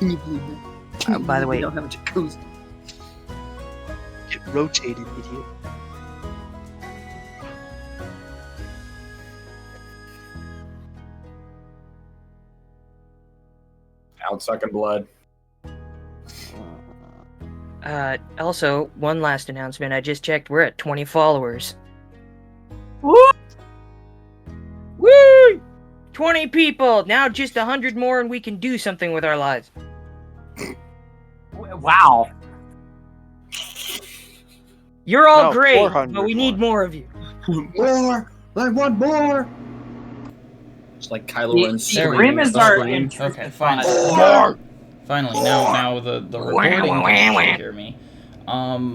Can you believe that? By the way, we don't have a jacuzzi. Get rotated, idiot. Out sucking blood. Also, one last announcement. I just checked. We're at 20 followers. Woo! Woo! 20 people! Now just 100 more and we can do something with our lives. Wow. You're all No, great, 400 but we need more of you. More! I want more! It's like Kylo Ren The Grim is our Okay, fine. More! Finally, now the recording can actually hear me.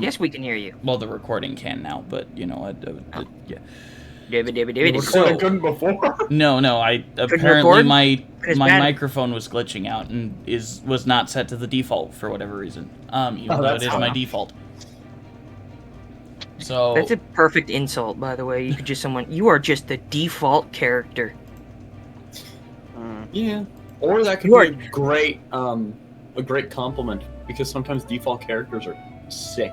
Yes, we can hear you. Well, the recording can now, but you know, yeah. I couldn't before. No, I apparently record? my It's bad. microphone was glitching out and was not set to the default for whatever reason. Even though it is my default. So That's a perfect insult, by the way. You are just the default character. Yeah. Or that could be a great compliment, because sometimes default characters are sick.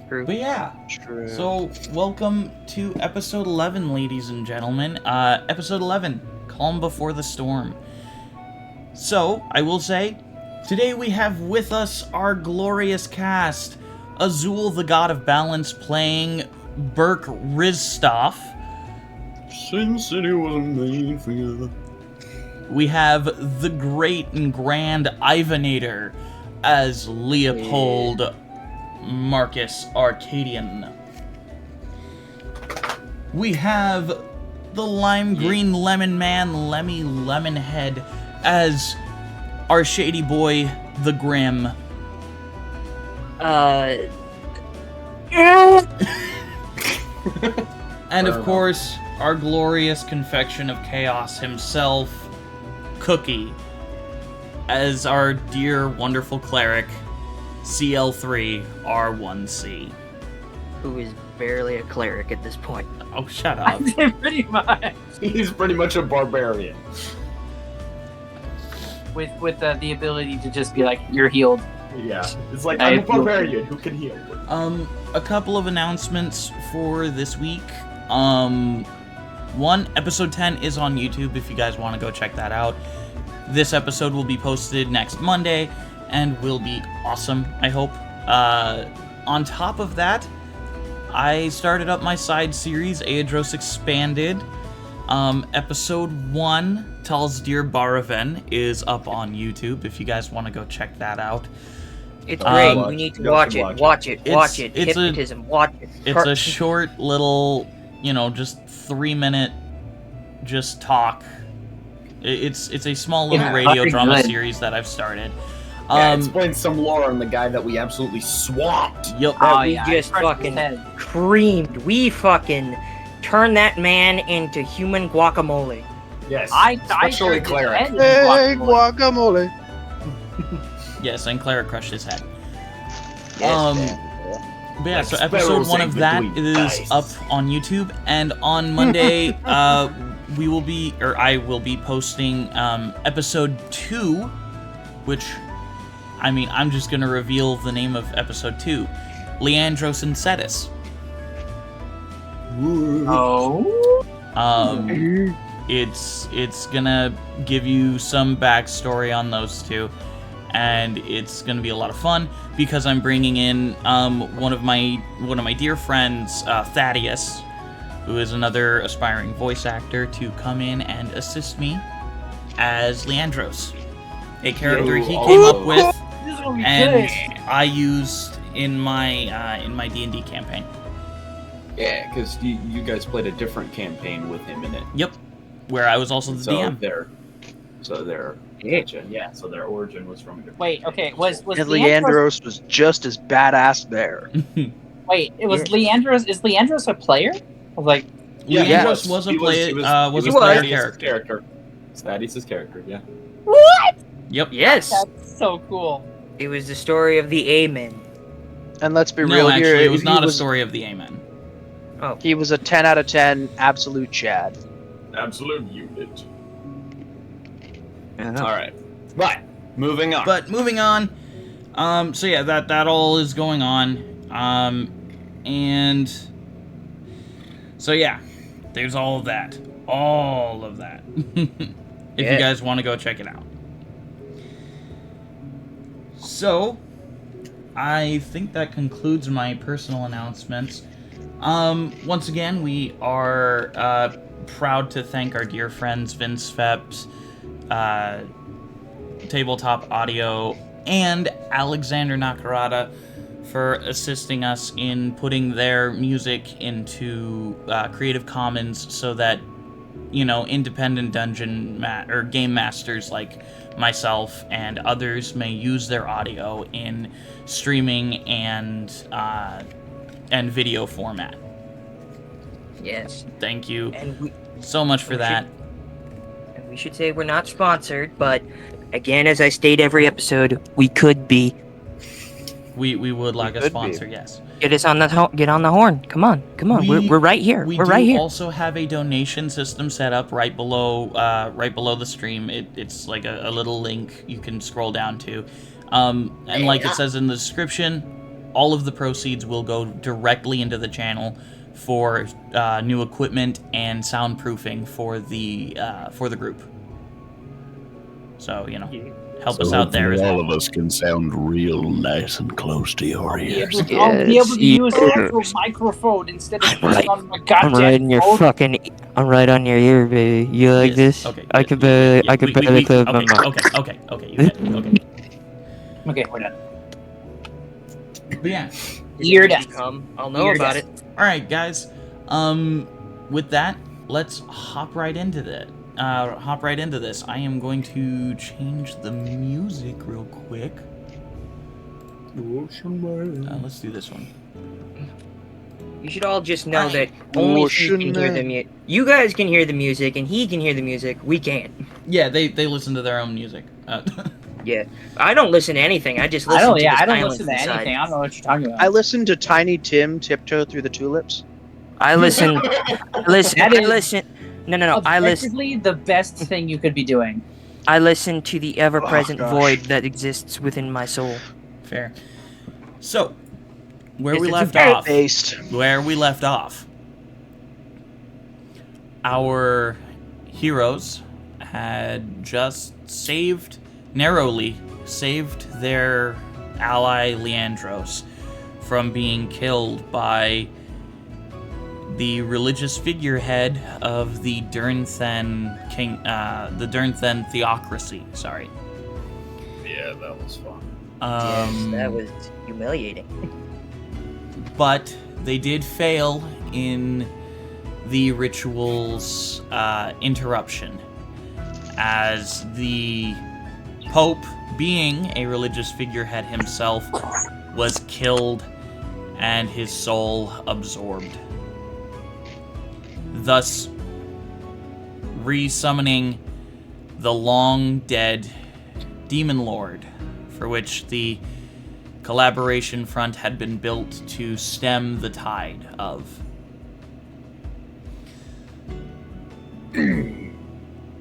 True. But yeah. True. So welcome to episode 11, ladies and gentlemen. Episode 11, Calm Before the Storm. So I will say, today we have with us our glorious cast. Azul, the God of Balance, playing Burke Rizstoff. Sin City wasn't made for you. We have the great and grand Ivanator as Leopold Marcus Arcadian. We have the lime green lemon man, Lemmy Lemonhead, as our shady boy, the Grim. And of course, our glorious confection of chaos himself, Cookie, as our dear, wonderful cleric, CL3R1C. Who is barely a cleric at this point. Oh, shut up. Pretty much. He's pretty much a barbarian. With the ability to just be like, you're healed. Yeah. It's like, I'm a barbarian who can heal. A couple of announcements for this week. One, episode 10 is on YouTube if you guys want to go check that out. This episode will be posted next Monday and will be awesome, I hope. On top of that, I started up my side series, Aeidros Expanded. Episode 1, Tal's Dear Baraven, is up on YouTube if you guys want to go check that out. It's great. We need to watch it. Watch it. It's Hypnotism. Watch it. It's a short little, just 3-minute, just talk. It's a small little radio drama series that I've started. Explain some lore on the guy that we absolutely swamped. Yep. We just fucking creamed. We fucking turned that man into human guacamole. Yes. Especially cleric. Hey, guacamole. Yes, and Clara crushed his head. Yes, But yeah, so episode 1 of that is up on YouTube, and on Monday, I will be posting episode 2, which, I'm just gonna reveal the name of episode 2, Leandros and Cetus. Oh. It's gonna give you some backstory on those two, and it's gonna be a lot of fun because I'm bringing in one of my dear friends, Thaddeus, who is another aspiring voice actor, to come in and assist me as Leandros, a character he came up with and I used in my D&D campaign. Yeah, because you guys played a different campaign with him in it. Yep, where I was also the DM. So their origin was from a different. Wait, okay, was Leandros was just as badass there. Wait, it was Leandros. Is Leandros a player? Leandros was a player. Was a player character. Thaddeus' character. Yeah. What? Yep. Yes. That's so cool. It was the story of the Amen. And let's be No, real actually, here. it was not a story of the Amen. Oh. He was a 10 out of 10 absolute Chad. Absolute unit. Uh-huh. All right, but Moving on. But moving on. So yeah, that all is going on. And so yeah, there's all of that. All of that. If you guys want to go check it out. So, I think that concludes my personal announcements. Once again, we are proud to thank our dear friends vindsvept, Tabletop Audio, and Alexander Nakarada for assisting us in putting their music into Creative Commons so that, you know, independent or game masters like myself and others may use their audio in streaming and video format. Yes. Thank you And so much for that. we should say we're not sponsored, but again, as I state every episode, we could be. We would like a could sponsor, be. yes. Get us on the get on the horn. Come on. We're right here. We We're do right here. also have a donation system set up right below the stream. It's like a little link you can scroll down to. And like it says in the description, all of the proceeds will go directly into the channel for new equipment and soundproofing for the group. So, you know, help us out there as well. All of us can sound real nice and close to your ears. I'll be able to use an actual microphone instead of Right. on my goddamn I'm right in your phone. I'm right on your ear, baby. You like Yes, this? okay, I yeah, could yeah, I could barely close my mouth. Okay, you get it, okay. Okay, we're done. But yeah. You're done. I'll know You're about done. it. Alright, guys. With that, let's hop right into that. Hop right into this. I am going to change the music real quick. Let's do this one. You should all just know that only he can hear the music. You guys can hear the music, and he can hear the music. We can't. Yeah, they listen to their own music. Yeah, I don't listen to anything. I just listen I don't. to Yeah, the I don't silence listen to inside. anything. I don't know what you're talking about. I listened to Tiny Tim tiptoe through the tulips. I listen. I listen. That I is- listen. No. I listen. Objectively, the best thing you could be doing. I listen to the ever-present gosh. void that exists within my soul. Fair. So, where Yes, we it's left a off. Where we left off. Our heroes had just narrowly saved their ally Leandros from being killed by the religious figurehead of the Dirnthen the Dirnthen theocracy. Sorry. Yeah, that was fun. Yes, that was humiliating. But they did fail in the ritual's interruption, as the Pope, being a religious figurehead himself, was killed and his soul absorbed, thus re-summoning the long-dead Demon Lord, for which the collaboration front had been built to stem the tide of.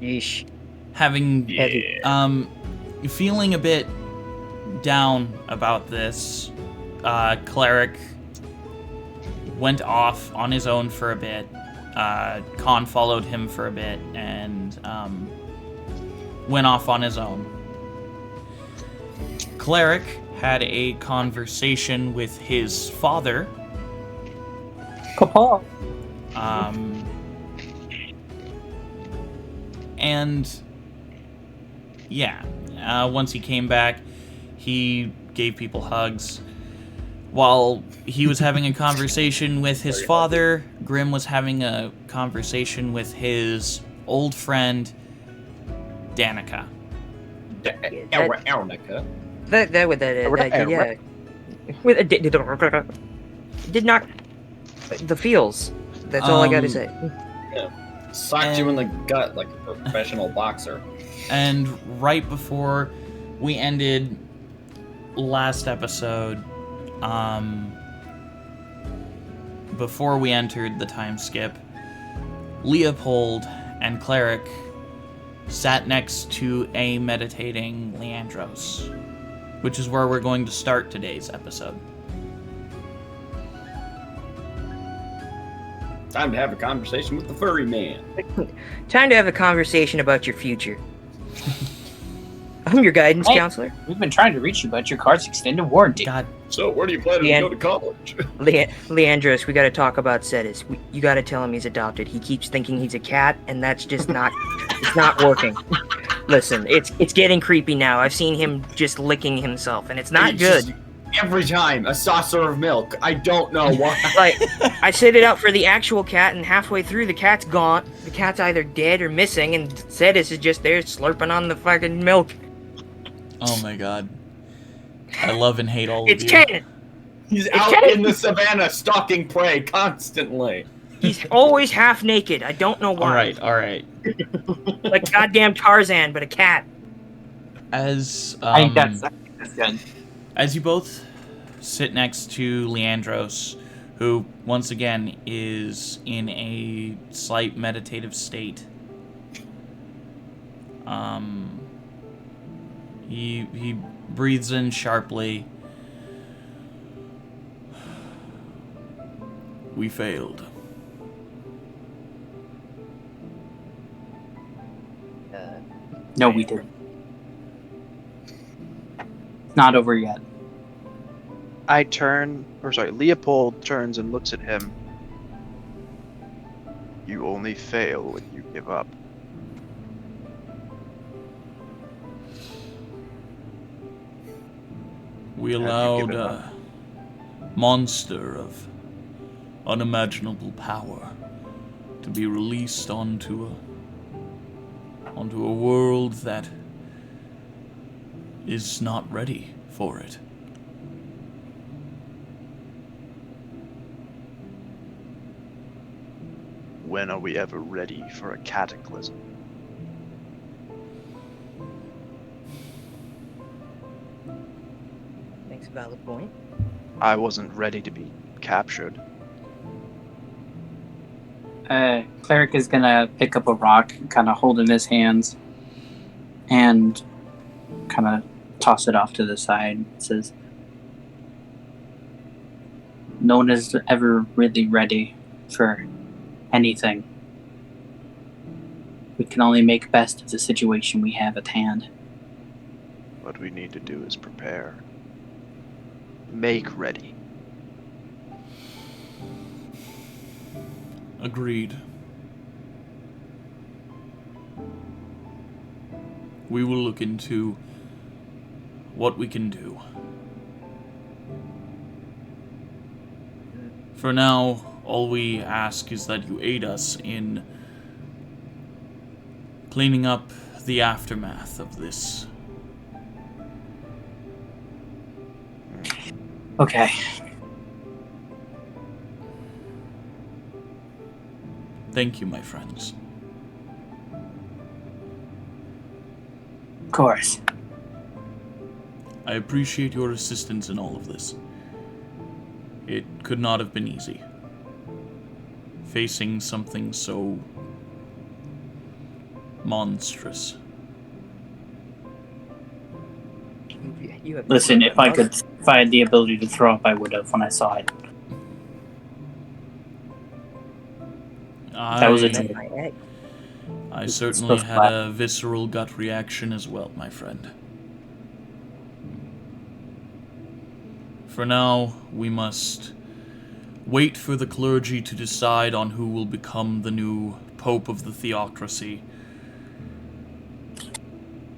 Yeesh. Having Yeah. feeling a bit down about this, Cleric went off on his own for a bit. Khan followed him for a bit and went off on his own. Cleric had a conversation with his father. Papa. And yeah, once he came back, he gave people hugs. While he was having a conversation with his father, Grim was having a conversation with his old friend, Danica. Arnica. Did not the feels. That's all I gotta say. Socked you in the gut like a professional boxer. And right before we ended last episode, before we entered the time skip, Leopold and Cleric sat next to a meditating Aeidros, which is where we're going to start today's episode. Time to have a conversation with the furry man. Time to have a conversation about your future. I'm your guidance counselor. We've been trying to reach you about your car's extended warranty. God, So, where do you plan to go to college? Leandros, we gotta talk about Cetus. You gotta tell him he's adopted. He keeps thinking he's a cat, and that's just not... it's not working. Listen, it's getting creepy now. I've seen him just licking himself, and it's not good. Every time, a saucer of milk. I don't know why. Like, I set it out for the actual cat, and halfway through, the cat's gone. The cat's either dead or missing, and Cetus is just there slurping on the fucking milk. oh my god. I love and hate all of It's you. canon. He's It's out canon. in the savannah stalking prey constantly. He's always half naked. I don't know why. Alright. Like goddamn Tarzan, but a cat. As, I think that's good. as you both sit next to Aeidros, who, once again, is in a slight meditative state, he breathes in sharply. We failed. No, we didn't. It's not over yet. Leopold turns and looks at him. You only fail when you give up. We Have you allowed given up? a monster of unimaginable power to be released onto a world that is not ready for it. When are we ever ready for a cataclysm? Makes a valid point. I wasn't ready to be captured. Cleric is gonna pick up a rock, kind of hold in his hands, and kind of toss it off to the side. It says, "No one is ever really ready for anything. We can only make best of the situation we have at hand." What we need to do is prepare. Make ready. Agreed. We will look into what we can do. For now, all we ask is that you aid us in cleaning up the aftermath of this. Okay. Thank you, my friends. Of course. I appreciate your assistance in all of this. It could not have been easy. Facing something so monstrous. You have Listen, if I had the ability to throw up, I would have when I saw it. That was it. I certainly supposed to had laugh. a visceral gut reaction as well, my friend. For now, we must wait for the clergy to decide on who will become the new Pope of the Theocracy.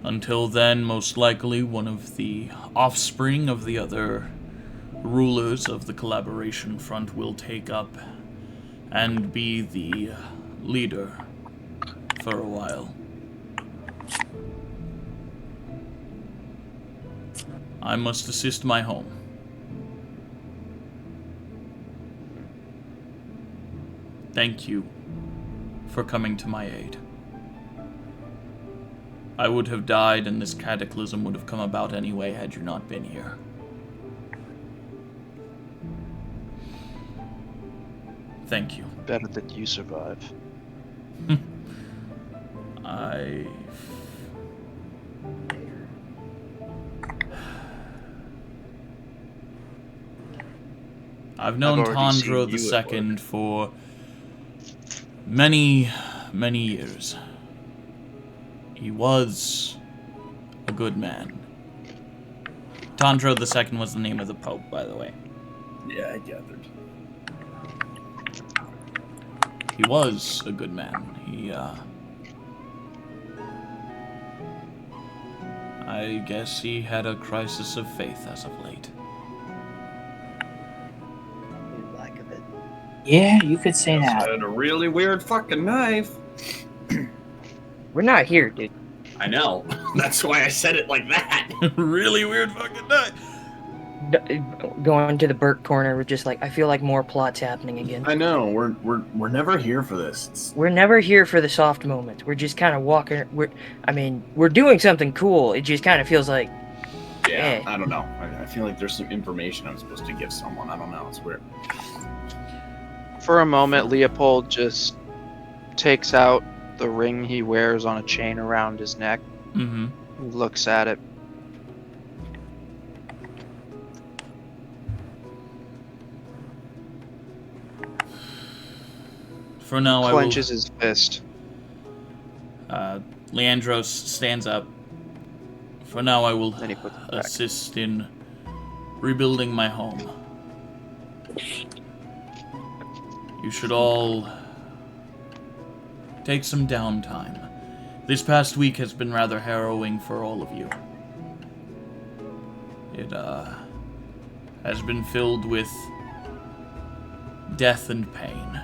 Until then, most likely one of the offspring of the other rulers of the Collaboration Front will take up and be the leader for a while. I must assist my home. Thank you for coming to my aid. I would have died and this cataclysm would have come about anyway had you not been here. Thank you. Better that you survive. I've known already Tandro seen the you at Second for many, many years. He was a good man. Tandro the Second was the name of the Pope, by the way. Yeah, I gathered. He was a good man. I guess he had a crisis of faith as of late. Lack of it. Yeah, you could say I that. had a really weird fucking knife. We're not here, dude. I know. That's why I said it like that. Really weird fucking night. Going to the Burke corner, we're just like, I feel like more plot's happening again. I know. We're never here for this. We're never here for the soft moments. We're just kind of walking. We're doing something cool. It just kind of feels like, Yeah, I don't know. I feel like there's some information I'm supposed to give someone. I don't know. It's weird. For a moment, Leopold just takes out the ring he wears on a chain around his neck. Mm-hmm. Looks at it. For now, Clenches his fist. Leandros stands up. For now, I will Then he puts it back. assist in rebuilding my home. You should all take some downtime. This past week has been rather harrowing for all of you. It has been filled with death and pain.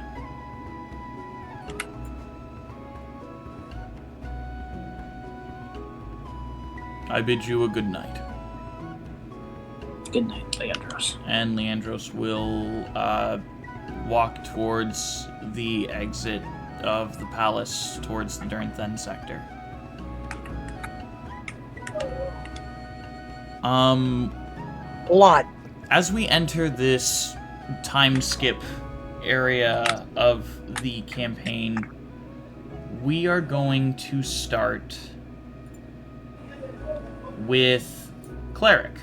I bid you a good night. Good night, Leandros. And Leandros will walk towards the exit of the palace, towards the Dirnthen sector. lot. As we enter this time skip area of the campaign, we are going to start with Cleric.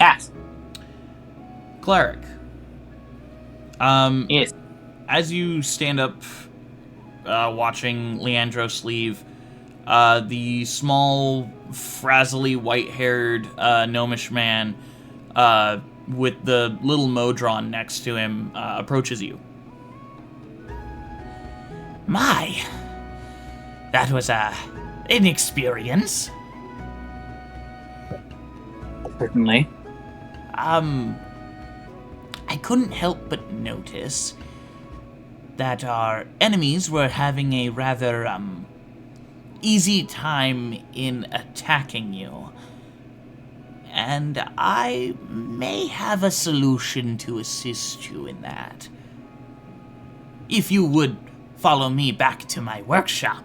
Yes. Cleric. Yes. As you stand up, watching Leandros leave, the small, frazzly, white-haired, gnomish man, with the little Modron next to him, approaches you. My, that was an experience. Certainly. I couldn't help but notice that our enemies were having a rather, easy time in attacking you. And I may have a solution to assist you in that. If you would follow me back to my workshop.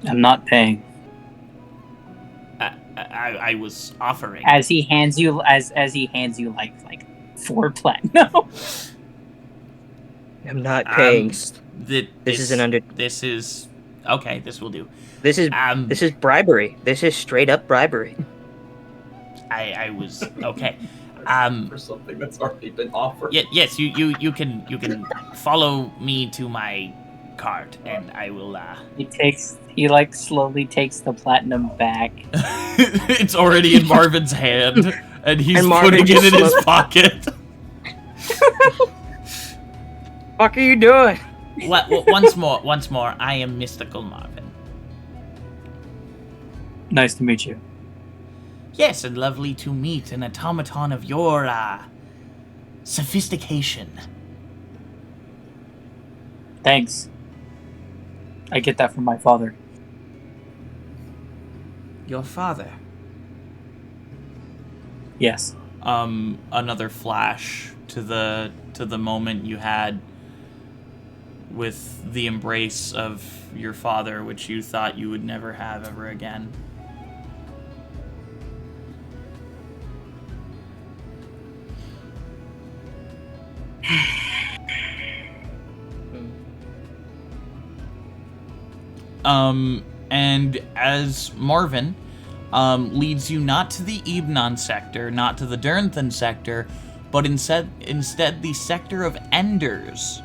I'm not paying. I was offering. As he hands you like 4 platinum. I'm not paying. This is okay. This will do. This is bribery. This is straight up bribery. I was okay. For something that's already been offered. Yes. You can follow me to my cart, and I will. He slowly takes the platinum back. It's already in Marvin's hand, and he's And Marvin putting it in just his pocket. Fuck are you doing? Once more, I am Mystical Marvin. Nice to meet you. Yes, and lovely to meet an automaton of your, sophistication. Thanks. I get that from my father. Your father? Yes. Another flash to the moment you had with the embrace of your father, which you thought you would never have ever again. And as Marvin leads you not to the Ebnon sector, not to the Dirnthen sector, but instead the sector of Enders,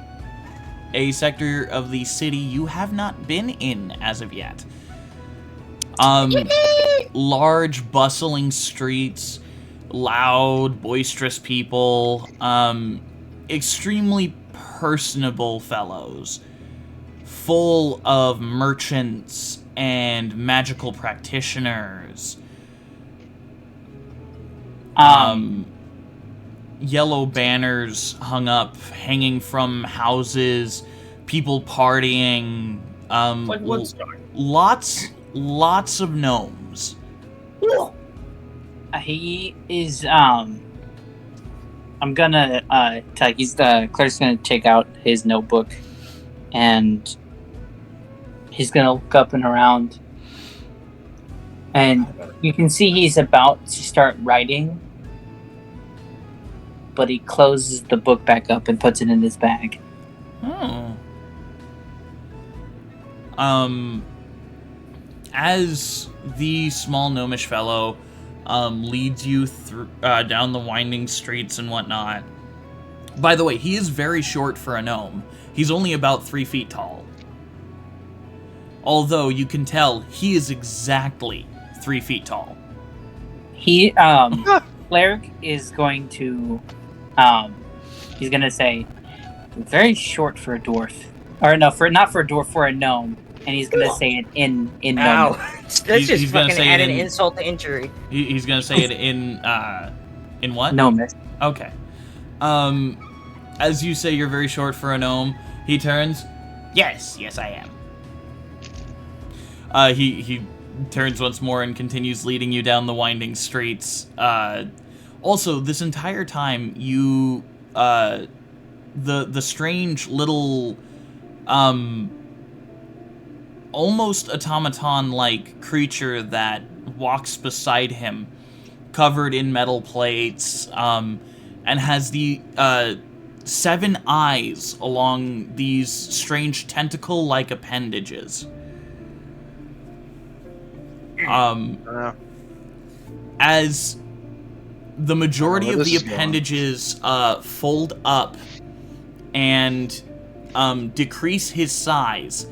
a sector of the city you have not been in as of yet. Large, bustling streets, loud, boisterous people, extremely personable fellows, full of merchants and magical practitioners. Yellow banners hung up, hanging from houses, people partying. Like Woodstock. Lots of gnomes. He is I'm gonna tell Claire's gonna take out his notebook and he's gonna look up and around, and you can see he's about to start writing, but he closes the book back up and puts it in his bag. As the small gnomish fellow leads you through down the winding streets and whatnot. By the way, he is very short for a gnome. He's only about 3 feet tall. Although you can tell he is exactly 3 feet tall. He Cleric is going to he's gonna say, very short for a dwarf. Or no, not for a dwarf, for a gnome. And he's gonna say it in gnome. Ow. That's just he's gonna fucking say add it an in- insult to injury. He's gonna say it in what? Gnomish. Okay. As you say you're very short for a gnome, he turns. Yes, I am. He turns once more and continues leading you down the winding streets. Also, this entire time, you, the strange little, almost automaton-like creature that walks beside him, covered in metal plates, and has the, 7 eyes along these strange tentacle-like appendages. As the majority of the appendages fold up and decrease his size,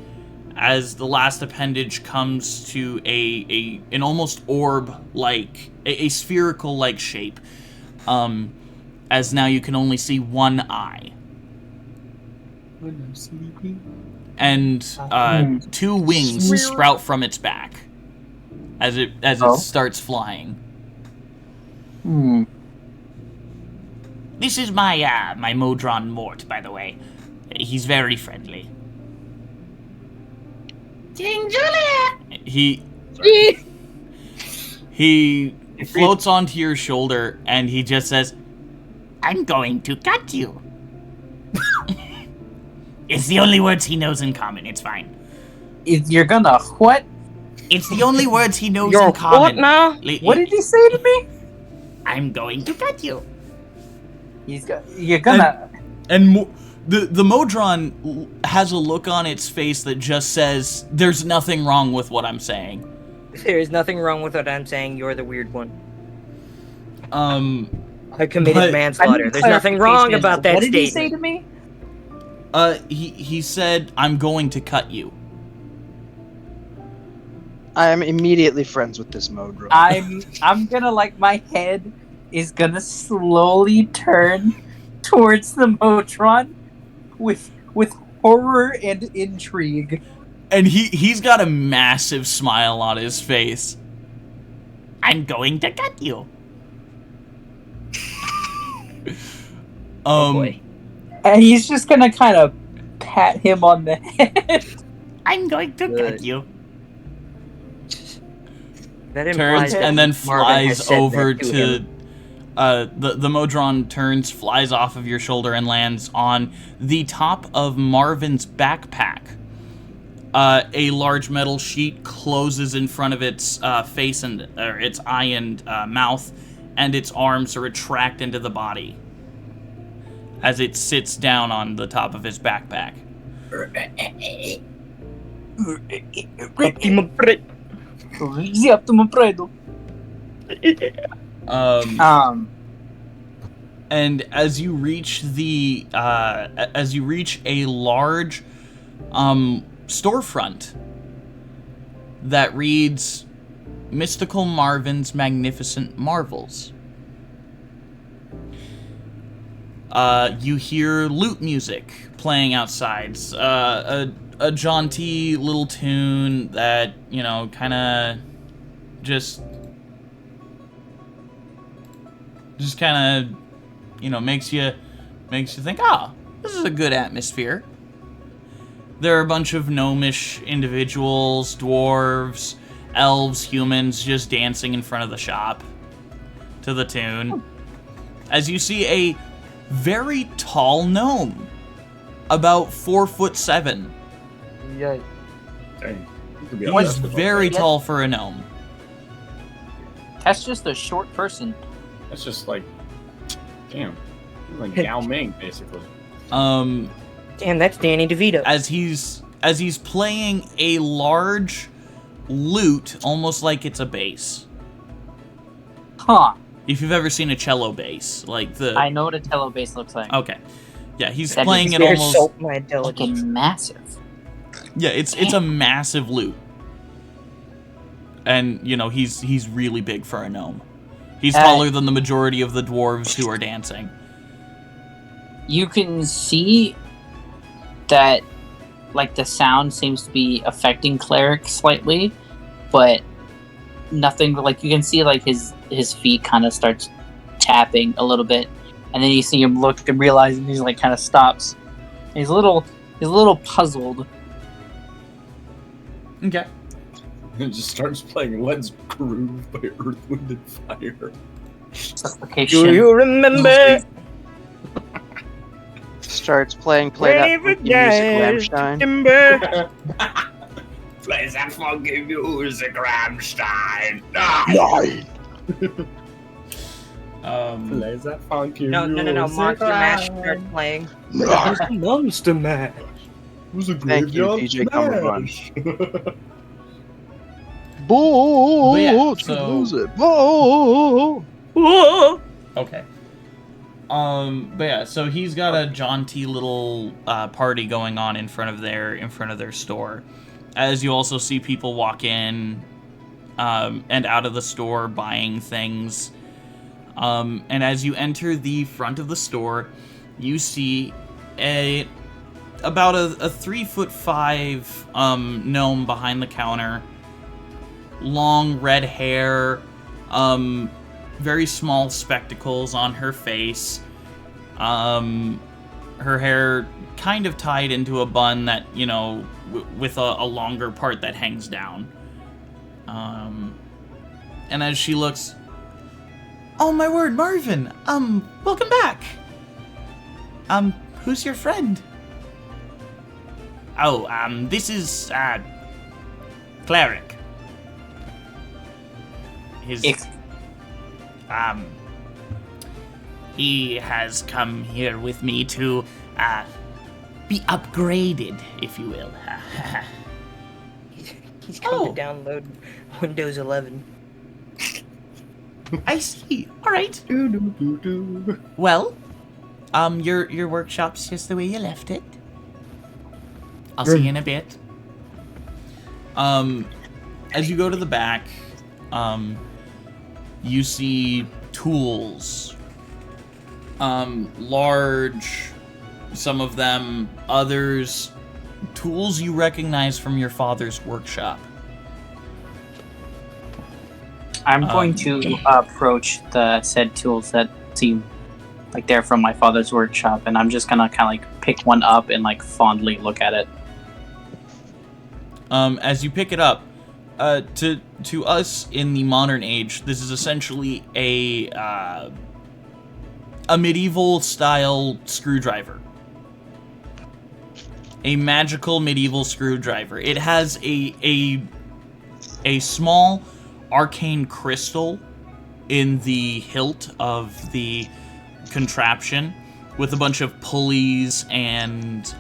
as the last appendage comes to an almost orb-like, a spherical-like shape, as now you can only see one eye. And 2 wings sprout from its back as it starts flying. This is my my Modron Mort, by the way. He's very friendly. King Juliet! He floats onto your shoulder and he just says, "I'm going to cut you." It's the only words he knows in common. It's fine. You're gonna what? It's the only words he knows You're in common. what now? What did he say to me? I'm going to cut you. You're gonna. And the Modron has a look on its face that just says, "There's nothing wrong with what I'm saying." There's nothing wrong with what I'm saying. You're the weird one. I I committed manslaughter. There's nothing wrong about that statement. What did he statement. say to me? He said, "I'm going to cut you." I am immediately friends with this Modron. I'm gonna my head is gonna slowly turn towards the Modron with horror and intrigue. And he's got a massive smile on his face. I'm going to cut you. Oh boy. And he's just gonna kind of pat him on the head. I'm going to cut you. That Turns implies and then that Marvin has flies said over that to him. the Modron turns, flies off of your shoulder and lands on the top of Marvin's backpack. A large metal sheet closes in front of its face and its eye and mouth, and its arms retract into the body as it sits down on the top of his backpack. Optima Pre- And as you reach a large storefront that reads Mystical Marvin's Magnificent Marvels, you hear lute music playing outside, a jaunty little tune that, you know, kind of just kind of, you know, makes you think, ah, this is a good atmosphere. There are a bunch of gnomish individuals, dwarves, elves, humans just dancing in front of the shop to the tune. As you see a very tall gnome, about 4'7". Yeah. Dang. You could be He's honest about very that. tall for a gnome. That's just a short person. That's just like, damn, like Yao Ming basically. Um, Damn, that's Danny DeVito. as he's playing a large lute, almost like it's a bass. Huh. If you've ever seen a cello bass, like the I know what a cello bass looks like. okay, yeah, he's That playing is it Better almost. salt my Fucking intelligence. massive. Yeah, it's a massive lute, and you know he's really big for a gnome. He's taller than the majority of the dwarves who are dancing. You can see that, like, the sound seems to be affecting Cleric slightly, but nothing. Like, you can see, like, his feet kind of starts tapping a little bit, and then you see him look and realize, and he's like kind of stops. And he's a little puzzled. Okay. It just starts playing Let's Groove by Earth, Wind, and Fire. Suffocation. Do you remember? Starts playing play that Wave funky music, again. Rammstein. Timber. Play that funky music, Rammstein. Play that funky No, music. Monster Mash starts playing. Monster Mash. Who's a Thank you, graveyard DJ Cumberbund. smash? Boo! But yeah, to so- lose it. Boo! Whoa. Okay. But yeah, so he's got a jaunty little party going on in front of their store. As you also see people walk in and out of the store buying things. And as you enter the front of the store, you see about a 3'5" gnome behind the counter. Long red hair, very small spectacles on her face. Her hair kind of tied into a bun that, you know, with a longer part that hangs down. And as she looks, oh my word, Marvin, welcome back. Who's your friend? Oh, this is, Cleric. He has come here with me to, be upgraded, if you will. He's come to download Windows 11. I see. All right. Well, your workshop's just the way you left it. I'll see you in a bit. As you go to the back, you see tools. Large, some of them, others, tools you recognize from your father's workshop. I'm going to approach the said tools that seem like they're from my father's workshop, and I'm just gonna kind of like pick one up and like fondly look at it. As you pick it up, to us in the modern age, this is essentially a medieval style screwdriver. A magical medieval screwdriver. It has a small arcane crystal in the hilt of the contraption with a bunch of pulleys and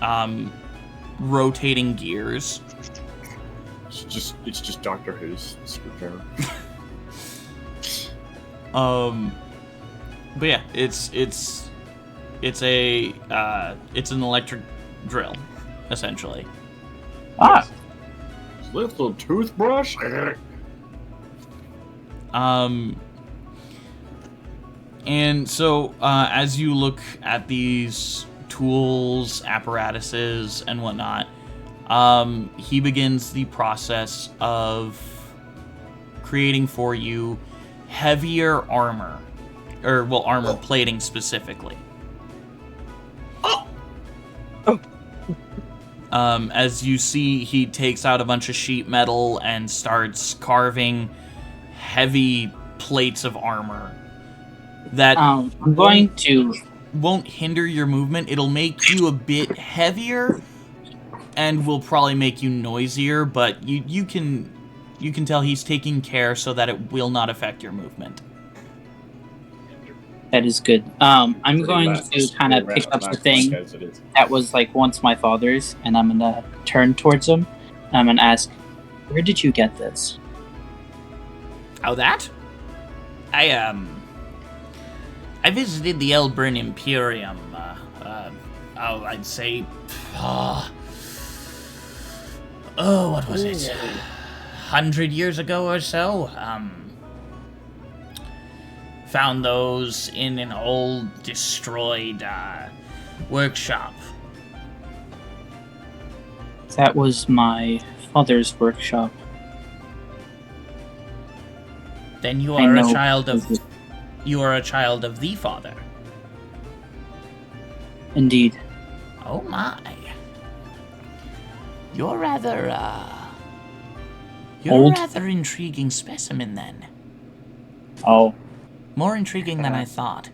rotating gears. It's just Doctor Who's screwdriver. But yeah, it's an electric drill, essentially. Ah, Little toothbrush. And so, as you look at these tools, apparatuses, and whatnot, he begins the process of creating for you heavier armor, or, well, armor plating specifically. As you see, he takes out a bunch of sheet metal and starts carving heavy plates of armor that I'm going to. won't hinder your movement. It'll make you a bit heavier and will probably make you noisier, but you can tell he's taking care so that it will not affect your movement. That is good. I'm going to kind of pick up the thing that was like once my father's, and I'm gonna turn towards him. And I'm gonna ask, "Where did you get this?" Oh, that? I visited the Elbrun Imperium, I'd say, what was it? 100 years ago or so? Found those in an old, destroyed, workshop. That was my father's workshop. Then you I are a know. child of... You are a child of the father. Indeed. Oh my. You're rather, You're Old? a rather intriguing specimen, then. Oh, More intriguing than I thought.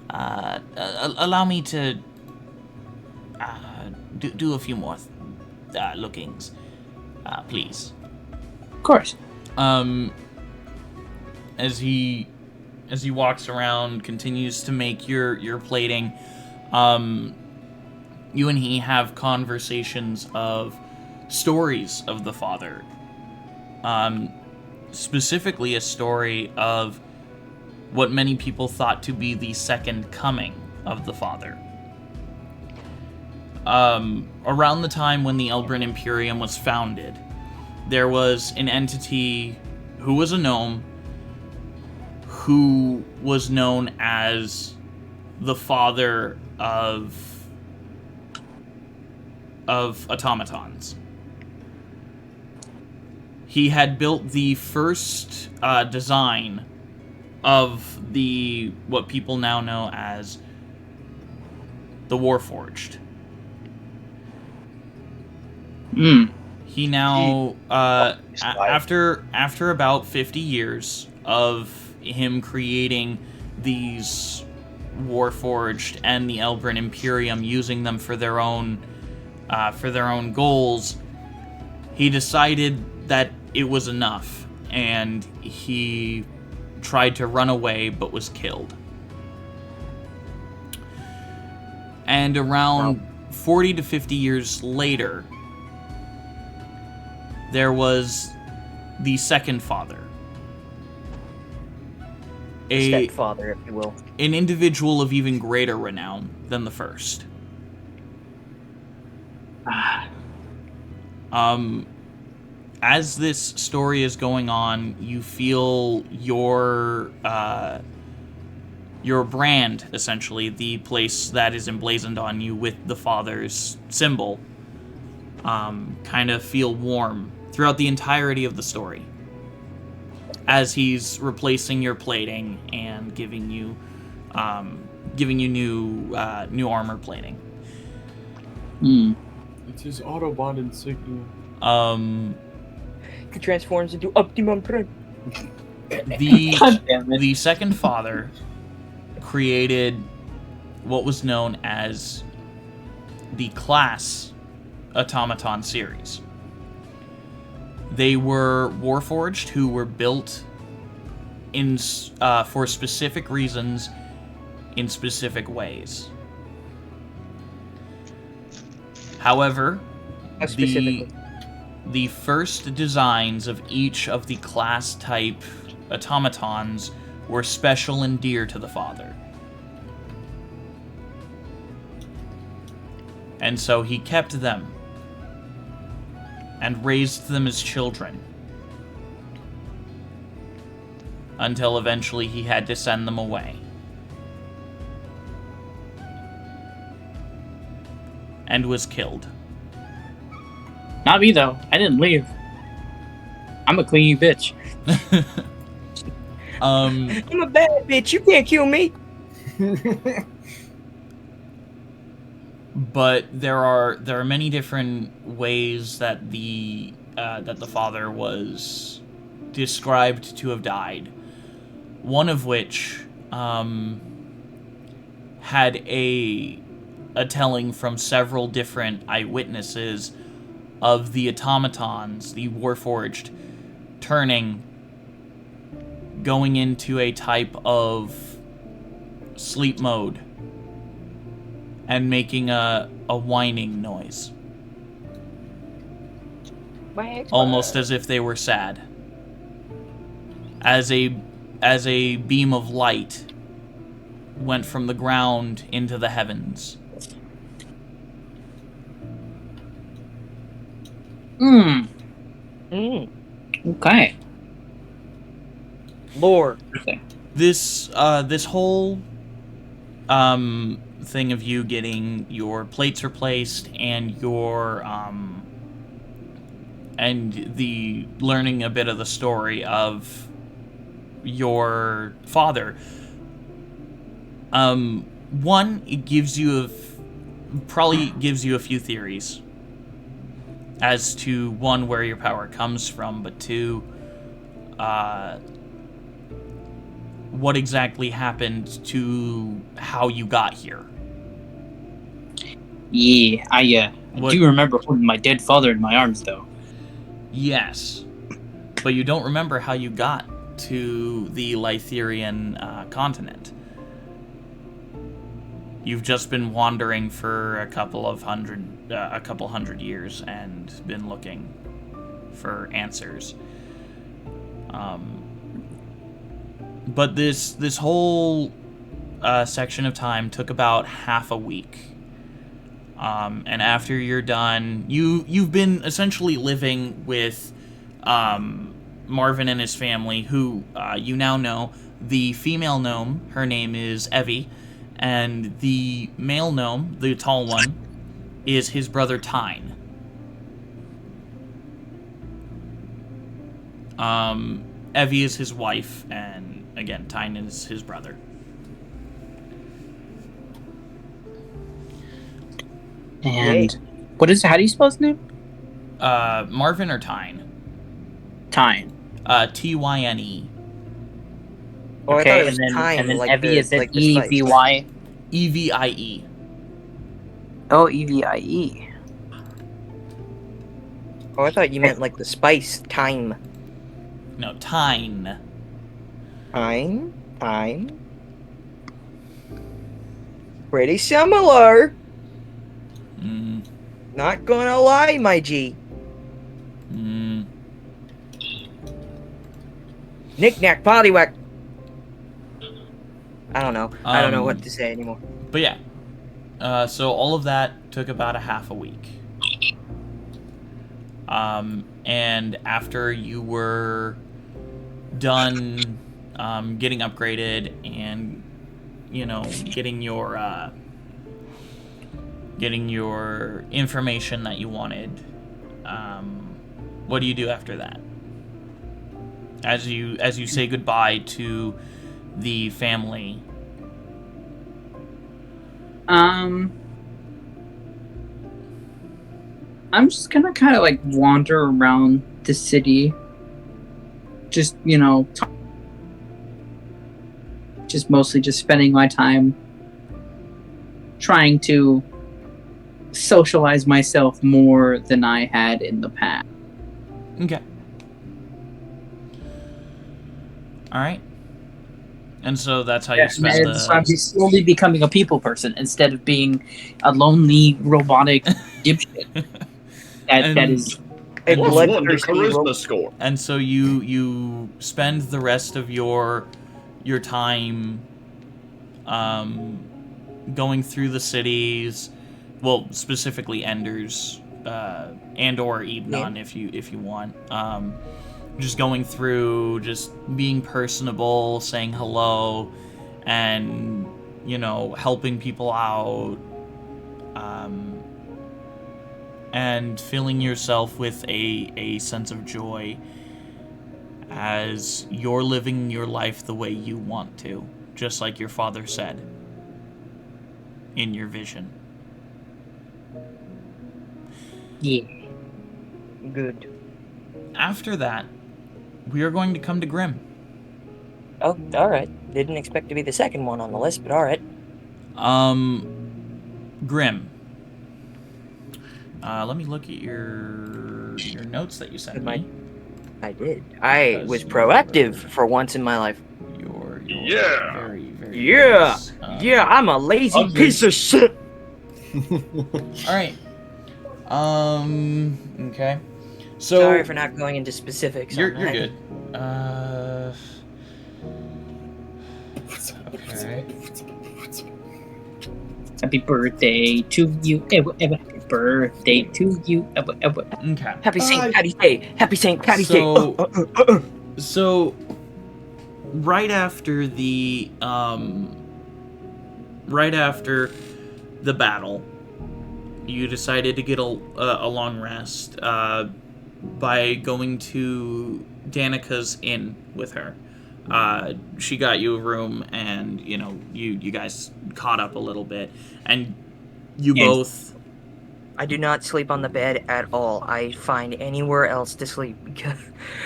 Allow me to, do a few more, lookings. Please. of course. As he walks around, continues to make your plating, you and he have conversations of stories of the father. Specifically a story of what many people thought to be the second coming of the father. Around the time when the Elbrun Imperium was founded, there was an entity who was a gnome who was known as the father of automatons. He had built the first design of what people now know as the Warforged. He now, after about 50 years of him creating these Warforged and the Elbrun Imperium, using them for their own goals, he decided that it was enough, and he tried to run away but was killed. And around 40 to 50 years later, there was the second father. Stepfather, if you will. An individual of even greater renown than the first. As this story is going on, you feel your brand, essentially, the place that is emblazoned on you with the father's symbol, kind of feel warm throughout the entirety of the story, as he's replacing your plating and giving you new armor plating. It's his Autobot insignia. He transforms into Optimum Prime. The second father created what was known as the class automaton series. They were Warforged who were built in for specific reasons in specific ways. However, Specifically. the first designs of each of the class-type automatons were special and dear to the father. And so he kept them and raised them as children until eventually he had to send them away. And was killed. Not me, though. I didn't leave. I'm a clingy bitch. I'm a bad bitch. You can't kill me. But there are many different ways that the father was described to have died. One of which had a telling from several different eyewitnesses of the automatons, the Warforged, turning, going into a type of sleep mode, and making a whining noise. Almost as if they were sad. As a beam of light went from the ground into the heavens. Okay. Lore. This whole thing of you getting your plates replaced and your and the learning a bit of the story of your father. One, it gives you probably gives you a few theories as to, one, where your power comes from, but two, what exactly happened to how you got here. Yeah, I do remember holding my dead father in my arms, though. Yes, but you don't remember how you got to the Lytherian continent. You've just been wandering for a couple hundred years and been looking for answers. But this whole section of time took about half a week. And after you're done, you've been essentially living with Marvin and his family, who you now know. The female gnome, her name is Evie, and the male gnome, the tall one, is his brother Tyne. Evie is his wife, and again, Tyne is his brother. And how do you spell his name? Marvin or Tyne? Tyne. Tyne. Oh, Okay, I thought it was and then like Evie is like it the spice. EVY? Evie. Oh, EVIE. Oh, I thought you meant like the spice. Time. No, Tyne. Time. Pretty similar. Not gonna lie, my G. Knick-knack, paddywhack. I don't know. I don't know what to say anymore. But yeah. So all of that took about a half a week. And after you were done getting upgraded and, getting your information that you wanted, what do you do after that? As you say goodbye to the family. I'm just gonna kind of wander around the city, just just mostly just spending my time trying to socialize myself more than I had in the past. Okay. All right. And so that's how you spend the... So I'm slowly becoming a people person instead of being a lonely robotic dipshit. That is... a And Plus you- 1 to bloodthirsty charisma score. And so you spend the rest of your time going through the cities, well, specifically Enders, and or Edenon if you want. Just going through, just being personable, saying hello, and helping people out, and filling yourself with a sense of joy as you're living your life the way you want to, just like your father said in your vision. Yeah. Good. After that, we are going to come to Grim. Oh, all right. Didn't expect to be the second one on the list, but all right. Grim. Let me look at your notes that you sent me. I did. I Because was you all were- for once in my life. You're Yeah. very, very Yeah. nice. Yeah, I'm a lazy Ugly. piece of shit. All right. Okay. So Sorry for not going into specifics. You're on that. good. Okay. Happy birthday to you. Happy birthday to you. Okay. Happy St. Patty's Day. Happy St. Patty's So- Day. So, right after the battle, you decided to get a long rest by going to Danica's inn with her. She got you a room, and you guys caught up a little bit, and you Yes. both. I do not sleep on the bed at all. I find anywhere else to sleep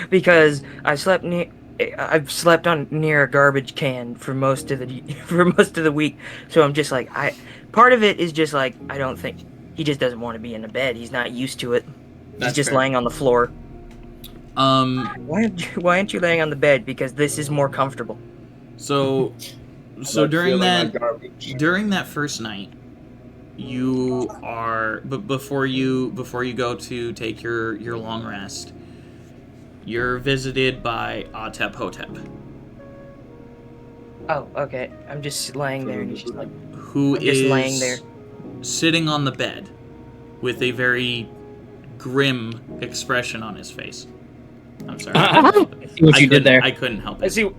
because I've slept near a garbage can for most of the week. So I'm just like, part of it is just like, I don't think he just doesn't want to be in the bed. He's not used to it. He's That's just fair. laying on the floor. Um. Why aren't you laying on the bed? Because this is more comfortable. So Like during feeling that like garbage. during that first night, you are, but before you go to take your long rest, you're visited by Atep Hotep, Oh, okay. I'm just laying there and he's just like, who I'm just is laying there. sitting on the bed with a very grim expression on his face. I'm sorry. I couldn't help it. See what you did there. I couldn't help I it. see.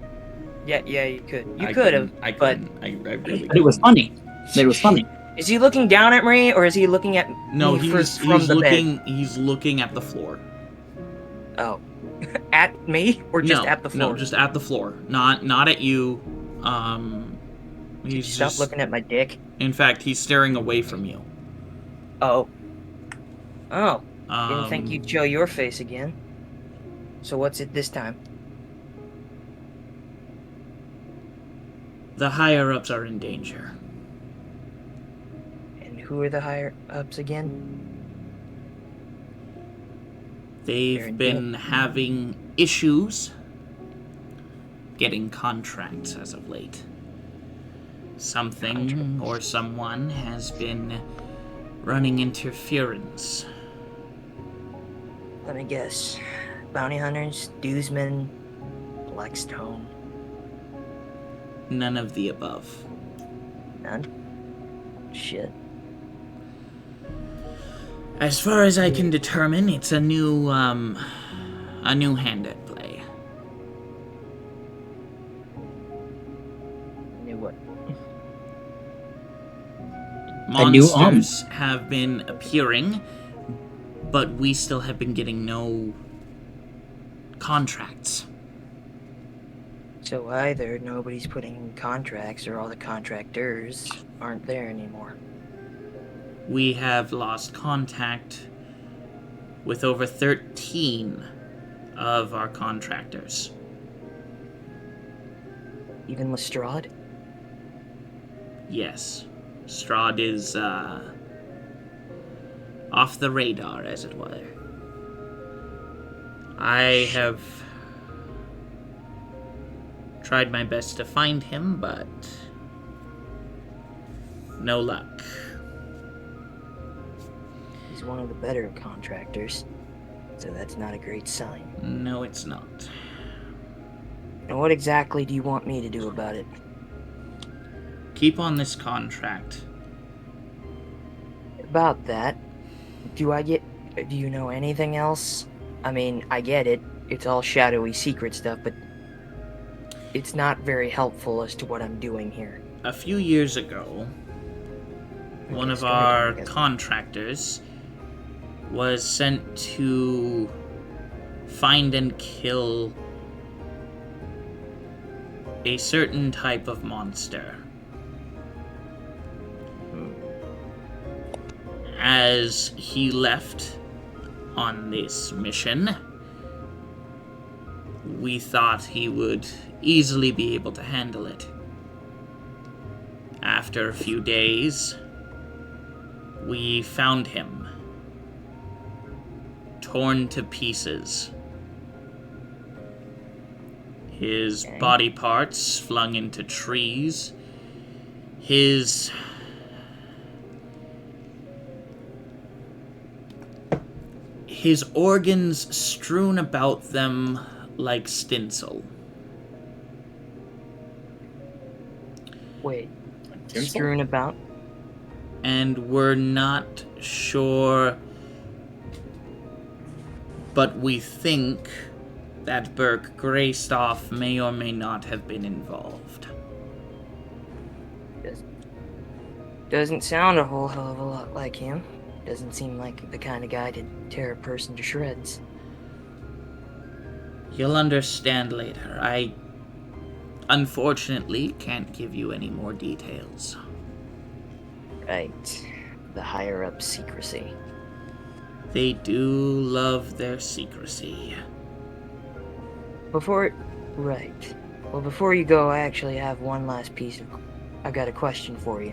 Yeah, you could. You I could have. couldn't- I But couldn't. I really But it was funny. It was funny. is he looking down at me or is he looking at No, me he's from the looking. He's looking at the floor. bed? Oh, at me or just no, at the floor? No, just at the floor. Not at you. He's Stop just. looking at my dick. In fact, he's staring away from you. Oh. Didn't think Um, you'd show your face again. So what's it this time? The higher ups are in danger. And who are the higher ups again? They're They've in been having issues getting contracts as of late. Something or someone has been running interference. Let me guess. Bounty hunters, dewsmen, Blackstone. None of the above. None? Shit. As far as I can determine, it's a new hand at play. Knew what? A new Monsters have been appearing, but we still have been getting no contracts. So either nobody's putting in contracts or all the contractors aren't there anymore. We have lost contact with over 13 of our contractors. Even Lestrade? Yes, Strahd is off the radar, as it were. I have tried my best to find him, but no luck. He's one of the better contractors. So that's not a great sign. No, it's not. And what exactly do you want me to do about it? Keep on this contract. About that, do you know anything else? I mean, I get it. It's all shadowy secret stuff, but it's not very helpful as to what I'm doing here. A few years ago, one of our contractors was sent to find and kill a certain type of monster. As he left on this mission, we thought he would easily be able to handle it. After a few days, we found him, torn to pieces. His body parts flung into trees. His organs strewn about them like tinsel. Wait, strewn about? And we're not sure, but we think that Burke Greystoff may or may not have been involved. Doesn't sound a whole hell of a lot like him. Doesn't seem like the kind of guy to tear a person to shreds. You'll understand later. I, unfortunately, can't give you any more details. Right. The higher-up secrecy. They do love their secrecy. Before you go, I actually have one last I've got a question for you.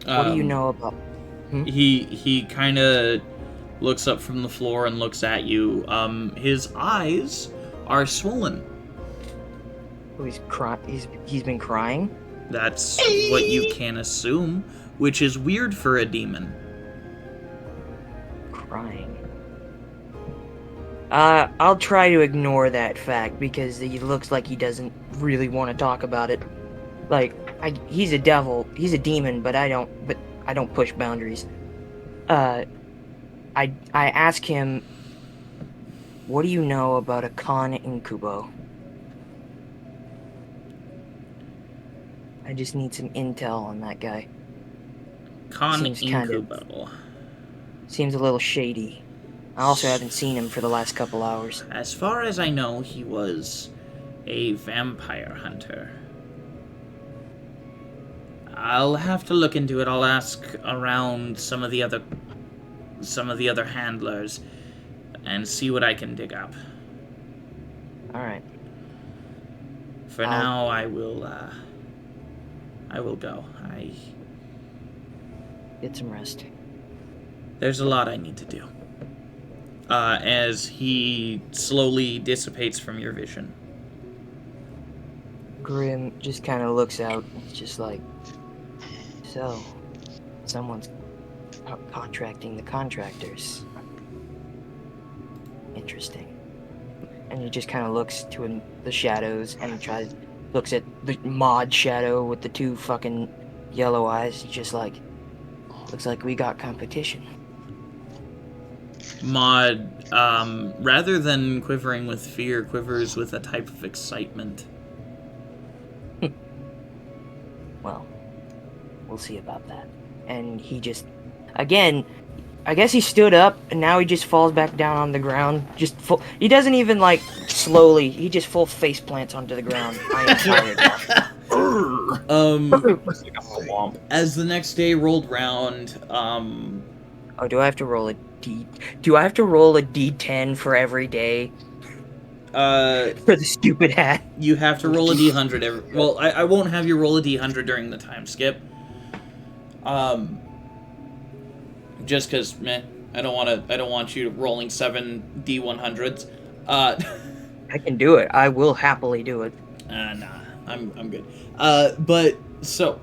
What do you know about... He kind of looks up from the floor and looks at you. His eyes are swollen. Oh, he's been crying? That's what you can assume, which is weird for a demon. Crying. I'll try to ignore that fact because he looks like he doesn't really want to talk about it. Like, he's a devil, he's a demon, but I don't push boundaries. I ask him, what do you know about a con incubo? I just need some intel on that guy. Con incubo. Seems a little shady. I also haven't seen him for the last couple hours. As far as I know, he was a vampire hunter. I'll have to look into it. I'll ask around some of the other handlers and see what I can dig up. All right. For now, I will go. Get some rest. There's a lot I need to do. As he slowly dissipates from your vision. Grim just kind of looks out. It's just like, so, someone's contracting the contractors. Interesting. And he just kind of looks to the shadows and looks at the mod shadow with the two fucking yellow eyes. He's just like, looks like we got competition. Maud, rather than quivering with fear, quivers with a type of excitement. Well, we'll see about that. And he just, again, I guess he stood up, and now he just falls back down on the ground. He doesn't even, like, slowly, he just full face plants onto the ground. I am tired. As the next day rolled round, Oh, do I have to roll a D10 for every day? For the stupid hat? You have to roll a D100 well, I won't have you roll a D100 during the time skip. Just because, meh, I don't want you rolling 7 D100s. I can do it. I will happily do it. Nah, I'm good. But so,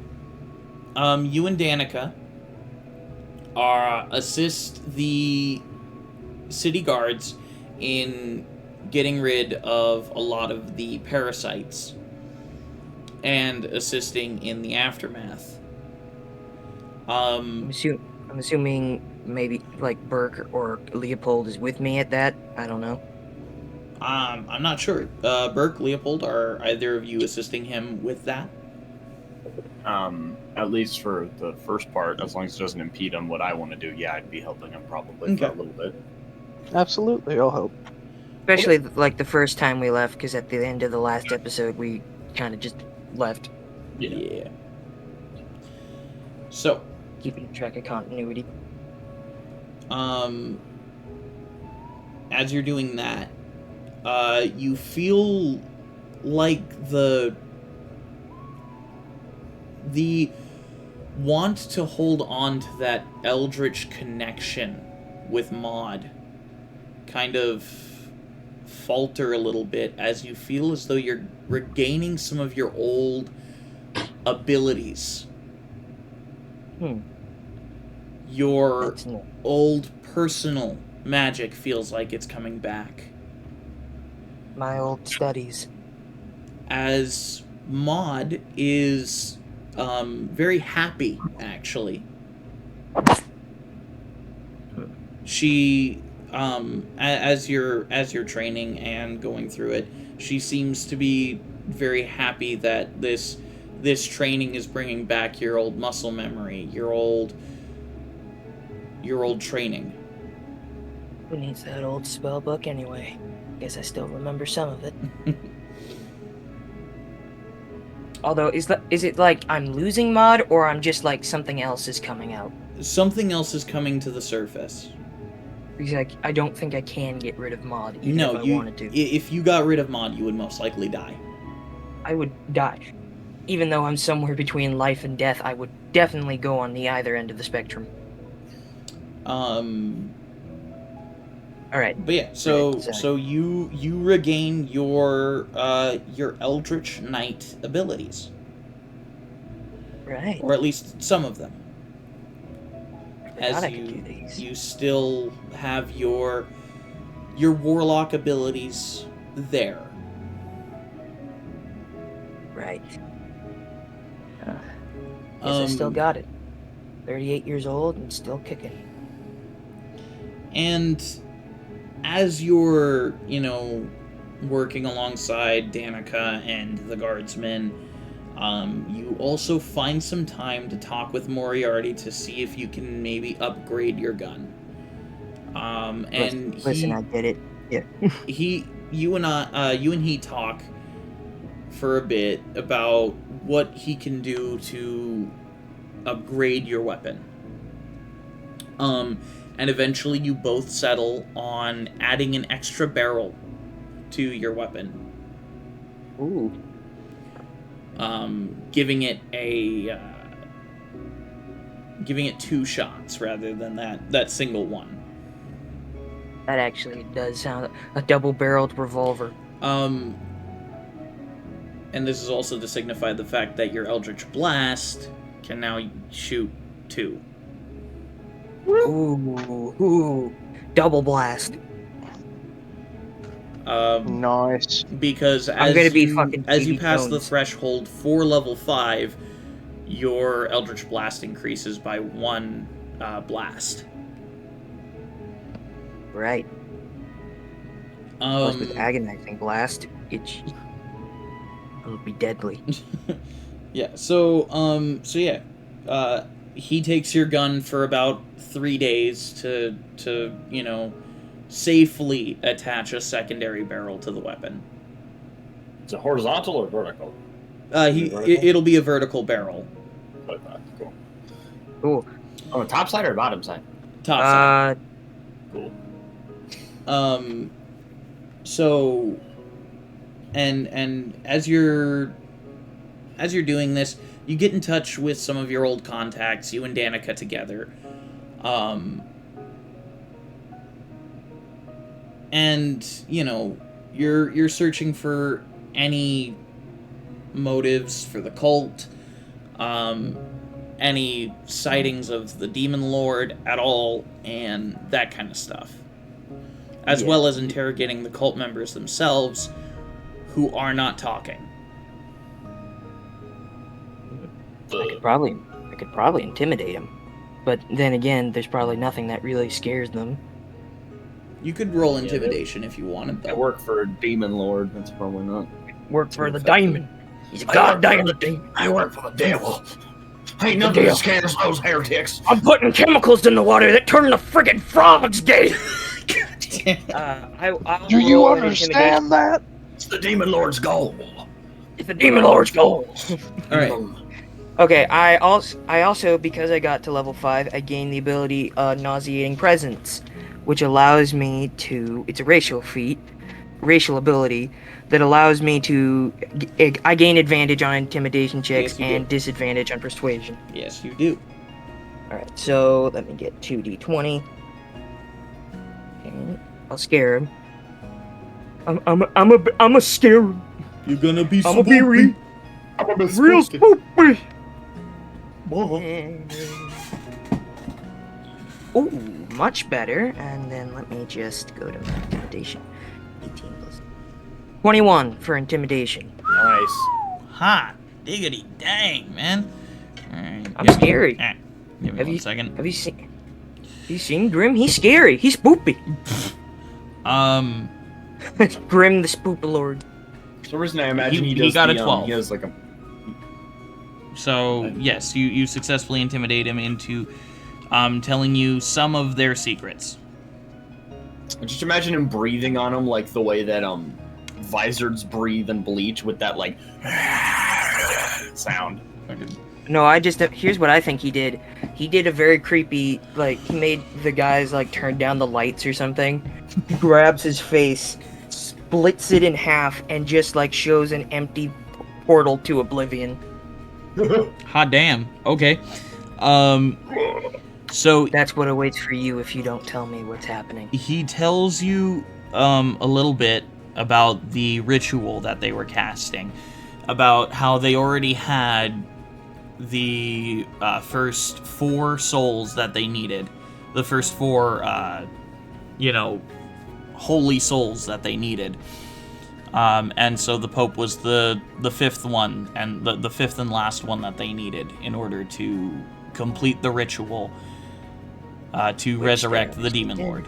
you and Danica assist the city guards in getting rid of a lot of the parasites and assisting in the aftermath. I'm assuming maybe like Burke or Leopold is with me at that. I don't know. I'm not sure. Burke, Leopold, are either of you assisting him with that? At least for the first part, as long as it doesn't impede on what I want to do, yeah, I'd be helping him probably for a little bit. Absolutely, I'll help. Especially like the first time we left, because at the end of the last episode we kind of just left. Yeah. So, Keeping track of continuity. as you're doing that, you feel like the want to hold on to that eldritch connection with Maud kind of falter a little bit as you feel as though you're regaining some of your old abilities. Your That's new. old personal magic feels like it's coming back. My old studies. As Maud is very happy, actually. She, as you're training and going through it, she seems to be very happy that this training is bringing back your old muscle memory, your old training. Who needs that old spell book anyway? Guess I still remember some of it. Although, is it like I'm losing Maud, or I'm just like something else is coming out? Something else is coming to the surface. Because I don't think I can get rid of Maud, even if I wanted to. If you got rid of Maud, you would most likely die. I would die. Even though I'm somewhere between life and death, I would definitely go on the either end of the spectrum. Alright. But yeah, so you regain your Eldritch Knight abilities. Right. Or at least some of them. As I could do these. you still have your warlock abilities there. Right. Guess I still got it. 38 years old and still kicking. And as you're, working alongside Danica and the guardsmen, you also find some time to talk with Moriarty to see if you can maybe upgrade your gun. Listen, I did it. Yeah. You and he talk for a bit about what he can do to upgrade your weapon. And eventually you both settle on adding an extra barrel to your weapon. Ooh. Giving it two shots rather than that single one. That actually does sound a double-barreled revolver. And this is also to signify the fact that your Eldritch Blast can now shoot 2. Ooh. Double blast. Nice. Because I'm gonna be fucking as you Davy pass the Jones. threshold for level 5, your Eldritch Blast increases by 1 blast. Right. Plus with agonizing blast, it'll be deadly. Yeah. So he takes your gun for about 3 days to safely attach a secondary barrel to the weapon. Is it horizontal or vertical? It'll be a vertical barrel. Cool. Cool. Oh, top side or bottom side? Top side. Cool. So, and as you're doing this, you get in touch with some of your old contacts, you and Danica together. And, you're searching for any motives for the cult. any sightings of the Demon Lord at all, and that kind of stuff. As well as interrogating the cult members themselves, who are not talking. I could probably intimidate him, but then again, there's probably nothing that really scares them. You could roll intimidation if you wanted, I though. work for a demon lord. That's probably not. Work for the diamond. He's a goddamn demon. I work for the devil. Ain't nothing that scares those heretics. I'm putting chemicals in the water that turn the friggin' frogs gay. Do you understand that? It's the demon lord's goal. It's the demon lord's goal. All right. Okay, I also, because I got to level 5, I gained the ability Nauseating Presence, which allows me to... It's a racial ability, that allows me to... I gain advantage on intimidation checks and disadvantage on persuasion. Yes, you do. Alright, so let me get 2d20. And I'll scare him. I'm a scare him. You're gonna be I'm a be real spoopy. Ooh, much better. And then let me just go to my intimidation. 18 plus 21 for intimidation. Nice. Hot diggity dang, man. All right, I'm scary. Give me one second. Have you seen Grim? He's scary. He's spoopy. Grim the Spoopalord. For some reason, I imagine He he got a 12. He has like a. So, yes, you successfully intimidate him into telling you some of their secrets. Just imagine him breathing on him like the way that Vizards breathe and Bleach with that like sound. No, here's what I think he did. He did a very creepy, like, he made the guys, like, turn down the lights or something. He grabs his face, splits it in half, and just, like, shows an empty portal to oblivion. Hot damn. Okay. So that's what awaits for you if you don't tell me what's happening. He tells you a little bit about the ritual that they were casting, about how they already had the first 4 souls that they needed, the first 4 holy souls that they needed, and so the Pope was the 5th one, and the 5th and last one that they needed in order to complete the ritual to resurrect the Demon Lord.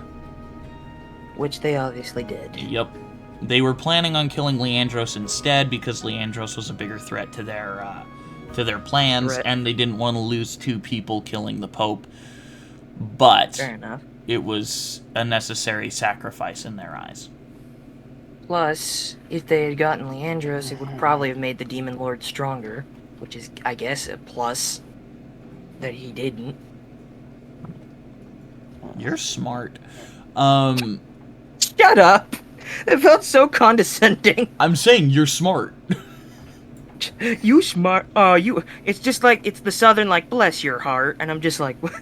Which they obviously did. Yep. They were planning on killing Aeidros instead because Aeidros was a bigger threat to their plans, and they didn't want to lose 2 people killing the Pope. But fair enough. It was a necessary sacrifice in their eyes. Plus, if they had gotten Aeidros, it would probably have made the Demon Lord stronger, which is, I guess, a plus that he didn't. You're smart. Shut up! It felt so condescending. I'm saying you're smart. You smart? It's just like, it's the Southern, like, bless your heart, and I'm just like, what?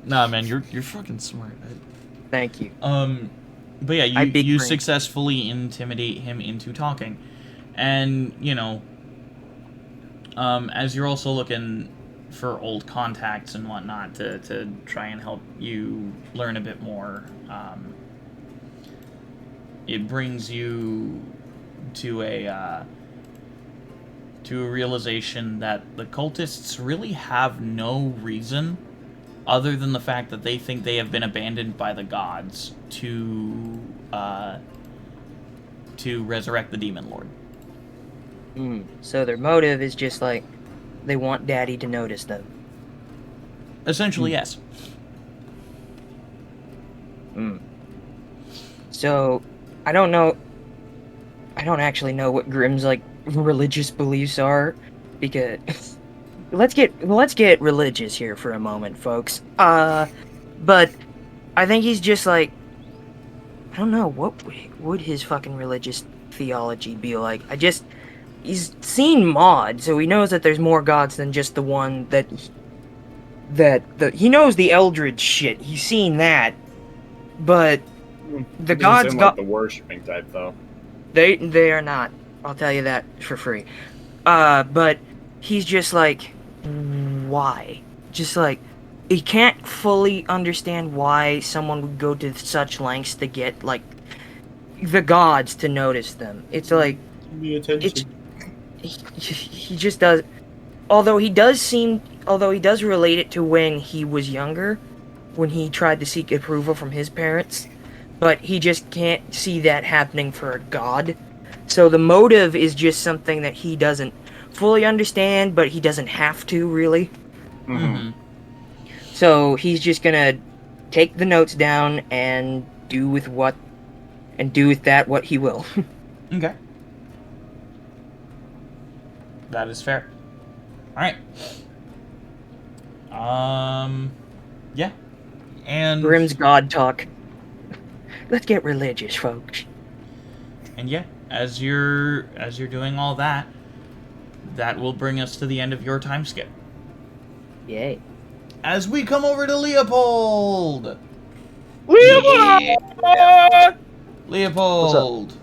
Nah, man, you're fucking smart. Thank you. But yeah, you successfully intimidate him into talking. And, as you're also looking for old contacts and whatnot to try and help you learn a bit more, it brings you to a realization that the cultists really have no reason other than the fact that they think they have been abandoned by the gods to resurrect the Demon Lord. So their motive is just like, they want Daddy to notice them. Essentially, yes. So, I don't actually know what Grimm's, like, religious beliefs are, because... Let's get religious here for a moment, folks. But I think he's just like, I don't know, what would his fucking religious theology be like? He's seen Maud, so he knows that there's more gods than just the one he knows the Eldritch shit. He's seen that, but the gods got the worshipping type though. They are not. I'll tell you that for free. But he's just like, why? just like he can't fully understand why someone would go to such lengths to get like the gods to notice them. It's like The attention. he just does. Although he does relate it to when he was younger, when he tried to seek approval from his parents, but he just can't see that happening for a god. So the motive is just something that he doesn't fully understand, but he doesn't have to really. Mm-hmm. So he's just gonna take the notes down and do with that what he will. Okay. That is fair. Alright. Yeah. And Grimm's god talk. Let's get religious, folks. And yeah, as you're doing all that, that will bring us to the end of your time skip. Yay. As we come over to Leopold. Leopold! Leopold. Leopold!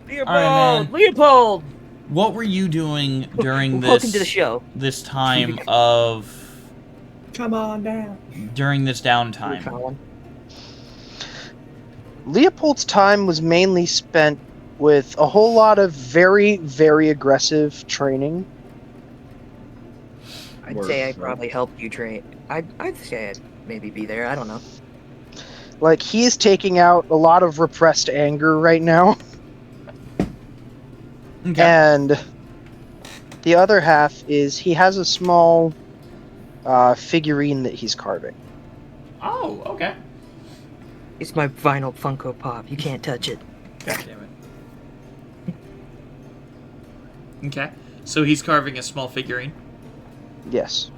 All right, man. Leopold! What were you doing during Welcome to the show. this time of Come on down. during this downtime? Leopold's time was mainly spent with a whole lot of very, very aggressive training. I'd say I probably helped you train. I'd say I'd maybe be there. I don't know. Like, he's taking out a lot of repressed anger right now. Okay. And the other half is he has a small figurine that he's carving. Oh, okay. It's my vinyl Funko Pop. You can't touch it. God damn it. Okay. So he's carving a small figurine. Yes.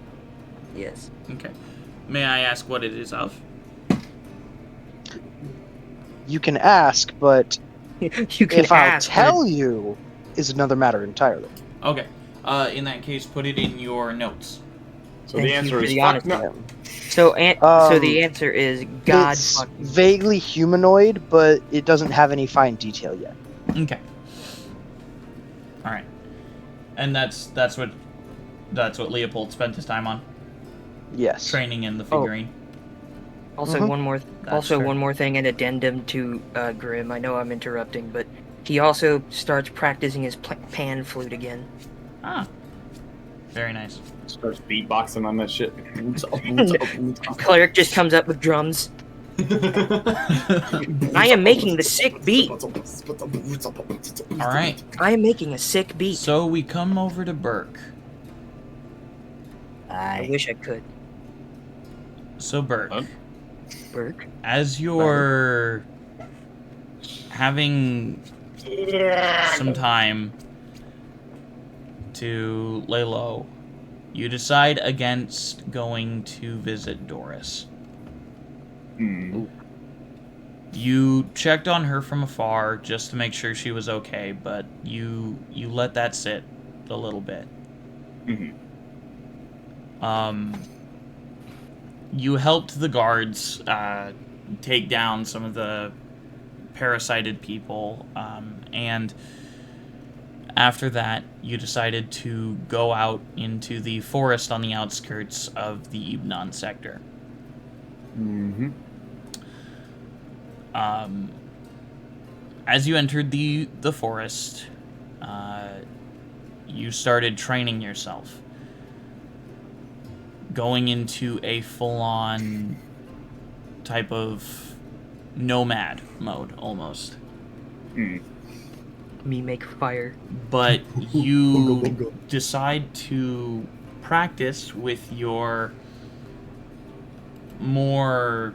Yes. Okay. May I ask what it is of? You can ask, but You can if I ask. tell you, is another matter entirely. Okay. In that case, put it in your notes. So Thank the you answer for is the fuck honesty. no. So Um, the answer is God. It's Fucking. vaguely humanoid, but it doesn't have any fine detail yet. Okay. All right. And that's what Leopold spent his time on, Yes. training in the figurine. Also, Mhm. one fair. more thing, an addendum to Grimm. I know I'm interrupting, but he also starts practicing his pan flute again. Ah. Very nice. Starts beatboxing on that shit. Cleric just comes up with drums. I am making the sick beat. All right. I am making a sick beat. So we come over to Burke. I wish I could. So Burke, Huh? Burke. as you're having some time to lay low, you decide against going to visit Doris. You checked on her from afar just to make sure she was okay, but you let that sit a little bit. You helped the guards take down some of the parasited people, and after that, you decided to go out into the forest on the outskirts of the Ibnan sector. As you entered the forest, you started training yourself, going into a full-on type of nomad mode, almost. Me make fire. But you decide to practice with your more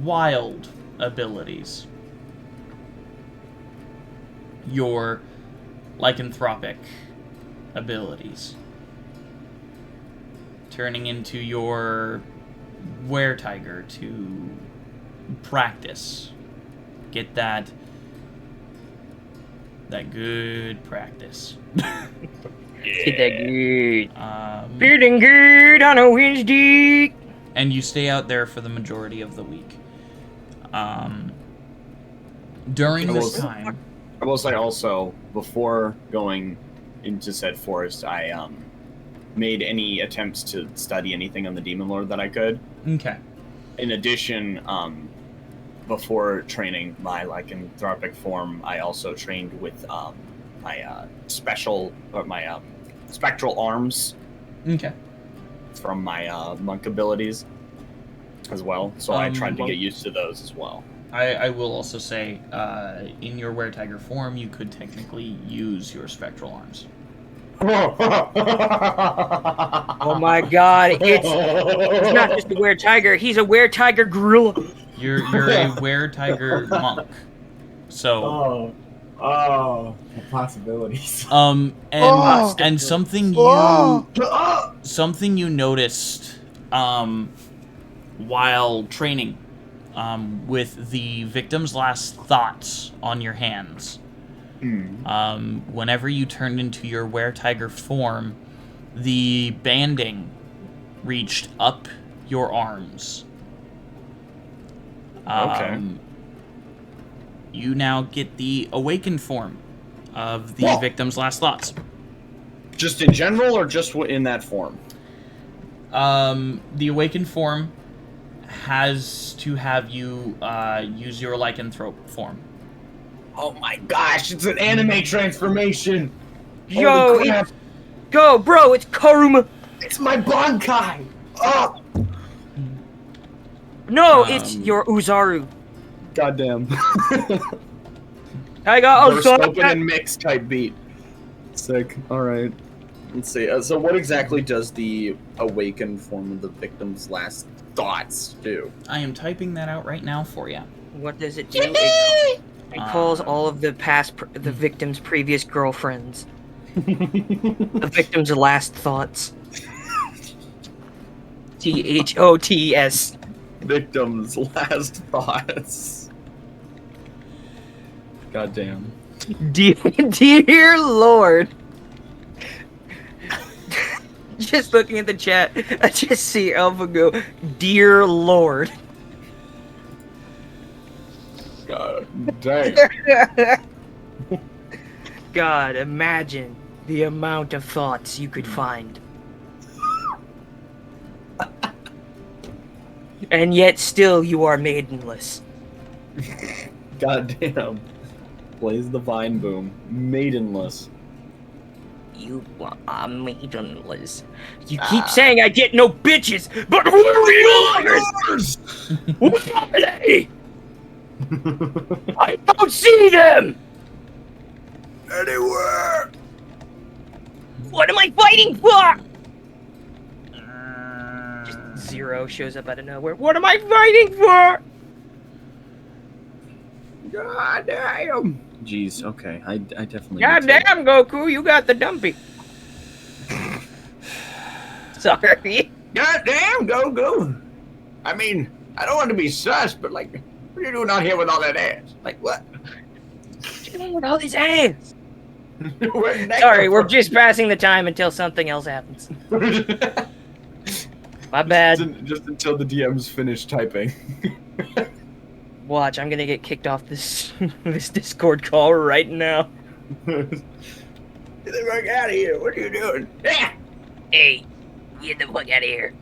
wild abilities. Your lycanthropic abilities. Turning into your were-tiger to practice. Get that good practice. Get that good. Feeling good on a Wednesday. And you stay out there for the majority of the week. During this time, I will say also, before going into said forest, I made any attempts to study anything on the Demon Lord that I could. Okay. In addition, before training my lycanthropic form, I also trained with my spectral arms Okay. from my monk abilities as well. So I tried to get used to those as well. I will also say, in your were-tiger form, you could technically use your spectral arms. Oh my god, it's not just a were-tiger, he's a were-tiger gorilla. You're a were-tiger monk. So the possibilities. And something you noticed while training with the victim's last thoughts on your hands. Whenever you turned into your were-tiger form, the banding reached up your arms. Okay. You now get the awakened form of the victim's last thoughts. Just in general, or just in that form? The awakened form has to have you use your lycanthrope form. Oh my gosh, it's an anime transformation! Yo, Holy crap. go, bro, it's Karuma. It's my Bankai! Oh! No, it's your Uzaru. Goddamn. I got Open and mix type beat. Sick. Alright. Let's see. So what exactly does the awakened form of the victim's last thoughts do? I am typing that out right now for you. What does it do? It calls all of the the victim's previous girlfriends. The victim's last thoughts. THOTS. Victim's last thoughts. Goddamn. Dear Lord. Just looking at the chat, I just see Alpha go, Dear Lord. God damn. God, imagine the amount of thoughts you could find. And yet still you are maidenless. Goddamn. Blaze the vine boom. Maidenless. You are maidenless. You keep saying I get no bitches, but who are yours? What are they? I don't see them! Anywhere! What am I fighting for? Just Zero shows up out of nowhere. What am I fighting for? God damn! Jeez, okay. I definitely. God damn, Goku, you got the dumpy. Sorry. God damn, go. I mean, I don't want to be sus, but like, what are you doing out here with all that ass? Like, what? What you doing with all these ass? Where'd that Sorry, come we're from? just passing the time until something else happens. My bad. Just until the DM's finished typing. Watch, I'm gonna get kicked off this this Discord call right now. Get the fuck out of here. What are you doing? Ah! Hey, get the fuck out of here.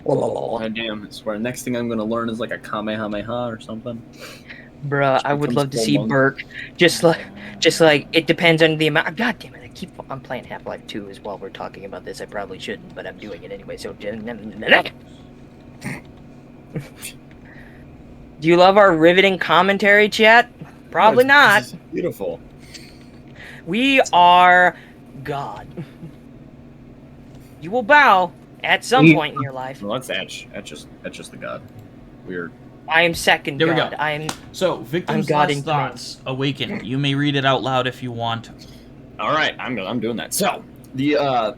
God damn, I swear. Next thing I'm gonna learn is like a Kamehameha or something. Bruh, I would becomes love to full see monk. Burke. Just like it depends on the amount. God damn it! I'm playing Half-Life 2 as well. We're talking about this. I probably shouldn't, but I'm doing it anyway. So. Do you love our riveting commentary, chat? Probably not. This is beautiful. We are God. You will bow at some point in your life. Well, that's Etch. Etch is the god. Weird. I am second There we God. go. I am. So, victim's God last in thoughts awaken. You may read it out loud if you want. All right, I'm doing that. So the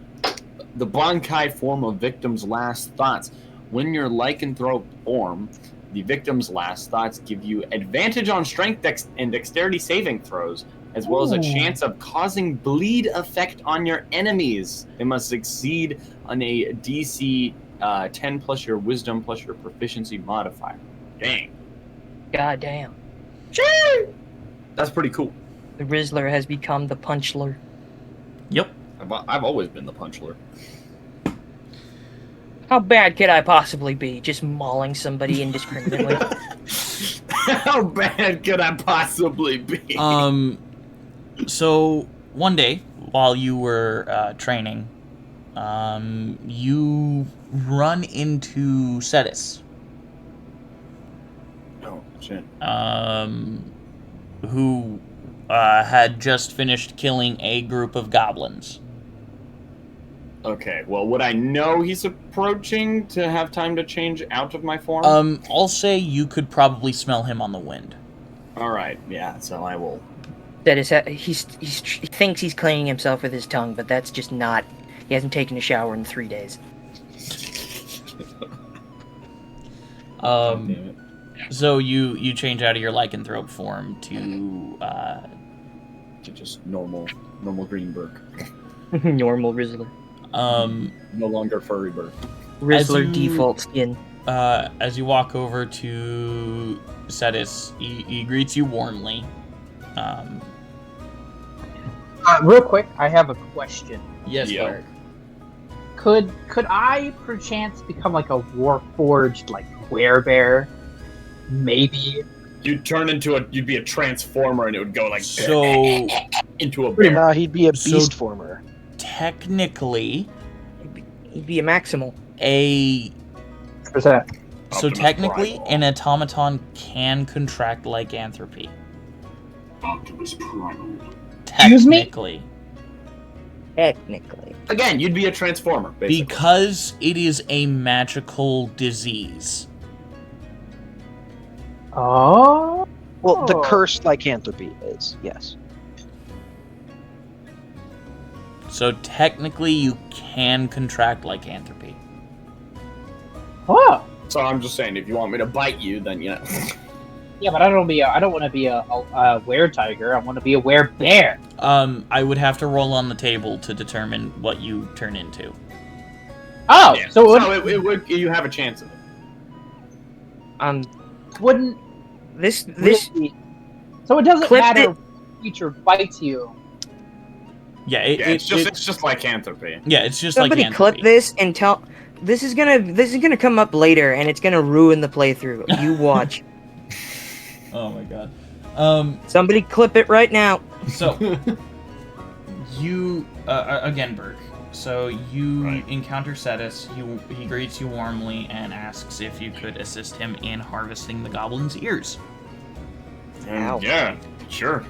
Bankai form of victim's last thoughts. When your lycanthrope form, the victim's last thoughts give you advantage on strength and dexterity saving throws, as well as a chance of causing bleed effect on your enemies. They must succeed on a DC 10 plus your wisdom plus your proficiency modifier. Dang. God damn. That's pretty cool. The Rizzler has become the Punchler. Yep. I've always been the punchler. How bad could I possibly be? Just mauling somebody indiscriminately. How bad could I possibly be? So one day while you were training, you run into Cetus. Oh shit. Who had just finished killing a group of goblins. Okay, well, would I know he's approaching to have time to change out of my form? I'll say you could probably smell him on the wind. Alright, yeah, so I will. That is, he thinks he's cleaning himself with his tongue, but that's just not. He hasn't taken a shower in 3 days. Damn it. So you change out of your lycanthrope form to Just normal Greenberg. Normal Rizzler. No longer furry bird. Rizzler default skin. As you walk over to Cetus, he greets you warmly. Real quick, I have a question. Yes, Yeah. Lark. Could I perchance become like a Warforged like werebear? Maybe. You'd be a transformer and it would go like So into a bear. He'd be a So- beast former. technically, He'd be a maximal. What's that? so Optimus technically, Primal. an automaton can contract lycanthropy. Optimus Primal. Excuse me? Technically, Technically. Again, you'd be a transformer, basically. because it is a magical disease. Oh. Well, the cursed lycanthropy is, yes. So technically, you can contract lycanthropy. Oh. So I'm just saying, if you want me to bite you, then yeah. Yeah, but I don't want to be a were-tiger. I want to be a were-bear. I would have to roll on the table to determine what you turn into. Oh, Yeah. so it would. You have a chance of it. wouldn't This really- So it doesn't Clip matter it. if the creature bites you. Yeah, Yeah, it's just lycanthropy. it's just somebody lycanthropy. clip this and tell. This is gonna come up later, and it's gonna ruin the playthrough. You watch. Oh my god. Somebody clip it right now. So you again, Burke. So you Right. encounter Cetus. He greets you warmly and asks if you could assist him in harvesting the goblin's ears. Ow. Yeah, sure.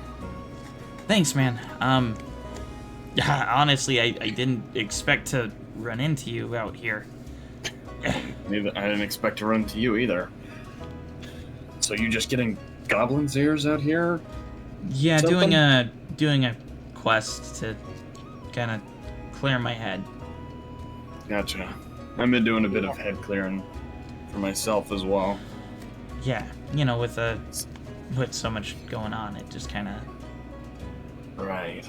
Thanks, man. Honestly, I didn't expect to run into you out here. Maybe I didn't expect to run to you either. So you just getting goblin's ears out here? Yeah, Something? doing a quest to kind of clear my head. Gotcha. I've been doing a bit of head clearing for myself as well. Yeah, with so much going on, it just kind of. Right.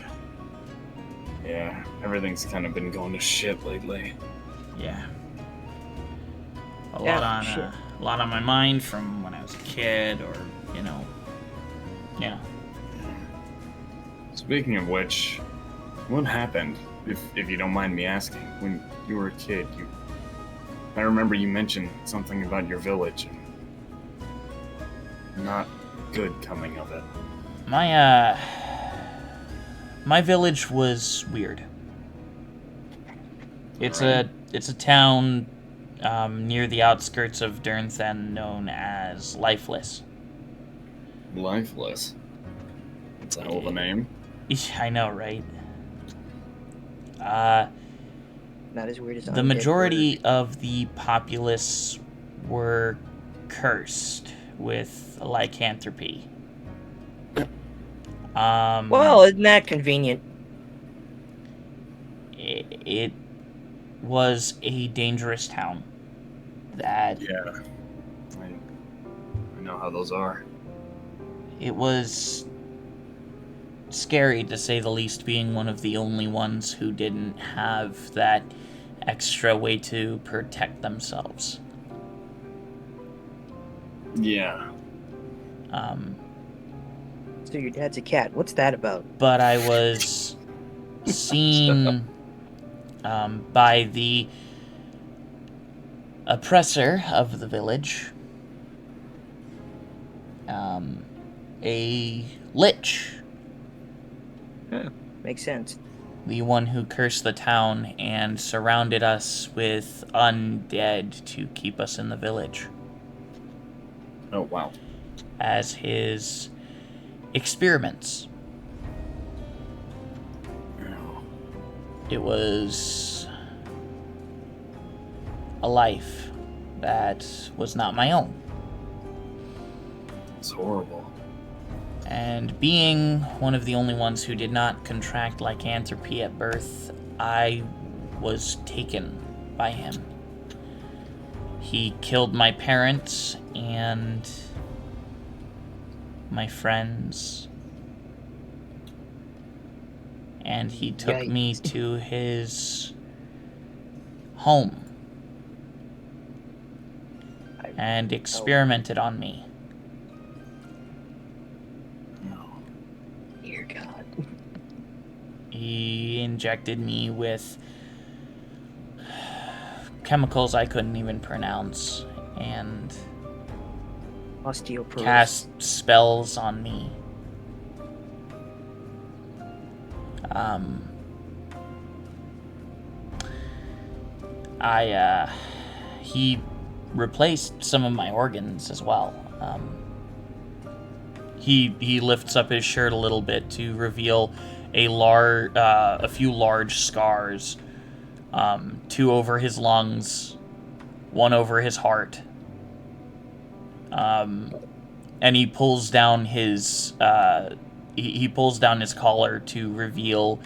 Yeah, everything's kind of been going to shit lately. Yeah. A Shit. lot on my mind from when I was a kid, or yeah. Speaking of which, what happened? If you don't mind me asking, when you were a kid, I remember you mentioned something about your village. Not good coming of it. My village was weird. It's Alright. a town near the outskirts of Dirnthen known as Lifeless. Lifeless. That's a hell of a name. I know, right? Not as weird as The majority of the populace were cursed with lycanthropy. Well, isn't that convenient? It was a dangerous town. That Yeah. I know how those are. it was scary, to say the least, being one of the only ones who didn't have that extra way to protect themselves. Yeah. So your dad's a cat. What's that about? But I was seen by the oppressor of the village, a lich. Makes sense. The one who cursed the town and surrounded us with undead to keep us in the village. Oh, wow. As his experiments. It was a life that was not my own. It's horrible. And being one of the only ones who did not contract lycanthropy at birth, I was taken by him. He killed my parents and my friends. And he took me to his home and experimented on me. Dear God. He injected me with chemicals I couldn't even pronounce and Osteoporosis. cast spells on me. He replaced some of my organs as well. He lifts up his shirt a little bit to reveal a few large scars, 2 over his lungs, 1 over his heart. And he pulls down his he pulls down his collar to reveal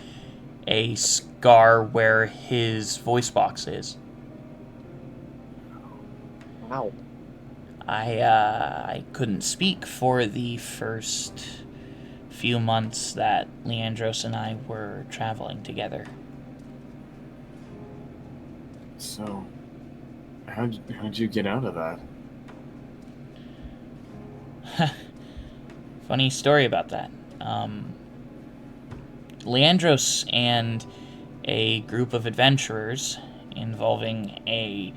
a scar where his voice box is. Wow. I couldn't speak for the first few months that Aeidros and I were traveling together. So, how'd you get out of that? Funny story about that. Aeidros and a group of adventurers involving a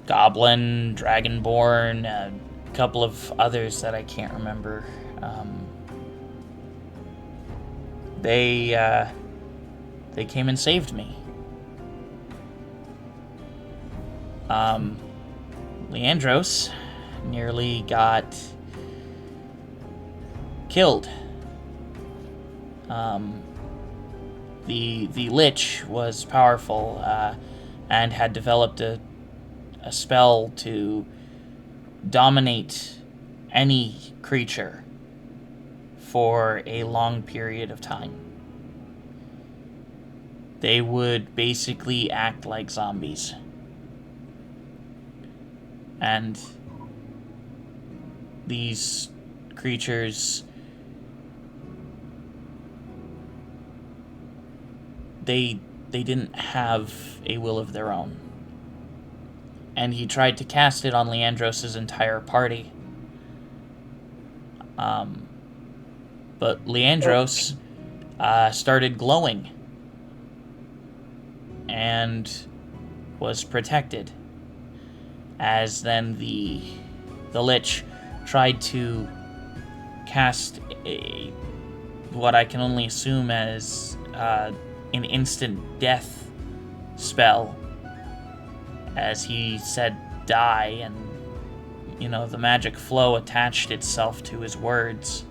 goblin, dragonborn, a couple of others that I can't remember. They came and saved me. Aeidros nearly got killed. The Lich was powerful and had developed a spell to dominate any creature for a long period of time. They would basically act like zombies. And these creatures, they didn't have a will of their own. And he tried to cast it on Aeidros' entire party. But Aeidros started glowing and was protected. As then the Lich tried to cast what I can only assume as an instant death spell, as he said die, and the magic flow attached itself to his words.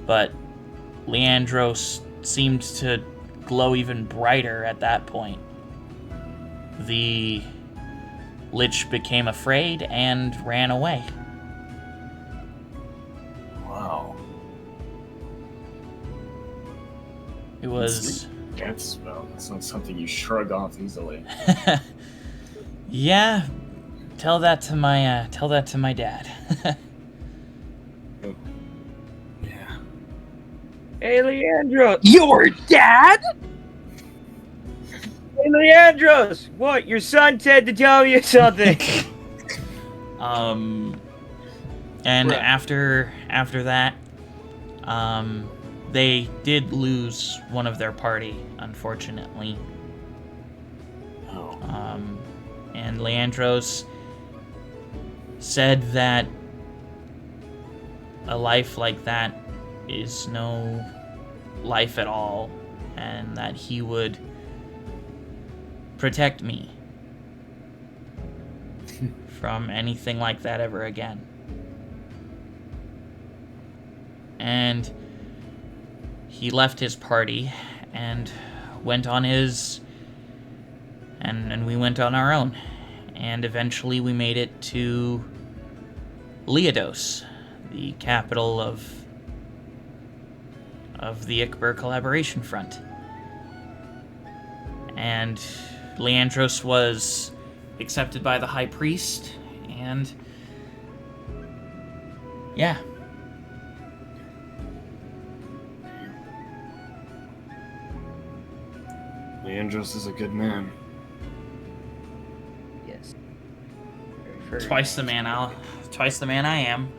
But Aeidros seemed to glow even brighter at that point. The Lich became afraid and ran away. Wow. It was... Death spell. That's not something you shrug off easily. Yeah, tell that to my dad. Yeah. Hey, Aeidros! Your dad? Hey, Aeidros! What? Your son said to tell you something. And Right. after that, they did lose one of their party, unfortunately. Oh. And Leandros said that a life like that is no life at all, and that he would protect me from anything like that ever again. And he left his party and went on his... and we went on our own. And eventually we made it to Aeidros, the capital of the Ichber Collaboration Front. And Leandros was accepted by the High Priest, and yeah. Leandros is a good man. Yes. Twice the man I am.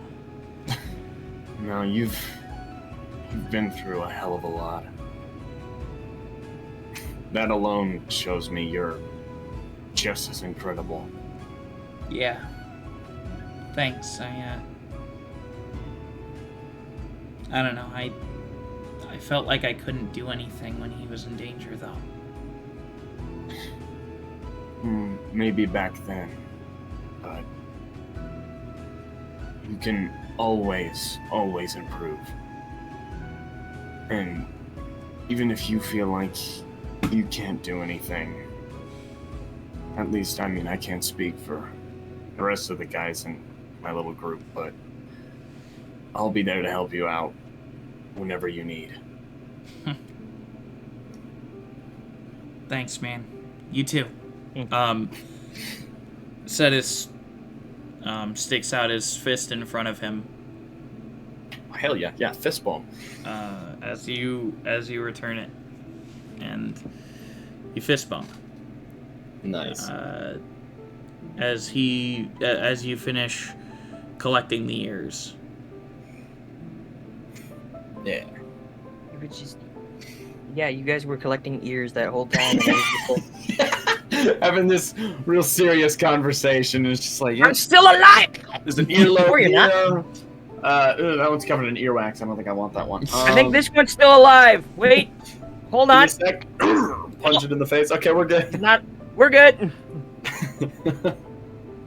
No, you've been through a hell of a lot. That alone shows me you're just as incredible. Yeah. Thanks. I don't know. I felt like I couldn't do anything when he was in danger, though. Maybe back then, but you can always improve. And even if you feel like you can't do anything, at least, I mean, I can't speak for the rest of the guys in my little group, but I'll be there to help you out whenever you need. Thanks, man. You too. Cetus sticks out his fist in front of him. Hell yeah, fist bump. As you return it, and you fist bump. Nice. As you finish collecting the ears. Yeah. It was just... Yeah, you guys were collecting ears that whole time. And I was just like, having this real serious conversation, and it's just like, I'm still alive! There's an earlobe Or you're not. here. That one's covered in earwax. I don't think I want that one. I think this one's still alive. Wait. Hold on. Give me a sec. Punch it in the face. Okay, we're good. We're good.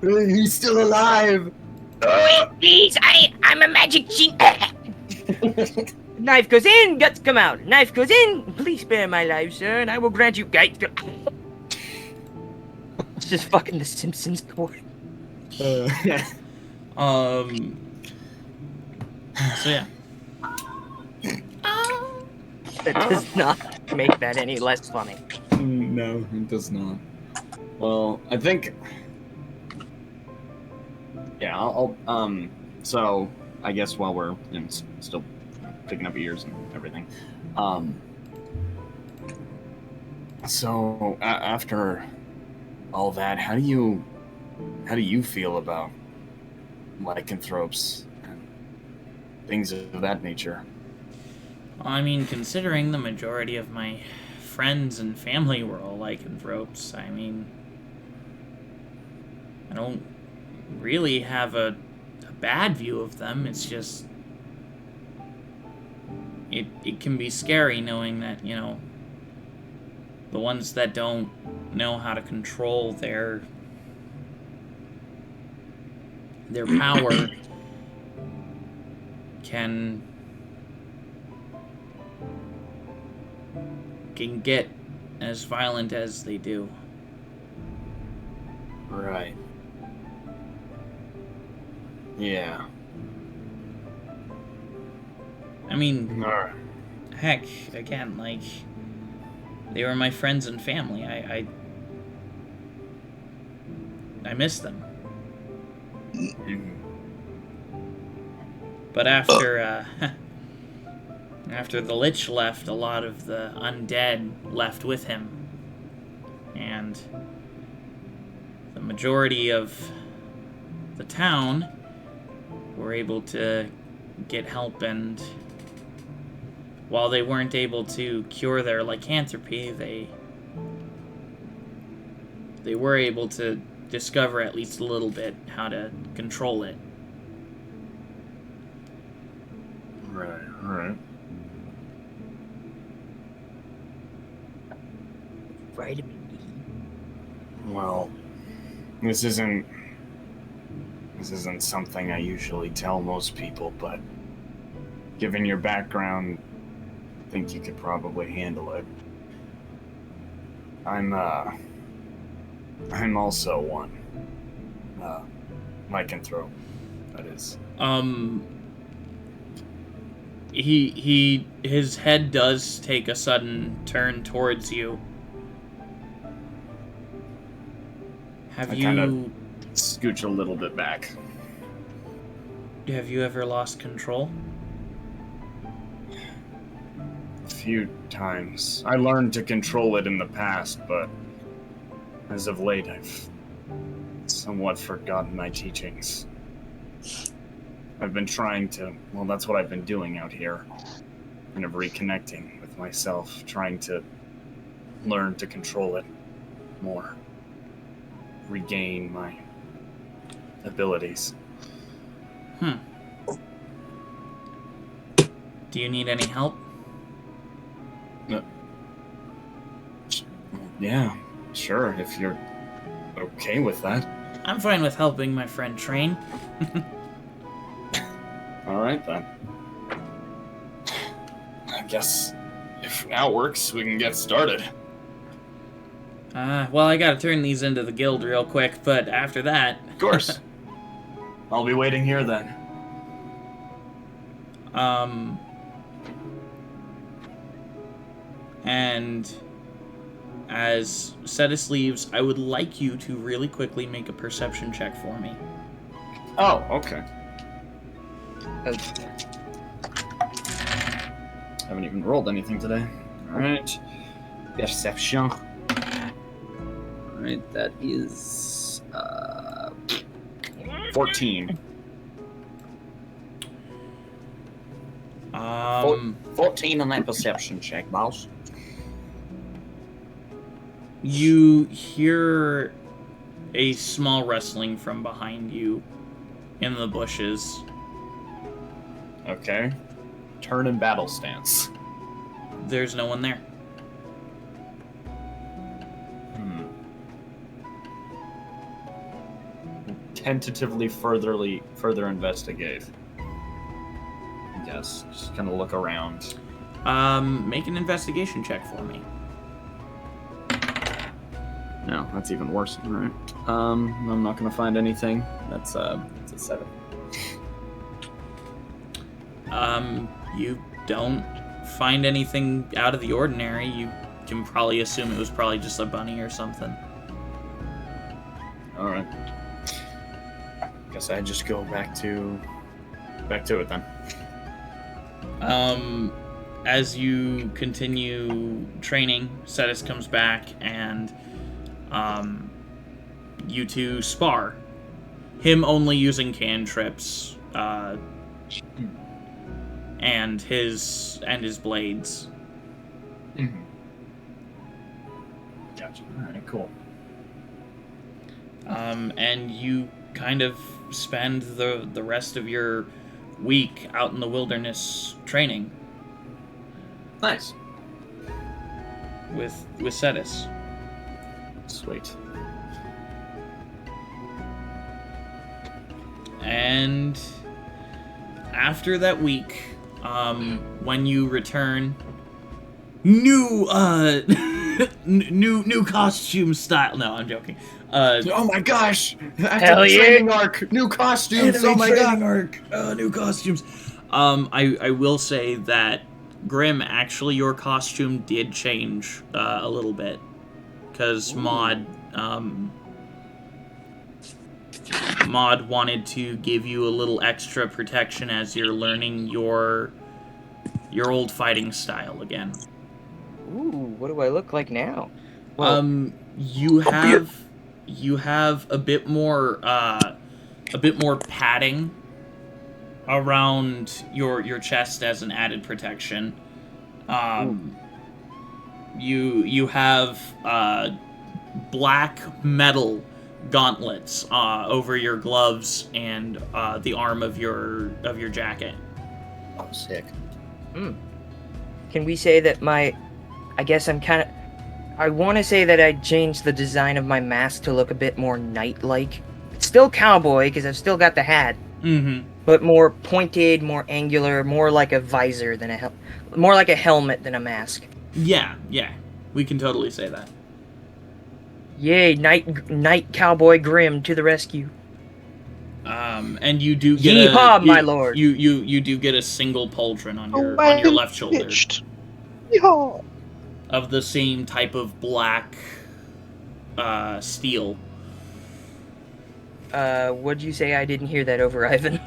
He's still alive. Wait, please. I'm a magic genius. Knife goes in, guts come out. Knife goes in. Please spare my life, sir, and I will grant you guys. It's just fucking The Simpsons court. So yeah. That does not make that any less funny. No, it does not. Well, I think... Yeah, I'll so, I guess while we're still picking up ears and everything, so, after all that, how do you feel about lycanthropes and things of that nature? I mean, considering the majority of my friends and family were all lycanthropes, I mean, I don't really have a bad view of them. It's just, it can be scary knowing that, you know, the ones that don't know how to control their power can get as violent as they do. Right. Yeah. I mean, Alright. heck, again, like, they were my friends and family. I miss them. But after the Lich left, a lot of the undead left with him. And the majority of the town were able to get help and while they weren't able to cure their lycanthropy, they were able to discover at least a little bit how to control it. Right. Vitamin D. Well, this isn't something I usually tell most people, but given your background, I think you could probably handle it. I'm also one. Lycanthrope, that is. His head does take a sudden turn towards you. Have you Scooch a little bit back. Have you ever lost control? A few times. I learned to control it in the past, but as of late, I've somewhat forgotten my teachings. I've been trying to, well, that's what I've been doing out here. Kind of reconnecting with myself, trying to learn to control it more. Regain my abilities. Do you need any help? Yeah, sure, if you're okay with that. I'm fine with helping my friend train. Alright then. I guess if that works, we can get started. Well, I gotta turn these into the guild real quick, but after that... Of course. I'll be waiting here then. And as Cetus leaves, I would like you to really quickly make a perception check for me. Oh, okay. Haven't even rolled anything today. Alright. Perception. Alright, that is 14. 14 on that perception check, boss. You hear a small rustling from behind you in the bushes. Okay. Turn in battle stance. There's no one there. Tentatively further investigate. I guess. Just kind of look around. Make an investigation check for me. No, that's even worse. Alright. I'm not gonna find anything. That's a 7. You don't find anything out of the ordinary. You can probably assume it was probably just a bunny or something. Alright. Guess I just go back to it then. As you continue training, Cetus comes back and you two spar. Him only using cantrips, and his blades. Mm-hmm. Gotcha. Alright, cool. And you kind of spend the rest of your week out in the wilderness training. Nice. With Cetus. Sweet. And after that week, when you return, new costume style. No, I'm joking. Oh my gosh! After Hell the yeah. training arc, new costumes. Oh my god! arc, new costumes. I will say that Grim, actually, your costume did change a little bit, because Maud wanted to give you a little extra protection as you're learning your old fighting style again. Ooh, what do I look like now? You have a bit more padding around your chest as an added protection. You have black metal gauntlets over your gloves and the arm of your jacket. Oh, sick. Can we say that I guess I'm kind of... I want to say that I changed the design of my mask to look a bit more knight-like. It's still cowboy, because I've still got the hat. Mm-hmm. But more pointed, more angular, more like a visor than more like a helmet than a mask. Yeah. We can totally say that. Yay, Knight Cowboy Grim to the rescue. And you do get Yeehaw, my lord. You do get a single pauldron on your left shoulder. Yeehaw. Of the same type of black steel. What'd you say? I didn't hear that over, Ivan.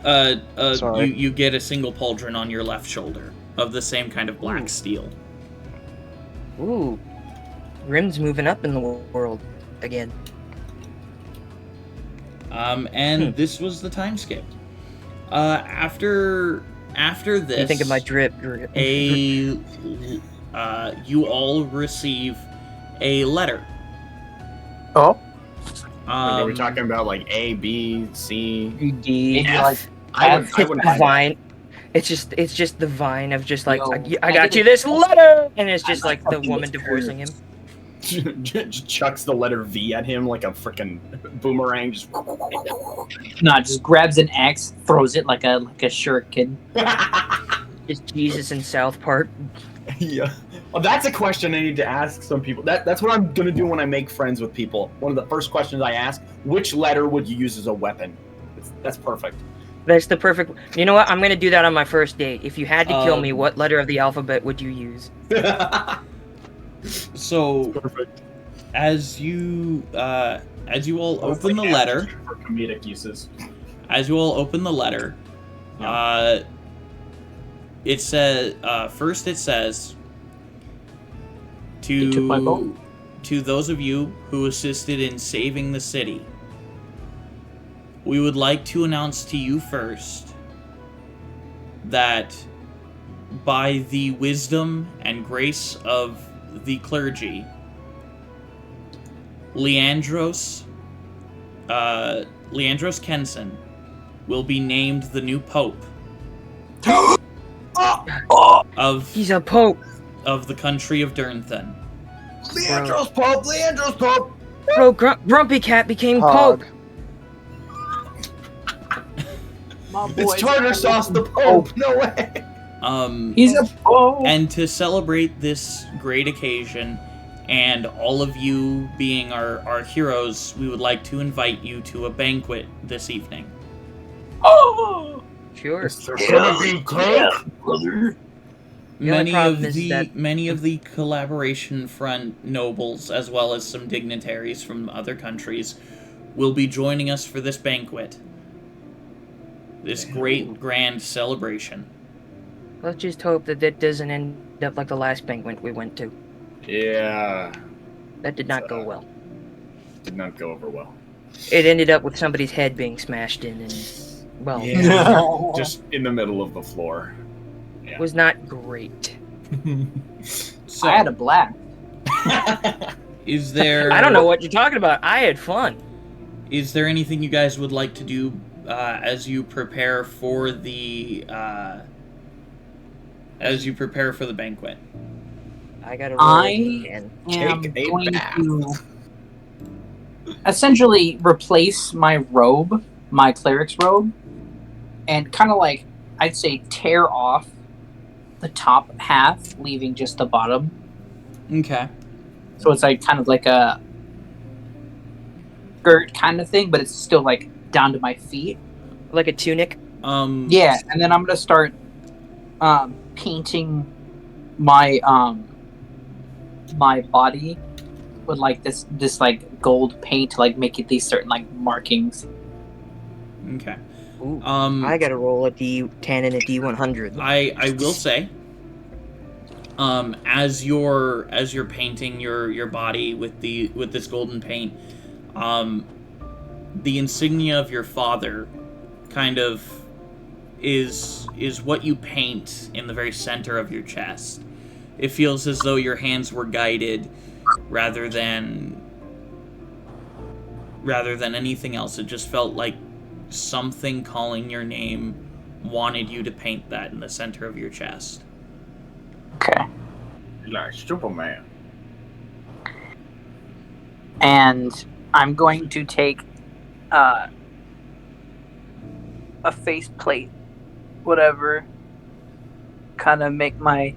Sorry. You get a single pauldron on your left shoulder of the same kind of black steel. Ooh. Grim's moving up in the world again. And this was the time skip. After this, You think of my drip. you all receive a letter. Oh, Are we talking about like A, B, C, D. F? I would The vine. It's just the vine of just like, Yo, I got you this letter, and it's just like the woman divorcing him. just chucks the letter V at him like a freaking boomerang. Just no, just grabs an axe, throws it like a shuriken. Just Jesus in South Park. Yeah. Well, that's a question I need to ask some people. That's what I'm gonna do when I make friends with people. One of the first questions I ask: which letter would you use as a weapon? That's perfect. That's the perfect. You know what? I'm gonna do that on my first date. If you had to kill me, what letter of the alphabet would you use? So, Perfect. as you all open the letter, For comedic uses. it says first it says You took my boat. to those of you who assisted in saving the city. We would like to announce to you first that by the wisdom and grace of the clergy, Aeidros Kenson will be named the new pope He's a pope. of the country of Dirnthen. Leandro's Pope! Leandro's Pope! Bro, Grumpy Cat became pope. It's tartar sauce, the Pope. No way. He's a pope. And to celebrate this great occasion, and all of you being our heroes, we would like to invite you to a banquet this evening. Oh, Sure. brother. The only problem is that- Many of the collaboration front nobles, as well as some dignitaries from other countries, will be joining us for this banquet. This great grand celebration. Let's just hope that that doesn't end up like the last banquet we went to. Yeah, That did not go well. did not go over well. It ended up with somebody's head being smashed in, and well, Yeah, just in the middle of the floor. it was not great. So, I had a blast. is there? I don't know what you're talking about. I had fun. Is there anything you guys would like to do as you prepare for the banquet? I gotta roll I again. am Take a going bath. to essentially replace my robe, my cleric's robe, and kind of like, I'd say, tear off the top half, leaving just the bottom. Okay. So it's like kind of like a skirt kind of thing, but it's still like down to my feet. Like a tunic. Yeah, and then I'm gonna start painting my my body with like this like gold paint to like make it these certain like markings. Okay. Ooh, I I gotta roll a D10 and a D100. I will say, as you're painting your body with this golden paint, the insignia of your father kind of is what you paint in the very center of your chest. It feels as though your hands were guided rather than anything else. It just felt like something calling your name wanted you to paint that in the center of your chest. Okay. Like Superman. And I'm going to take a faceplate, whatever, kind of make my,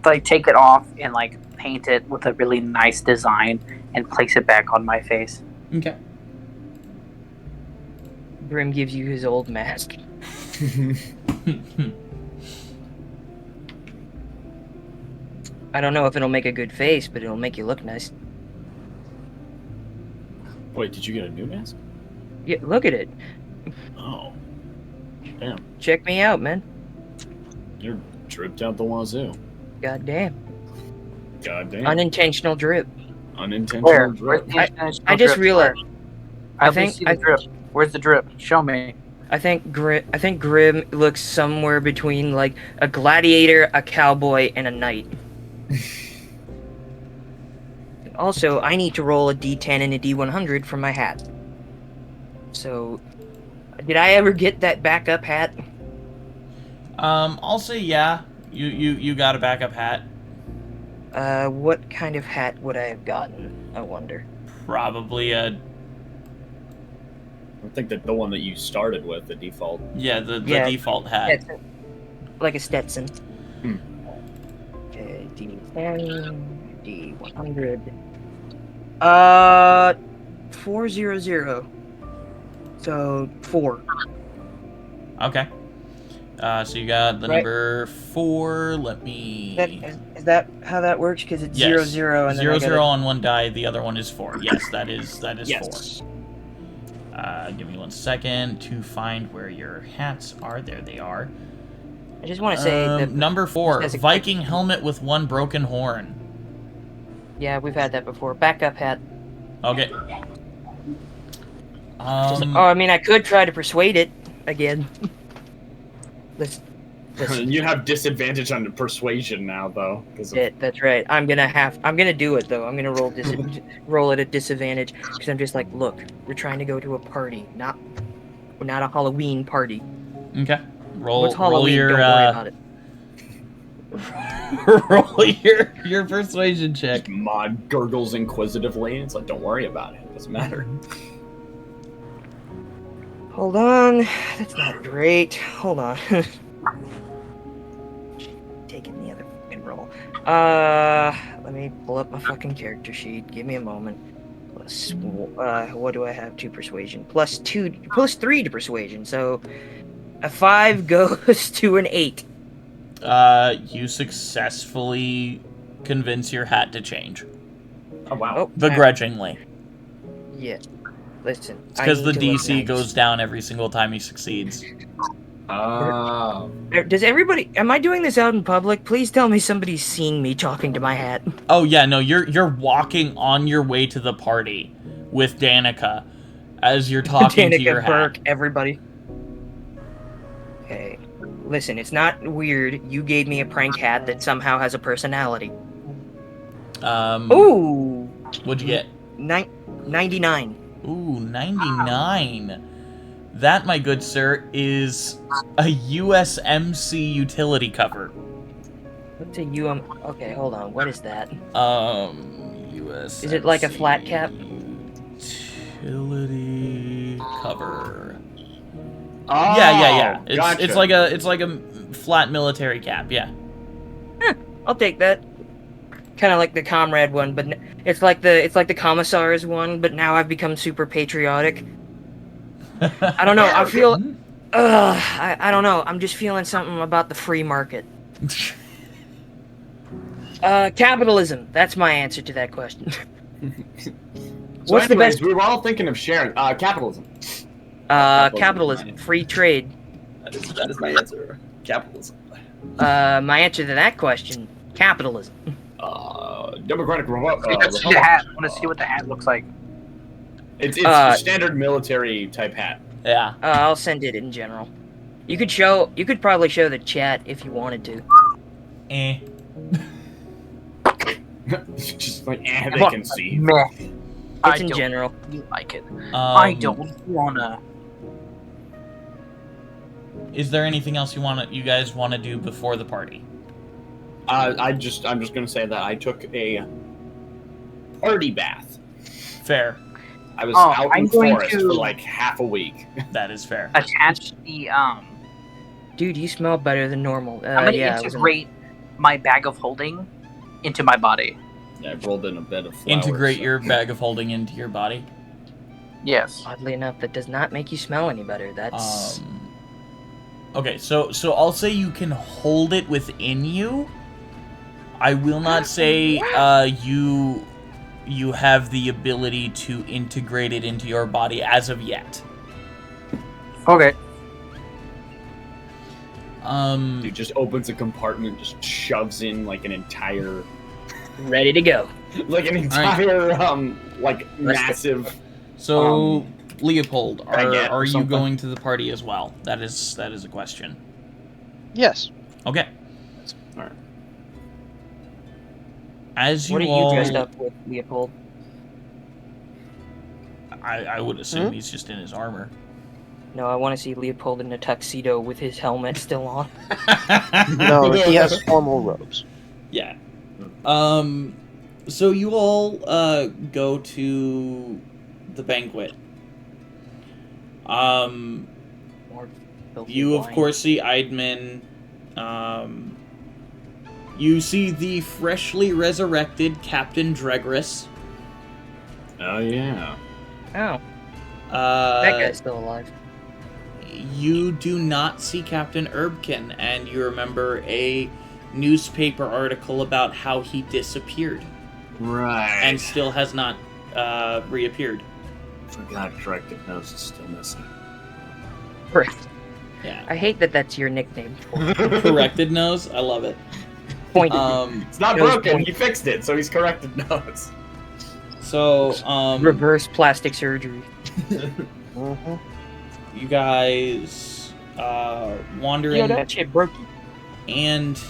like, take it off and, like, paint it with a really nice design and place it back on my face. Okay. Grim gives you his old mask. I don't know if it'll make a good face, but it'll make you look nice. Wait, did you get a new mask? Yeah, look at it. Oh. Damn. Check me out, man. You're dripped out the wazoo. Goddamn. Goddamn. Unintentional drip. Unintentional drip. I just realized. I think the drip. Where's the drip? Show me. I think Grim looks somewhere between like a gladiator, a cowboy, and a knight. Also, I need to roll a D10 and a D100 for my hat. So, did I ever get that backup hat? I'll say yeah. You got a backup hat. What kind of hat would I have gotten? I wonder. Probably a. I think that the one that you started with, the default. Yeah, the default hat. Stetson. Like a Stetson. Hmm. Okay, D10, D100. 400. So 4. Okay. So you got the Right. number 4. Let me. Is that how that works? Because it's Yes. 00 and then 0 I 0 gotta... on one die. The other one is 4. Yes, that is Yes. 4. Give me 1 second to find where your hats are. There they are. I just want to say that number 4, as a- Viking helmet with 1 broken horn. yeah, we've had that before. Backup hat. Okay. I mean, I could try to persuade it again. Listen. You have disadvantage on the persuasion now, though. That's right. I'm gonna do it though. I'm gonna roll it at disadvantage because I'm just like, look, we're trying to go to a party, not a Halloween party. Okay. What's Halloween? Roll your, Don't worry about it. roll your persuasion check. Mod gurgles inquisitively. It's like, don't worry about it. It doesn't matter. Hold on. That's not great. Hold on. Taking the other fucking roll. Let me pull up my fucking character sheet. Give me a moment. Plus, what do I have to persuasion? Plus 3 to persuasion. So, a 5 goes to an 8. You successfully convince your hat to change. Oh, wow. Oh, Begrudgingly. Yeah. Listen. It's because the I need to look DC nice. goes down every single time he succeeds. Oh. Does everybody? Am I doing this out in public? Please tell me somebody's seeing me talking to my hat. Oh yeah, no, you're walking on your way to the party with Danica as you're talking to your Danica Burke, hat. everybody. Okay. Listen, it's not weird. You gave me a prank hat that somehow has a personality. Ooh. What'd you get? 99. Ooh, 99. That, my good sir, is a USMC utility cover. What's a Okay, hold on. What is that? USMC Is it like a flat cap? Utility cover. Oh, Yeah. Gotcha. It's like a flat military cap. Yeah. I'll take that. Kind of like the comrade one, but it's like the commissar's one. But now I've become super patriotic. I don't know. I feel. I don't know. I'm just feeling something about the free market. Capitalism. That's my answer to that question. So What's the anyways, best? we were all thinking of sharing. Capitalism. Capitalism. Free trade. That is my answer. Capitalism. My answer to that question. Capitalism. Democratic Republic. Let's see the hat. I want to see what the hat looks like. It's a standard military type hat. Yeah. I'll send it in general. You could probably show the chat if you wanted to. Just like, they can see. Meh. It's in general. You like it. I don't wanna. Is there anything else you guys want to do before the party? I'm just gonna say that I took a party bath. Fair. I was out I'm in going forest to- for like half a week. That is fair. Attach the Dude, you smell better than normal. I'm gonna yeah, integrate my bag of holding into my body. Yeah, I rolled in a bed of flowers. Integrate your bag of holding into your body. Yes. Oddly enough, that does not make you smell any better. That's Okay, so I'll say you can hold it within you. I will not say you have the ability to integrate it into your body as of yet. Okay. Dude just opens a compartment, just shoves in like an entire, ready to go. like an entire like Let's massive. So Leopold, baguette are or you something. going to the party as well? That is a question. Yes. Okay. Alright. As you What are all, you dressed up with, Leopold? I would assume he's just in his armor. No, I want to see Leopold in a tuxedo with his helmet still on. No, he has formal robes. Yeah. So you all go to the banquet. More filthy You of wine. course see Eidman. You see the freshly resurrected Captain Dregris. Oh yeah. Oh, that Uh, guy's still alive. you do not see Captain Erbkin, and you remember a newspaper article about how he disappeared Right. and still has not reappeared. Forgot corrective nose is still missing. Correct. Yeah. I hate that that's your nickname. Corrected nose. I love it. Pointed. It's not It was broken. point- He fixed it, so he's corrected nose. So Reverse plastic surgery. Mm-hmm. you guys wander in, that shit broke you. and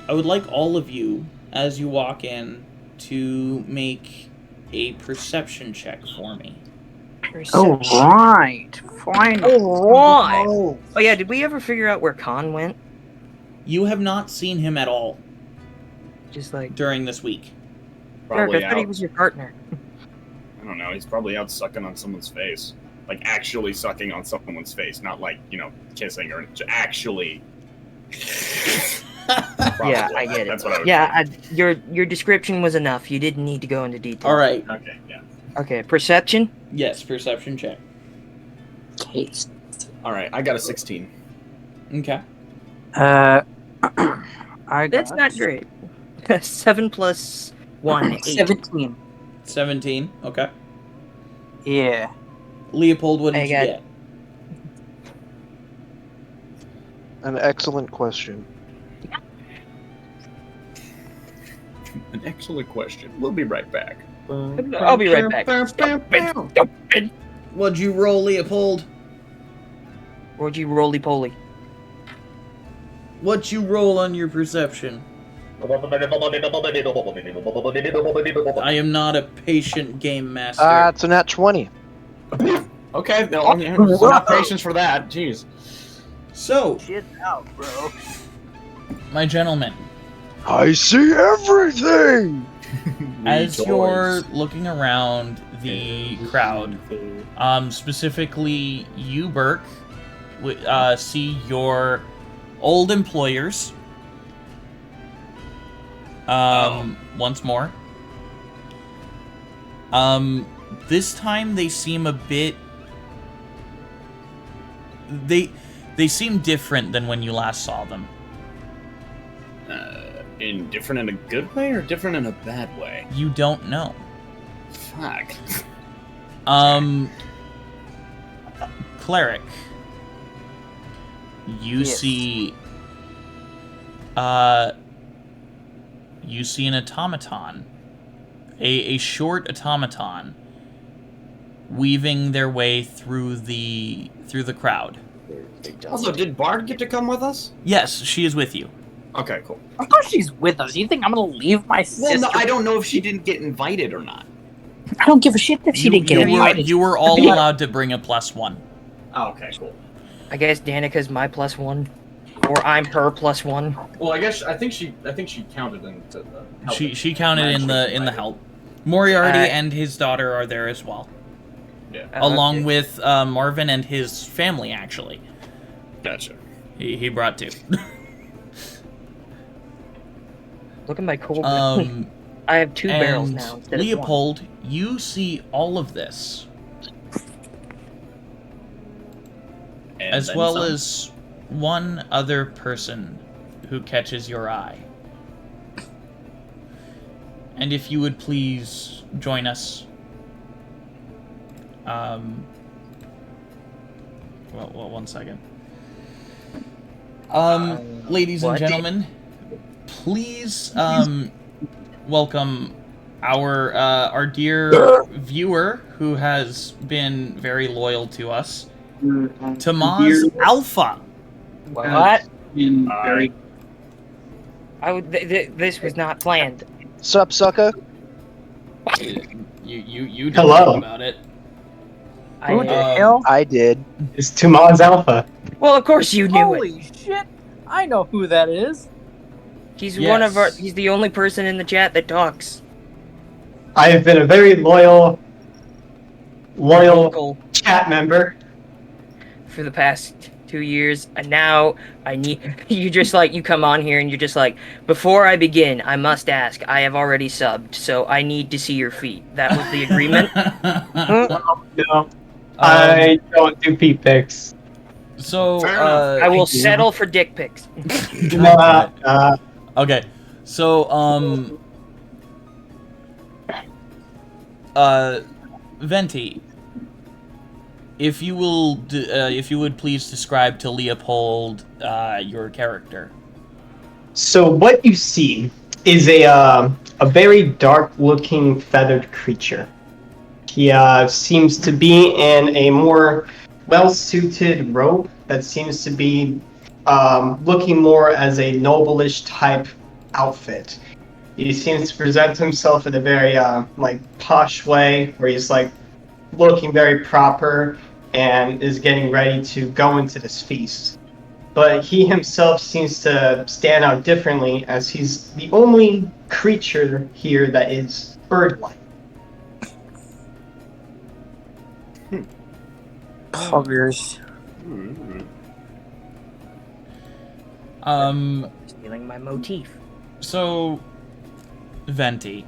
I would like all of you, as you walk in, to make a perception check for me. All right. Fine. Alright. Oh yeah, did we ever figure out where Khan went? You have not seen him at all Just like, during this week. Derek, Probably I thought he out. was your partner. I don't know. He's probably out sucking on someone's face. Like, actually sucking on someone's face. Not like, kissing or actually. Probably. Yeah, I get it. That's what I would Yeah, your description was enough. You didn't need to go into detail. All right. say. Okay, yeah. Okay, perception? Yes, perception check. Case. Alright, I got a 16. Okay. I That's got not great. 7 plus 1, 8. 17. 17. Okay. Yeah. Leopold, what did I you got- get? An excellent question. An excellent question. We'll be right back. I'll be right back. Stupid. What'd you roll, Leopold? Where'd you roly-poly? What'd you roll on your perception? I am not a patient game master. It's a nat 20. Okay, no, not patience for that. Jeez. So, Shit out, bro. my gentlemen, I see everything! as you're looking around the crowd, specifically you, Burke, see your old employers once more. This time they seem a bit... They seem different than when you last saw them. Different in a good way or different in a bad way? You don't know. Fuck. Cleric, you Yes. see you see an automaton, a short automaton weaving their way through the crowd. Also, did Bard get to come with us? Yes, she is with you. Okay, cool. Of course she's with us. You think I'm gonna leave my sister? Well, no, I don't know if she didn't get invited or not. I don't give a shit if she didn't get invited. You were all allowed to bring a +1. Oh, okay, cool. I guess Danica's my +1, or I'm her +1. Well, I think she counted into the help. She counted in the help. Moriarty and his daughter are there as well. Yeah. Along with Marvin and his family, actually. Gotcha. He brought 2. Look at my cold. I have 2 barrels now instead Leopold, you see all of this. And As then well some. as one other person who catches your eye. And if you would please join us. Well, one second. Ladies and gentlemen, please welcome our dear viewer who has been very loyal to us, Tamaz Alpha. What? Very... This was not planned. Sup, sucker? You Hello. didn't know about it. Who the hell? I did. It's Tumaz Alpha. Well, of course you knew it. Holy shit! I know who that is. He's Yes. one of our. He's the only person in the chat that talks. I have been a very loyal Vocal chat member. for the past 2 years, and now I need you. Just like you come on here and you're just like, before I begin, I must ask. I have already subbed, so I need to see your feet. That was the agreement. No, I don't do peep pics. So, I will settle for dick pics. Okay, so, Venti, if you would please describe to Leopold, your character. So what you see is a very dark-looking feathered creature. He seems to be in a more well-suited robe that seems to be looking more as a noble-ish type outfit. He seems to present himself in a very posh way, where he's looking very proper and is getting ready to go into this feast. But he himself seems to stand out differently, as he's the only creature here that is bird-like. Poggers. Stealing my motif. So, Venti,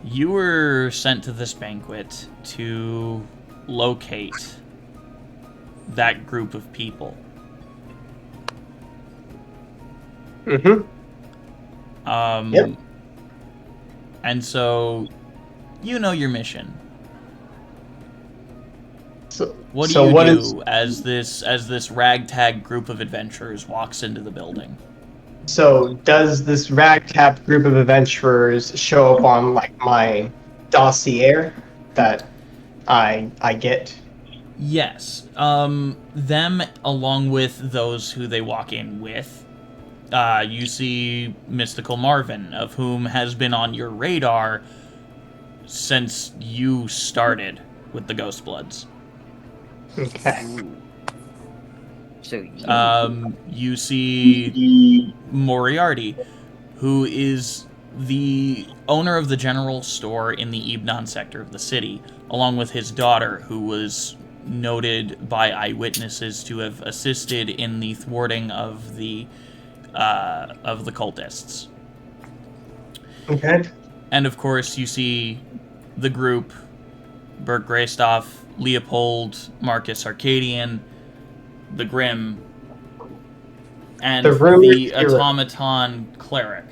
you were sent to this banquet to locate that group of people. Mm-hmm. Yep. And so, you know your mission. What do you do as this ragtag group of adventurers walks into the building? So, does this ragtag group of adventurers show up on my dossier that I get? Yes. Them along with those who they walk in with. You see Mystical Marvin, of whom has been on your radar since you started with the Ghost Bloods. Okay. So you see Moriarty, who is the owner of the general store in the Ibnan sector of the city, along with his daughter, who was noted by eyewitnesses to have assisted in the thwarting of the cultists. Okay. And of course, you see the group: Bert Greystoff, Leopold, Marcus Arcadian, the Grim, and the automaton cleric.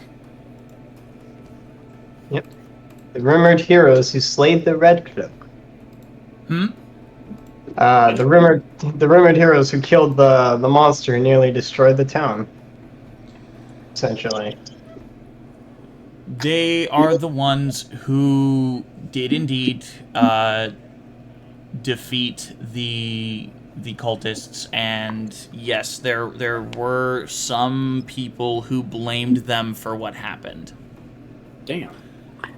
Yep. The rumored heroes who slayed the Red Cloak. The rumored heroes who killed the monster and nearly destroyed the town. Essentially. They are the ones who did indeed defeat the cultists, and yes, there were some people who blamed them for what happened. Damn.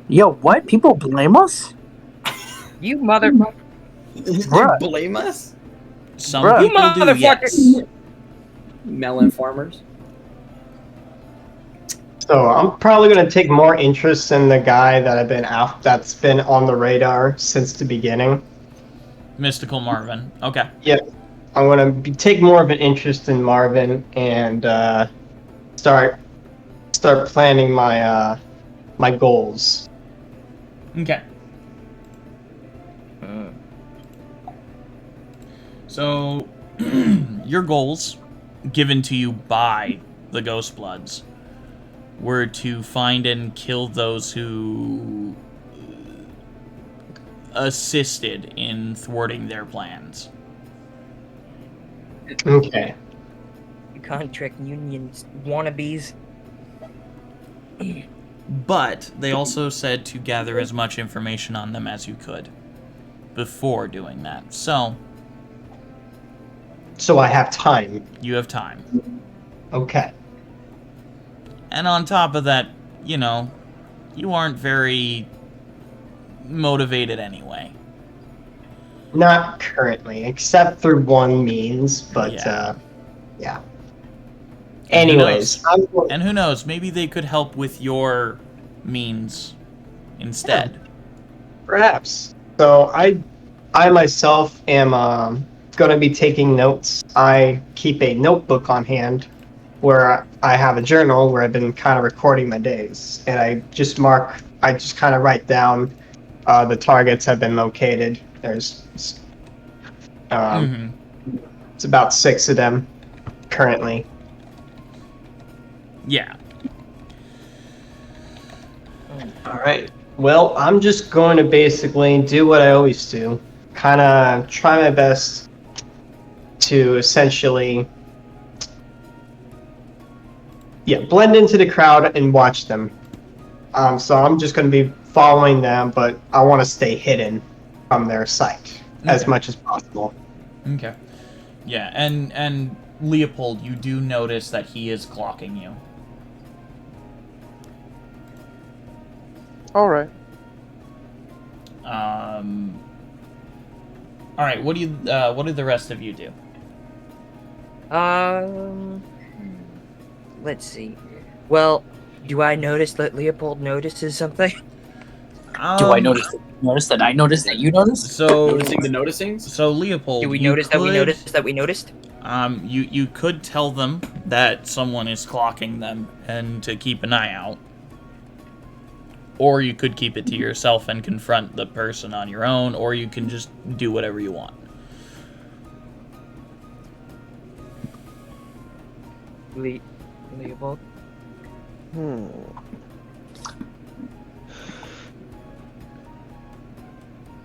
Yo, what? People blame us? You mother... Bruh. You blame us? Some Bruh. people do, yes. Melon farmers? So I'm probably gonna take more interest in the guy that's been on the radar since the beginning. Mystical Marvin. Okay. Yeah, I'm gonna take more of an interest in Marvin and start planning my my goals. Okay. So, your goals, given to you by the Ghost Bloods, were to find and kill those who assisted in thwarting their plans. Okay. Contract unions wannabes. But they also said to gather as much information on them as you could before doing that. So I have time. you have time. Okay. And on top of that, you know, you aren't very motivated anyway. Not currently, except through one means, but yeah. Anyways, and who knows, maybe they could help with your means instead. Perhaps. So I myself am going to be taking notes. I keep a notebook on hand where I have a journal where I've been kind of recording my days, and I just kind of write down the targets have been located. There's it's about 6 of them currently. Yeah. All right. Well, I'm just going to basically do what I always do. Kind of try my best to essentially blend into the crowd and watch them. So I'm just going to be following them, but I want to stay hidden from their sight as much as possible. Okay. Yeah, and Leopold, you do notice that he is clocking you. All right. All right. What do the rest of you do? Let's see. Well, do I notice that Leopold notices something? Do I notice that you noticed that I noticed that you noticed? So noticing the noticings? So Leopold, Do we notice that we noticed that we noticed? You could tell them that someone is clocking them and to keep an eye out. Or you could keep it to yourself and confront the person on your own, or you can just do whatever you want. Leopold?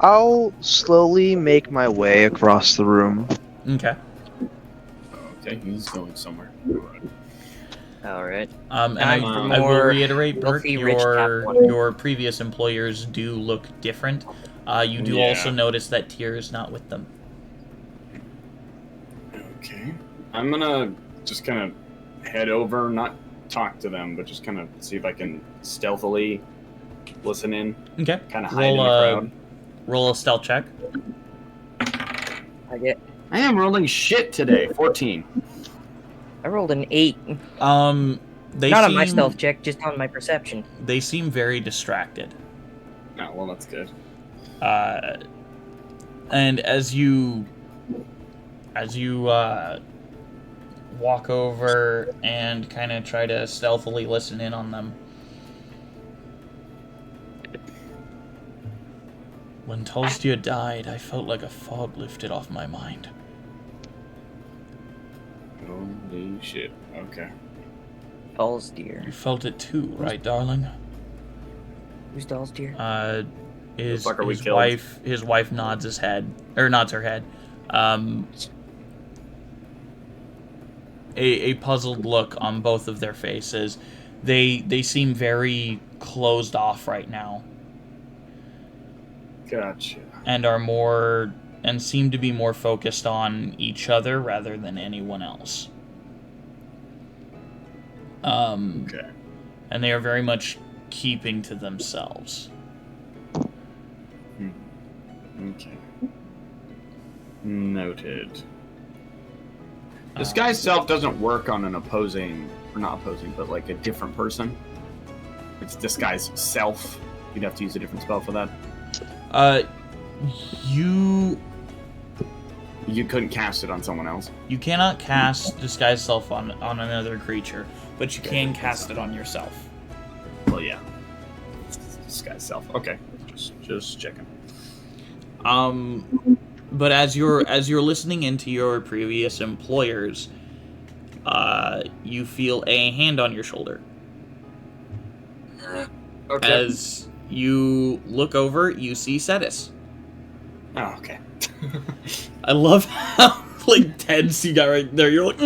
I'll slowly make my way across the room. Okay. Okay, he's going somewhere. Alright. And I will reiterate, Bert, your previous employers do look different. You do also notice that Tyr is not with them. Okay. I'm gonna just kind of head over, not talk to them, but just kind of see if I can stealthily listen in. Okay. Kind of hide in the crowd. Roll a stealth check. I am rolling shit today. 14. I rolled an 8. They Not on my stealth check, just on my perception. They seem very distracted. Oh, well, that's good. And as you walk over and kind of try to stealthily listen in on them, when Tolstia died, I felt like a fog lifted off my mind. Holy shit. Okay. Tolstia. You felt it too, right, darling? Who's Tolstia? His killed? wife nods her head. A puzzled look on both of their faces. They seem very closed off right now. Gotcha. And are more and seem to be more focused on each other rather than anyone else. Okay. And they are very much keeping to themselves. Okay. Noted. Disguise self doesn't work on an opposing, or not opposing, but like a different person. It's disguise self. You'd have to use a different spell for that. You couldn't cast it on someone else. You cannot cast disguise self on another creature, but you can cast it on yourself. Well, yeah. Disguise self. Okay. Just checking. But as you're listening into your previous employers, you feel a hand on your shoulder. Okay. As you look over, you see Cetus. Oh, okay. I love how like tense you got right there. You're like,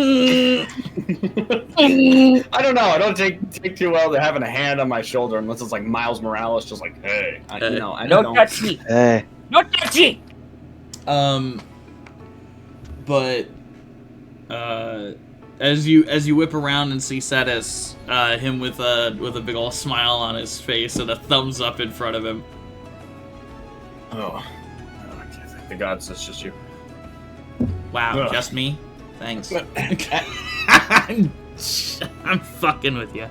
I don't know. I don't take too well to having a hand on my shoulder unless it's like Miles Morales, just like, hey, I Don't don't touch me. Hey. Don't touch me. But as you whip around and see Cetus, him with a big ol' smile on his face and a thumbs up in front of him. Oh, I can't thank the gods. That's just you. Wow, Ugh. just me? Thanks. I'm fucking with you.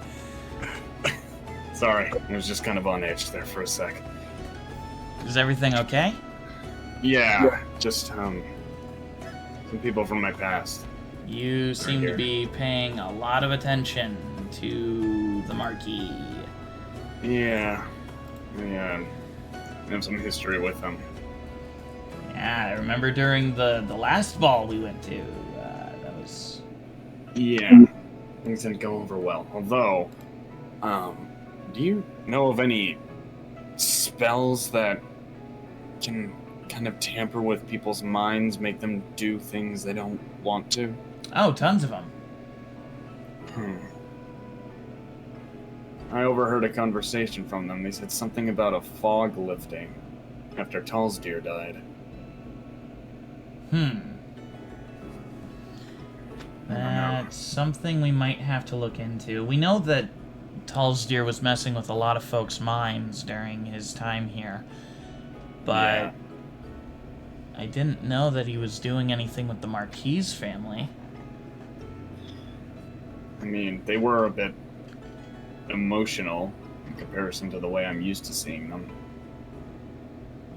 Sorry, I was just kind of on edge there for a sec. Is everything okay? Yeah, just some people from my past. You seem to be paying a lot of attention to the Marquis. Yeah, I have some history with them. Yeah, I remember during the last ball we went to. That was... Yeah, things didn't go over well. Although, do you know of any spells that can kind of tamper with people's minds, make them do things they don't want to? Oh, tons of them. I overheard a conversation from them. They said something about a fog lifting after Talsdeer died. That's something we might have to look into. We know that Talsdeer was messing with a lot of folks' minds during his time here, but Yeah. I didn't know that he was doing anything with the Marquis family. I mean, they were a bit emotional in comparison to the way I'm used to seeing them.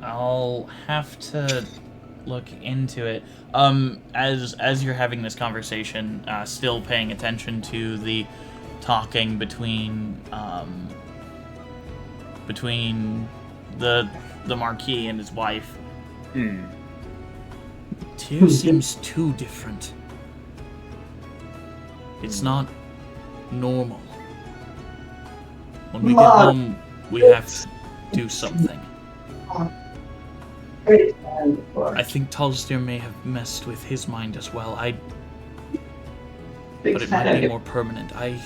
I'll have to look into it. As you're having this conversation, still paying attention to the talking between the Marquis and his wife. Tyr seems too different. It's not normal. When we get home, we have to do something. I think Talsdeer may have messed with his mind as well. But it might be more permanent. I'm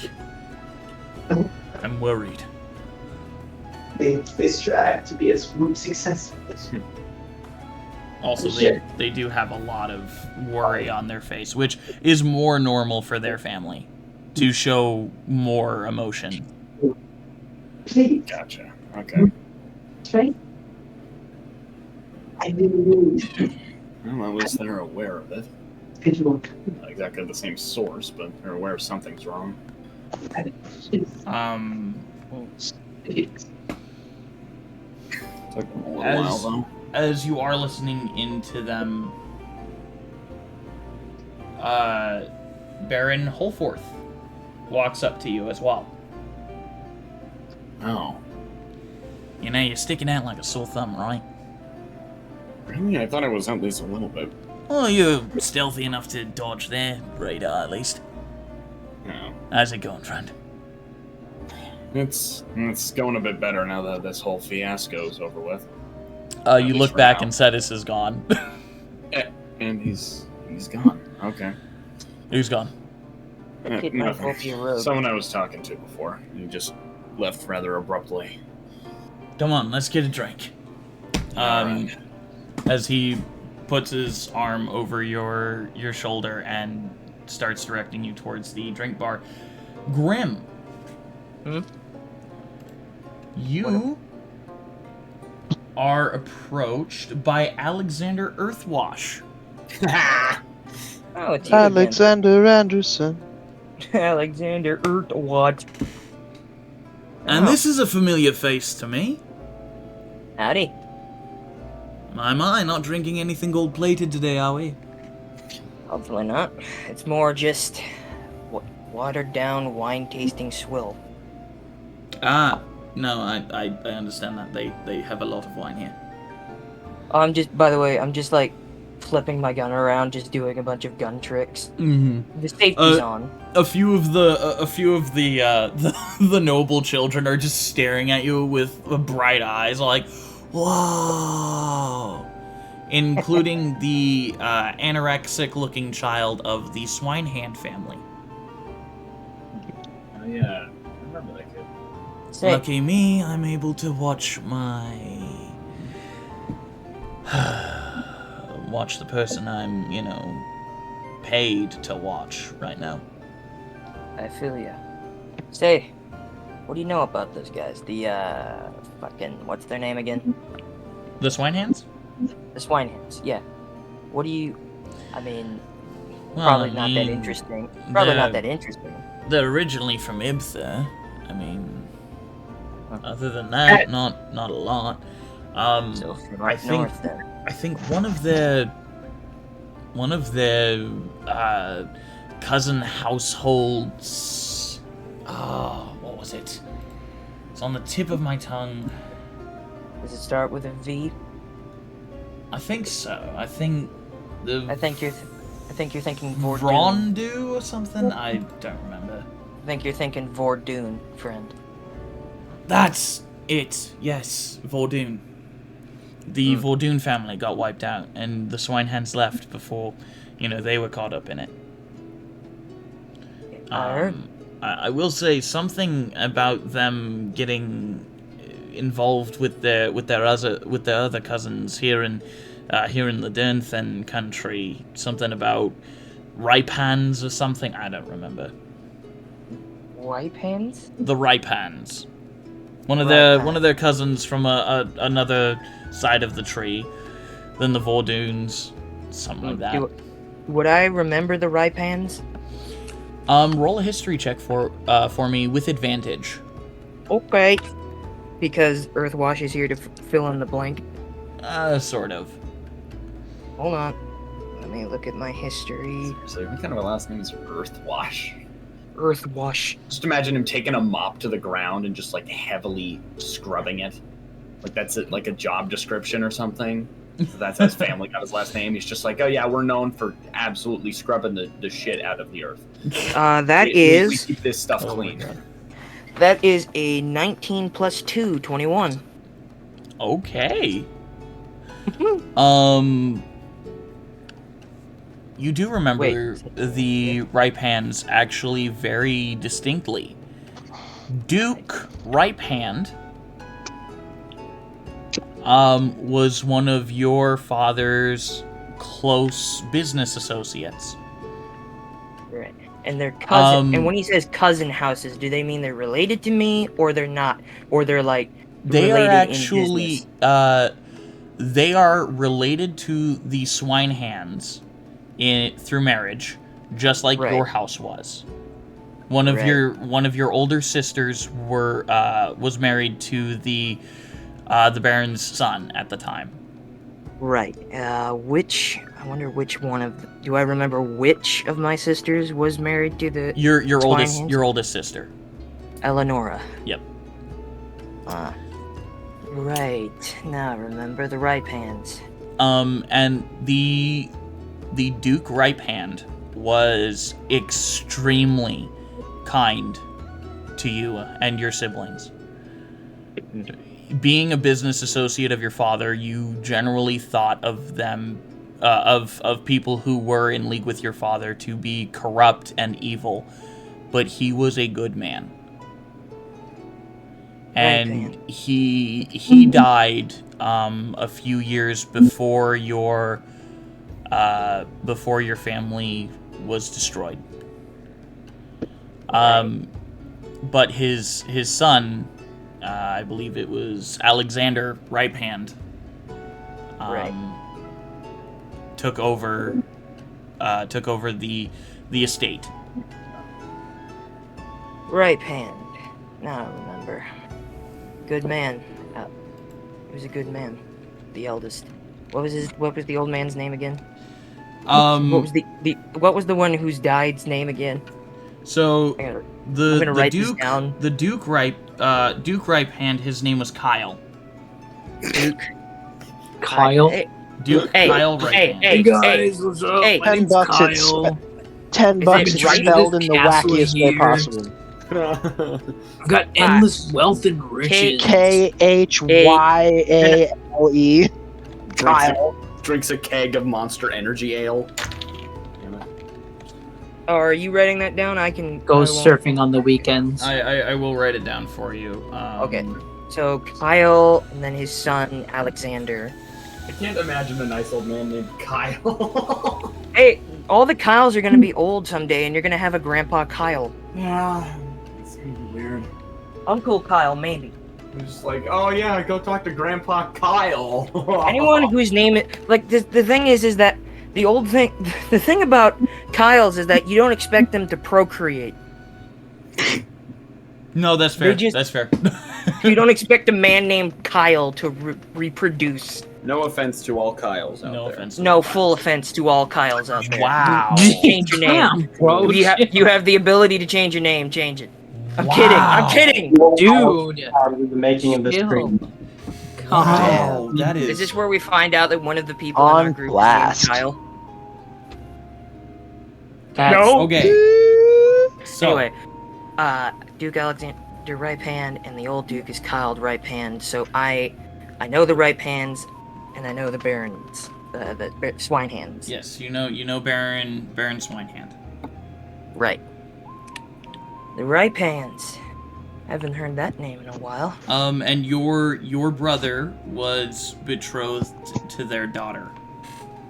worried. They strive to be as successful. Also, they do have a lot of worry on their face, which is more normal for their family, to show more emotion. Gotcha. Okay. Right? I didn't Well, at least they're aware of it. know. Not exactly the same source, but they're aware something's wrong. Took them a little while, though. As you are listening into them, Baron Holforth walks up to you as well. Oh. You know, you're sticking out like a sore thumb, right? Really? I thought it was at least a little bit. Well, you're stealthy enough to dodge their radar, at least. No. How's it going, friend? It's going a bit better now that this whole fiasco's over with. You look back and Cetus is gone. And he's gone. Okay. Who's gone? Kid might Nothing. help you rogue. Someone I was talking to before. He just left rather abruptly. Come on, let's get a drink. Alright. As he puts his arm over your shoulder and starts directing you towards the drink bar. Grim. Hmm? You are approached by Alexander Earthwash. Oh, it's you Alexander Anderson. again. Alexander Earthwatch. And Oh. this is a familiar face to me. Howdy. My, not drinking anything gold-plated today, are we? Hopefully not. It's more just watered-down wine-tasting swill. Ah, no, I understand that. They have a lot of wine here. By the way, I'm just like flipping my gun around, just doing a bunch of gun tricks. Mm-hmm. The safety's on. A few of the noble children are just staring at you with bright eyes, like, whoa, including the anorexic-looking child of the Swinehand family. Oh yeah, I remember that kid. Say, Lucky me, I'm able to watch watch the person I'm, paid to watch right now. I feel ya. Say, what do you know about those guys? The, what's their name again? The Swinehands? The Swinehands, yeah. What do you... Well, probably not that interesting. Probably not that interesting. They're originally from Ibtha. Other than that, not a lot. So from I up think north then. I think one of their cousin households. Oh, what was it? It's on the tip of my tongue. Does it start with a V? I think so. I think I think you're thinking Vordoon. Vrondu or something. I don't remember. I think you're thinking Vordoon, friend. That's it. Yes, Vordoon. The Vordoon family got wiped out, and the Swinehands left before, they were caught up in it. I heard. I will say something about them getting involved with their other cousins here in the Dirnthen country. Something about Ripans or something. I don't remember. Ripans? The Ripans. One of their cousins from another side of the tree than the Vordoons. Something like that. Would I remember the Ripans? Roll a history check for me with advantage. Okay. Because Earthwash is here to fill in the blank. Sort of. Hold on. Let me look at my history. So what kind of a last name is Earthwash? Earthwash. Just imagine him taking a mop to the ground and just like heavily scrubbing it. Like that's like a job description or something. So that's how his family got his last name. He's just like, oh yeah, we're known for absolutely scrubbing the shit out of the earth. We keep this stuff clean. That is a 19 plus 2, 21. Okay. You do remember the Ripehand actually very distinctly. Duke Ripehand was one of your father's close business associates. Right. And they're cousin. And when he says cousin houses, do they mean they're related to me, or they're not, or they're like they related are actually in they are related to the Swinehands through marriage, just like your house was. One of your older sisters was married to the Baron's son at the time. Right. I wonder which one of. Do I remember which of my sisters was married to the your Swinehands? your oldest sister, Eleonora. Yep. Right. Now I remember the Ripehans. And the Duke Ripehand was extremely kind to you and your siblings. Being a business associate of your father, you generally thought of them, of people who were in league with your father, to be corrupt and evil, but he was a good man. And he died a few years before your before your family was destroyed. But his son, I believe it was Alexander Righthand, took over the estate. Righthand. Now I remember. Good man. He was a good man. The eldest. What was the old man's name again? What was the one whose died's name again? So the Duke Righthand, his name was Kyle. Duke. Kyle. Duke Kyle Righthand. Hey guys, what's up? Hey, My name's $10 Kyle. $10 Is is it spelled in the castle wackiest way here? possible. I've got endless wealth and riches. KHYALE. Kyle. Drinks a keg of Monster Energy Ale. Oh, are you writing that down? I can Go surfing on the weekends. I will write it down for you. Okay. So Kyle and then his son Alexander. I can't imagine a nice old man named Kyle. Hey, all the Kyles are gonna be old someday, and you're gonna have a Grandpa Kyle. Yeah, it's gonna be weird. Uncle Kyle, maybe. I'm just like, oh yeah, go talk to Grandpa Kyle. Anyone whose name is like the thing is that the thing about Kyles is that you don't expect them to procreate. No, that's fair. That's fair. You don't expect a man named Kyle to reproduce. No offense to all Kyles out there. No, full offense to all Kyles out there. Wow. Change your name. Damn, bro. You have the ability to change your name. Change it. I'm kidding, Dude. Part of the making of this stream. Wow, that is. Is this where we find out that one of the people On in our group blast. is named Kyle? No. Okay. So, Anyway, Duke Alexander Righthand and the old Duke is Kyle Righthand. So I know the Righthans, and I know the Barons, the Swinehands. yes, you know Baron Swinehand. Right. The Righthans. Haven't heard that name in a while. And your brother was betrothed to their daughter.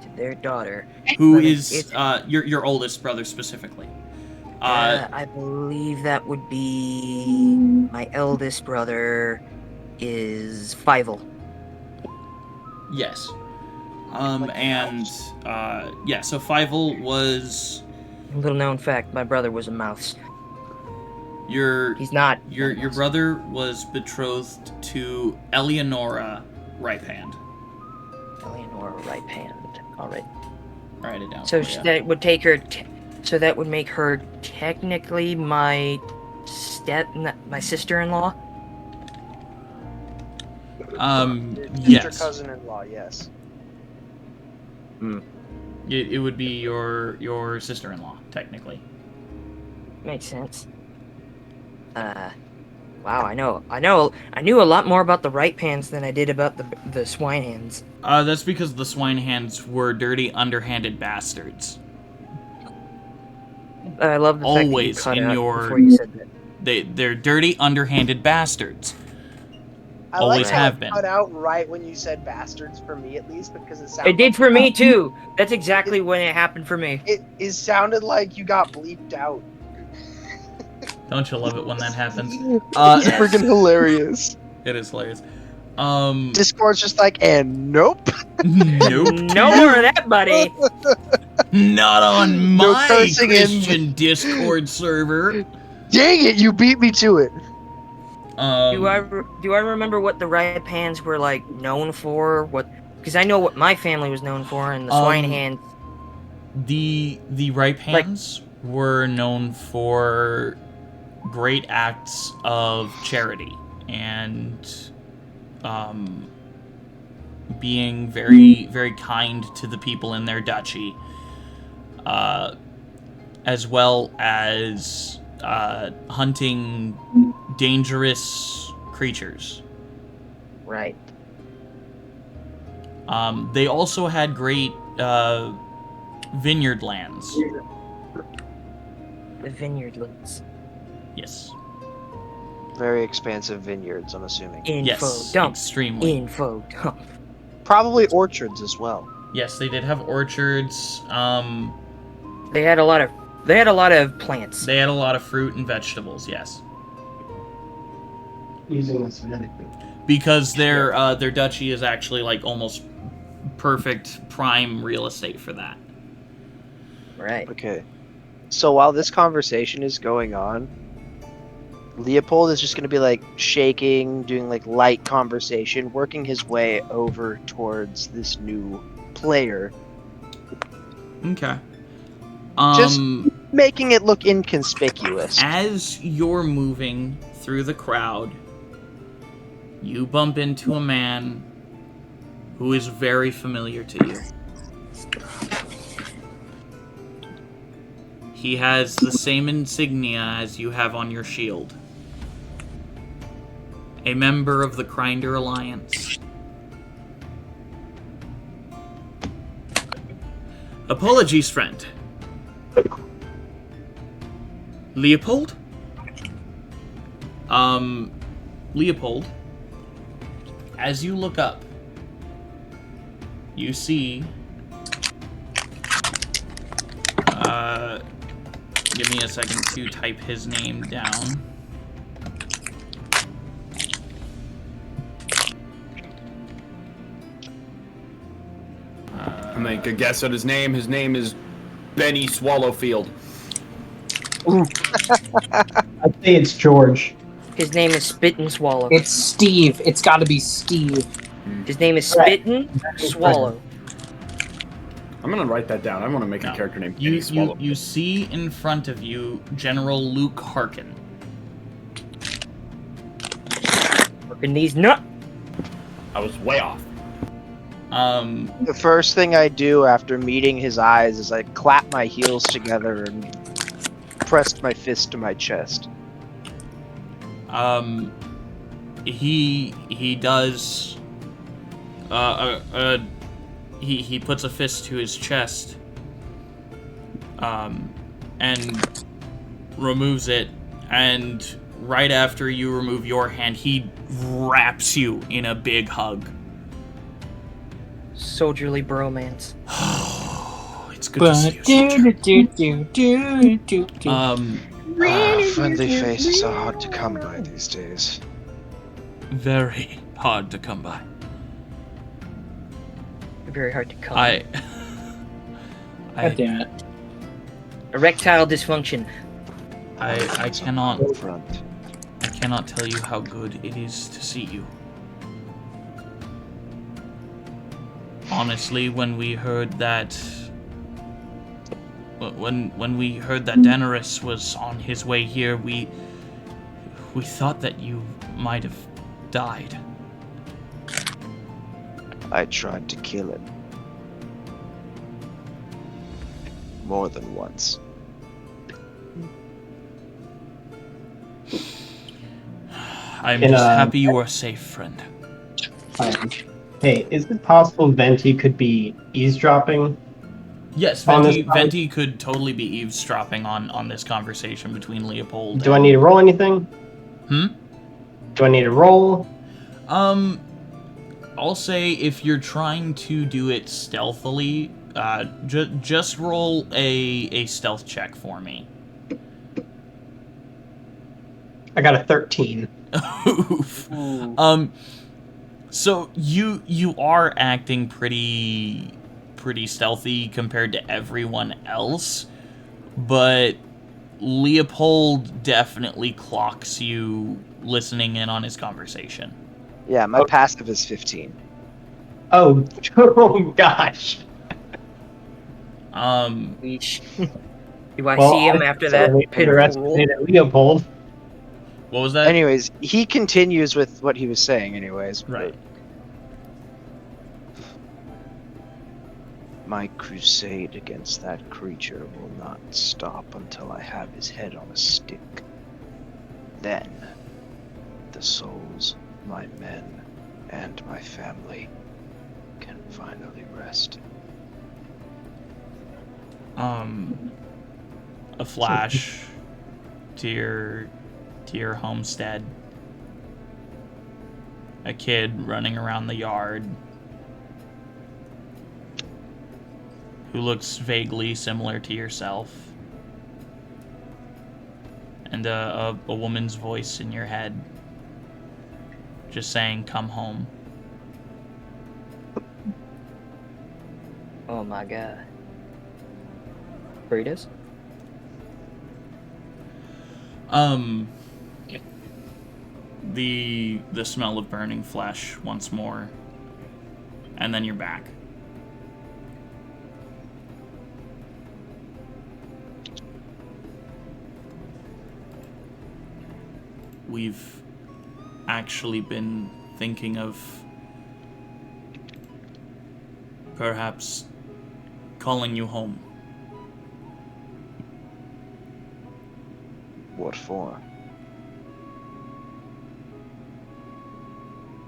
To their daughter. Who But is your oldest brother specifically? I believe that would be my eldest brother is Fievel. Yes. So Fievel was Little known fact, my brother was a mouse. He's not. Your brother was betrothed to Eleonora Righthand. Eleonora Righthand. All right. Write it down. So for ya. that would take her. So that would make her technically my sister-in-law. Yes. Sister cousin-in-law, yes. It would be your sister-in-law technically. Makes sense. Wow, I knew a lot more about the Righthans than I did about the Swinehands. That's because the Swinehands were dirty, underhanded bastards. I love the fact that you Always cut in out your. before you said that. They're dirty, underhanded bastards. I Always like how have it been. cut out right when you said bastards for me, at least, because it sounded. It did for me too. That's exactly when it happened for me. It sounded like you got bleeped out. Don't you love it when that happens? It's freaking hilarious. It is hilarious. Discord's just like, and nope. Nope. No more of that, buddy. Not on No my cursing Christian Discord server. Dang it, you beat me to it. Do I remember what the Righthans were like known for? Because I know what my family was known for, and the Swinehands. The Righthans were known for great acts of charity and being very, very kind to the people in their duchy, as well as hunting dangerous creatures. Right. They also had great vineyard lands. The vineyard lands. Yes. Very expansive vineyards, I'm assuming. Info Yes, dump. extremely. Info dump. Probably orchards as well. Yes, they did have orchards. They had a lot of plants. They had a lot of fruit and vegetables. Yes. Using this phonetically. Because their duchy is actually like almost perfect prime real estate for that. Right. Okay. So while this conversation is going on, Leopold is just going to be like shaking, doing like light conversation, working his way over towards this new player. Okay. Just making it look inconspicuous. As you're moving through the crowd, you bump into a man who is very familiar to you. He has the same insignia as you have on your shield. A member of the Grinder Alliance. Apologies, friend. Leopold? Leopold, as you look up, you see, give me a second to type his name down. I'll make a guess at his name. His name is Benny Swallowfield. I'd say it's George. His name is Spit and Swallow. It's Steve. It's got to be Steve. His name is Spit and Swallow. I'm gonna write that down. I want to make a character named Benny Swallow. You see in front of you General Luke Harkin. Harkin these nut. I was way off. The first thing I do after meeting his eyes is I clap my heels together and press my fist to my chest. He does. He puts a fist to his chest. And removes it, and right after you remove your hand, he wraps you in a big hug. Soldierly bromance. It's good to see you, soldier. Friendly faces are hard to come by these days. Very hard to come by. Very hard to come. God damn it. Erectile dysfunction. I cannot tell you how good it is to see you. Honestly, when we heard that Daenerys was on his way here, we thought that you might have died. I tried to kill him. More than once. I'm just happy you are safe, friend. Hey, is it possible Venti could be eavesdropping? Yes, Venti could totally be eavesdropping on this conversation between Leopold. Do I need to roll anything? Do I need to roll? I'll say if you're trying to do it stealthily, just roll a stealth check for me. I got a 13. Oof. So you are acting pretty stealthy compared to everyone else, but Leopold definitely clocks you listening in on his conversation. Yeah, my passive is 15. Oh gosh. Do I see him after that? Leopold. What was that? Anyways, he continues with what he was saying anyways. Right. My crusade against that creature will not stop until I have his head on a stick. Then, the souls, my men, and my family can finally rest. A flash to your homestead. A kid running around the yard. who looks vaguely similar to yourself, and a woman's voice in your head just saying, "Come home." Oh my god. Burritos? The smell of burning flesh once more, and then you're back. We've actually been thinking of perhaps calling you home. What for?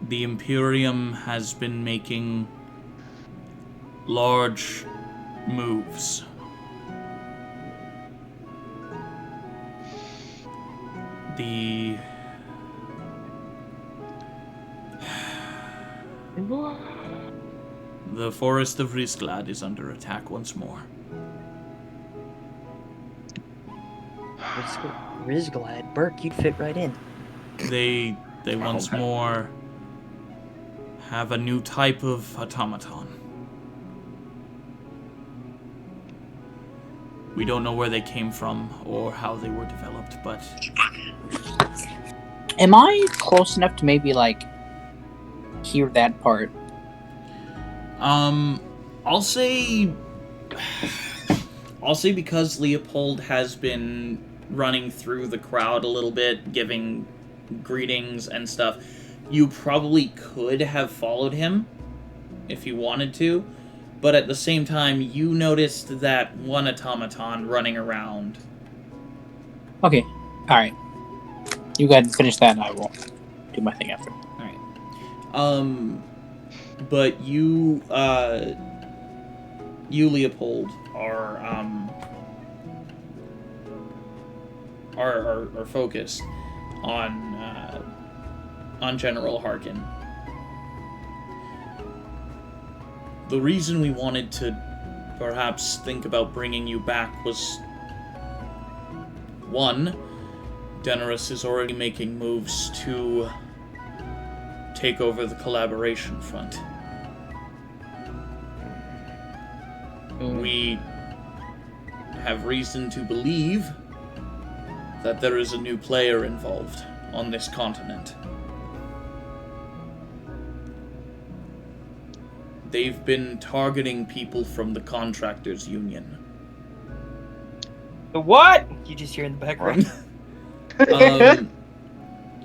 The Imperium has been making large moves. The forest of Rizglad is under attack once more. Rizglad? Burke, you'd fit right in. They once more have a new type of automaton. We don't know where they came from or how they were developed, but... Am I close enough to maybe, like, hear that part? I'll say because Leopold has been running through the crowd a little bit, giving greetings and stuff, you probably could have followed him if you wanted to, but at the same time, you noticed that one automaton running around. Okay, alright. You go ahead and finish that and I will do my thing after. Alright. But you Leopold, are focused on General Harkin. The reason we wanted to perhaps think about bringing you back was, one, Daenerys is already making moves to take over the collaboration front. We have reason to believe that there is a new player involved on this continent. They've been targeting people from the Contractors Union. The what? You just hear in the background. They're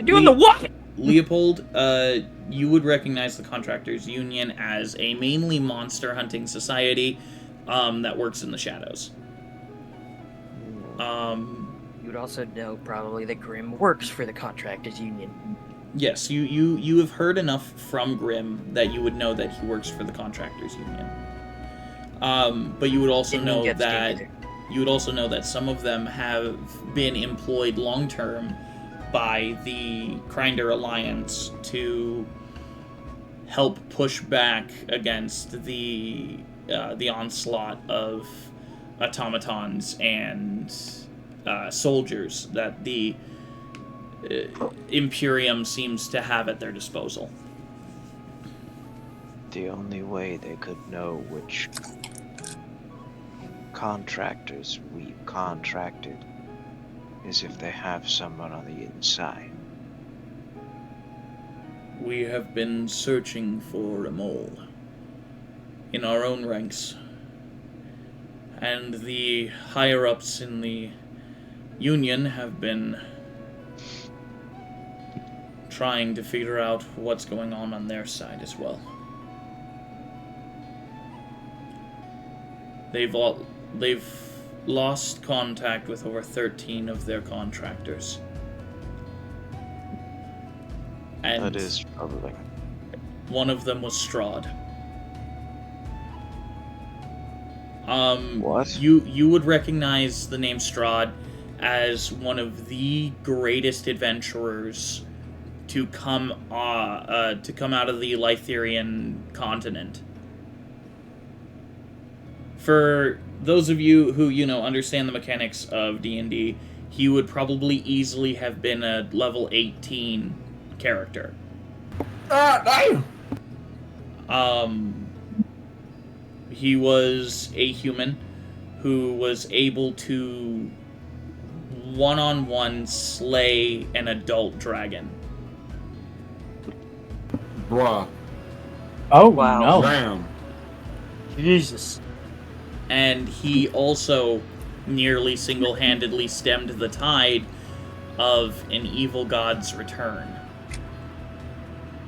doing the what? Leopold, you would recognize the Contractors Union as a mainly monster hunting society that works in the shadows. You would also know probably that Grimm works for the Contractors Union. Yes, you have heard enough from Grimm that you would know that he works for the Contractors Union. But you would also know that some of them have been employed long term by the Grinder Alliance to help push back against the onslaught of automatons and soldiers that the Imperium seems to have at their disposal. The only way they could know which contractors we've contracted is if they have someone on the inside. We have been searching for a mole in our own ranks, and the higher-ups in the Union have been trying to figure out what's going on their side as well. They've lost contact with over 13 of their contractors. And that is troubling. One of them was Strahd. What? You would recognize the name Strahd as one of the greatest adventurers to come out of the Lythirian continent. For those of you who, understand the mechanics of D&D, he would probably easily have been a level 18 character. Damn! He was a human who was able to one-on-one slay an adult dragon. Bruh. Oh, Wow. no. Damn. Jesus. And he also nearly single-handedly stemmed the tide of an evil god's return.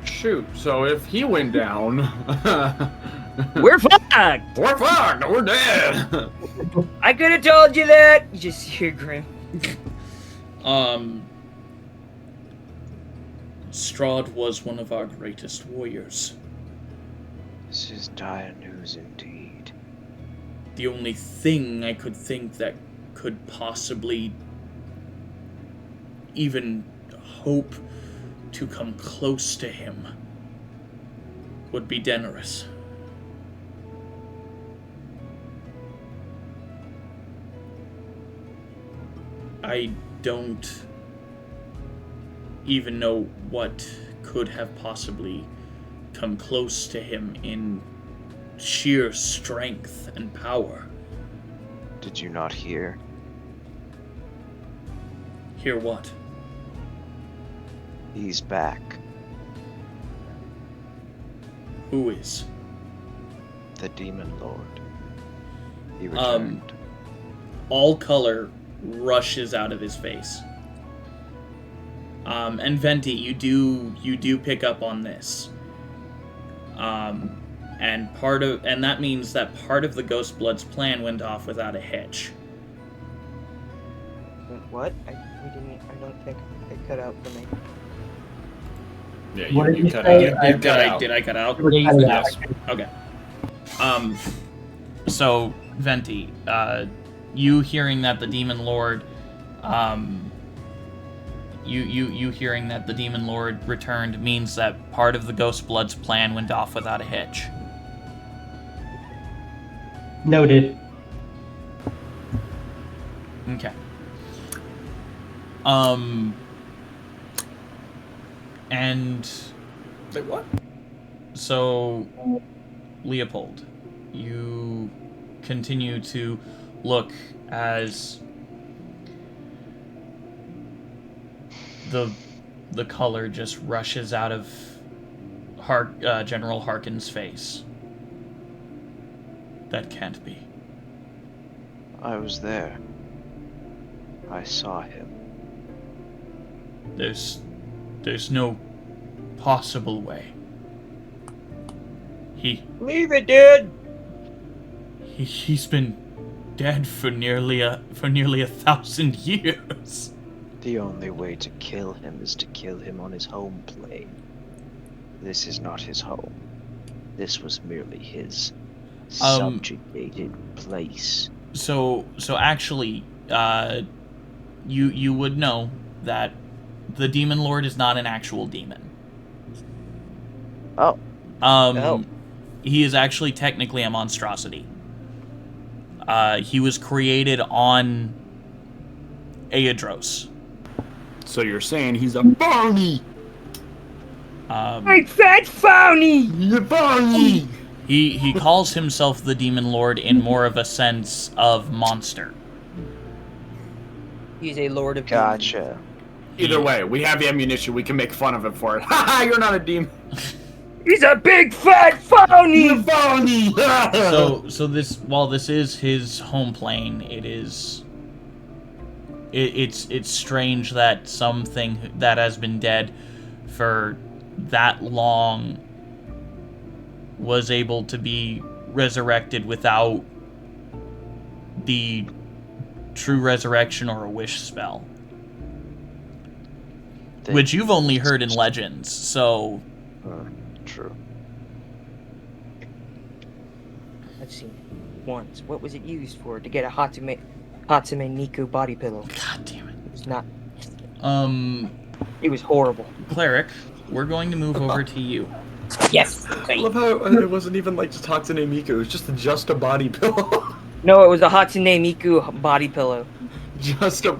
Shoot, so if he went down... We're fucked! We're fucked! We're dead! I could have told you that! You just hear Grim. Strahd was one of our greatest warriors. This is dire news indeed. The only thing I could think that could possibly even hope to come close to him would be Daenerys. I don't even know what could have possibly come close to him in sheer strength and power. Did you not hear? Hear what? He's back. Who is? The Demon Lord. He returned. All color rushes out of his face. And Venti, you do pick up on this. And that means that part of the Ghost Blood's plan went off without a hitch. What? I don't think it cut out for me. Yeah, What did you you cut say? out. Did I cut out? Yeah, you cut Yes. Okay. So Venti, you hearing that the Demon Lord, you hearing that the Demon Lord returned means that part of the Ghost Blood's plan went off without a hitch. Noted. Okay. And Wait, what? so, Leopold, you continue to look as the color just rushes out of General Harkin's face. That can't be. I was there. I saw him. There's no possible way. Leave it, dude! He's been dead for nearly 1,000 years. The only way to kill him is to kill him on his home plane. This is not his home. This was merely his subjugated place. So actually, you would know that the Demon Lord is not an actual demon. Oh. No. He is actually technically a monstrosity. He was created on Aeidros. So you're saying he's a Barney? Big fat phony! The Barney! He calls himself the Demon Lord in more of a sense of monster. He's a lord of demons. Gotcha. Either way, we have the ammunition. We can make fun of him for it. Haha, you're not a demon. He's a big fat phony! The Barney! So this, while this is his home plane, it's strange that something that has been dead for that long was able to be resurrected without the true resurrection or a wish spell. Which you've only heard in legends, so... True. Let's see. Once. What was it used for? To get a Hatsume Niku body pillow. God damn it. It was not... It was horrible. Cleric, we're going to move over to you. Yes. I love how it wasn't even like just Hatsune Miku, it was just a body pillow. No, it was a Hatsune Miku body pillow. Just a.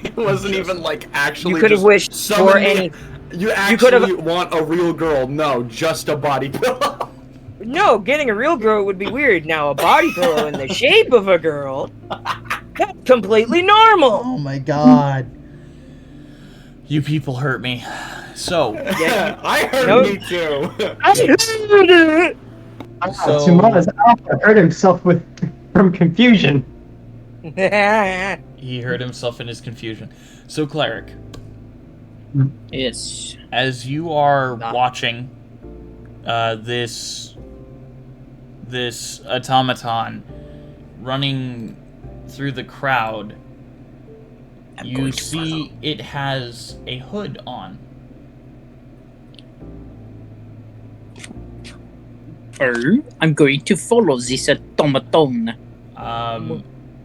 It wasn't even like actually. You could have just wished summon for me- any. You could have- actually want a real girl? No, just a body pillow. No, getting a real girl would be weird. Now, a body pillow in the shape of a girl, that's completely normal. Oh my god. You people hurt me. So, Yeah, I heard No. me too. So- Tomorrow's Alpha hurt himself from confusion. he hurt himself in his confusion. So, Cleric, Yes. as you are Not- watching this automaton running through the crowd, you see it has a hood on. I'm going to follow this automaton.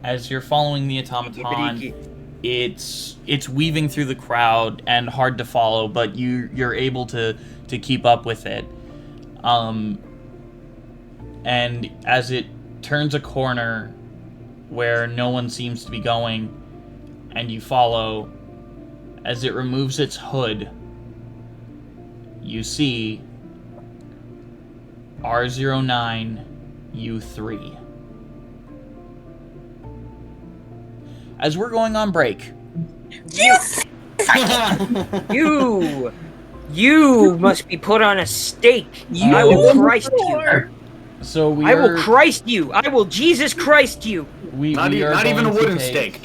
As you're following the automaton, it's weaving through the crowd and hard to follow, but you're able to keep up with it. And as it turns a corner where no one seems to be going, and you follow, as it removes its hood, you see R09U3. As we're going on break, You must be put on a stake. I will Christ you. so we I will are- Christ you. I will Jesus Christ you. we Not, are not even a going to wooden take- stake.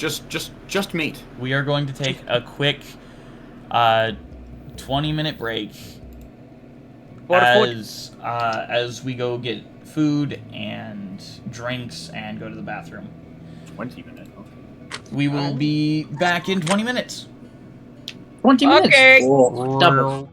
Just meat. We are going to take a quick 20-minute break as we go get food and drinks and go to the bathroom. 20 minutes. Okay. We will be back in 20 minutes. 20 minutes. Okay. Oh, double.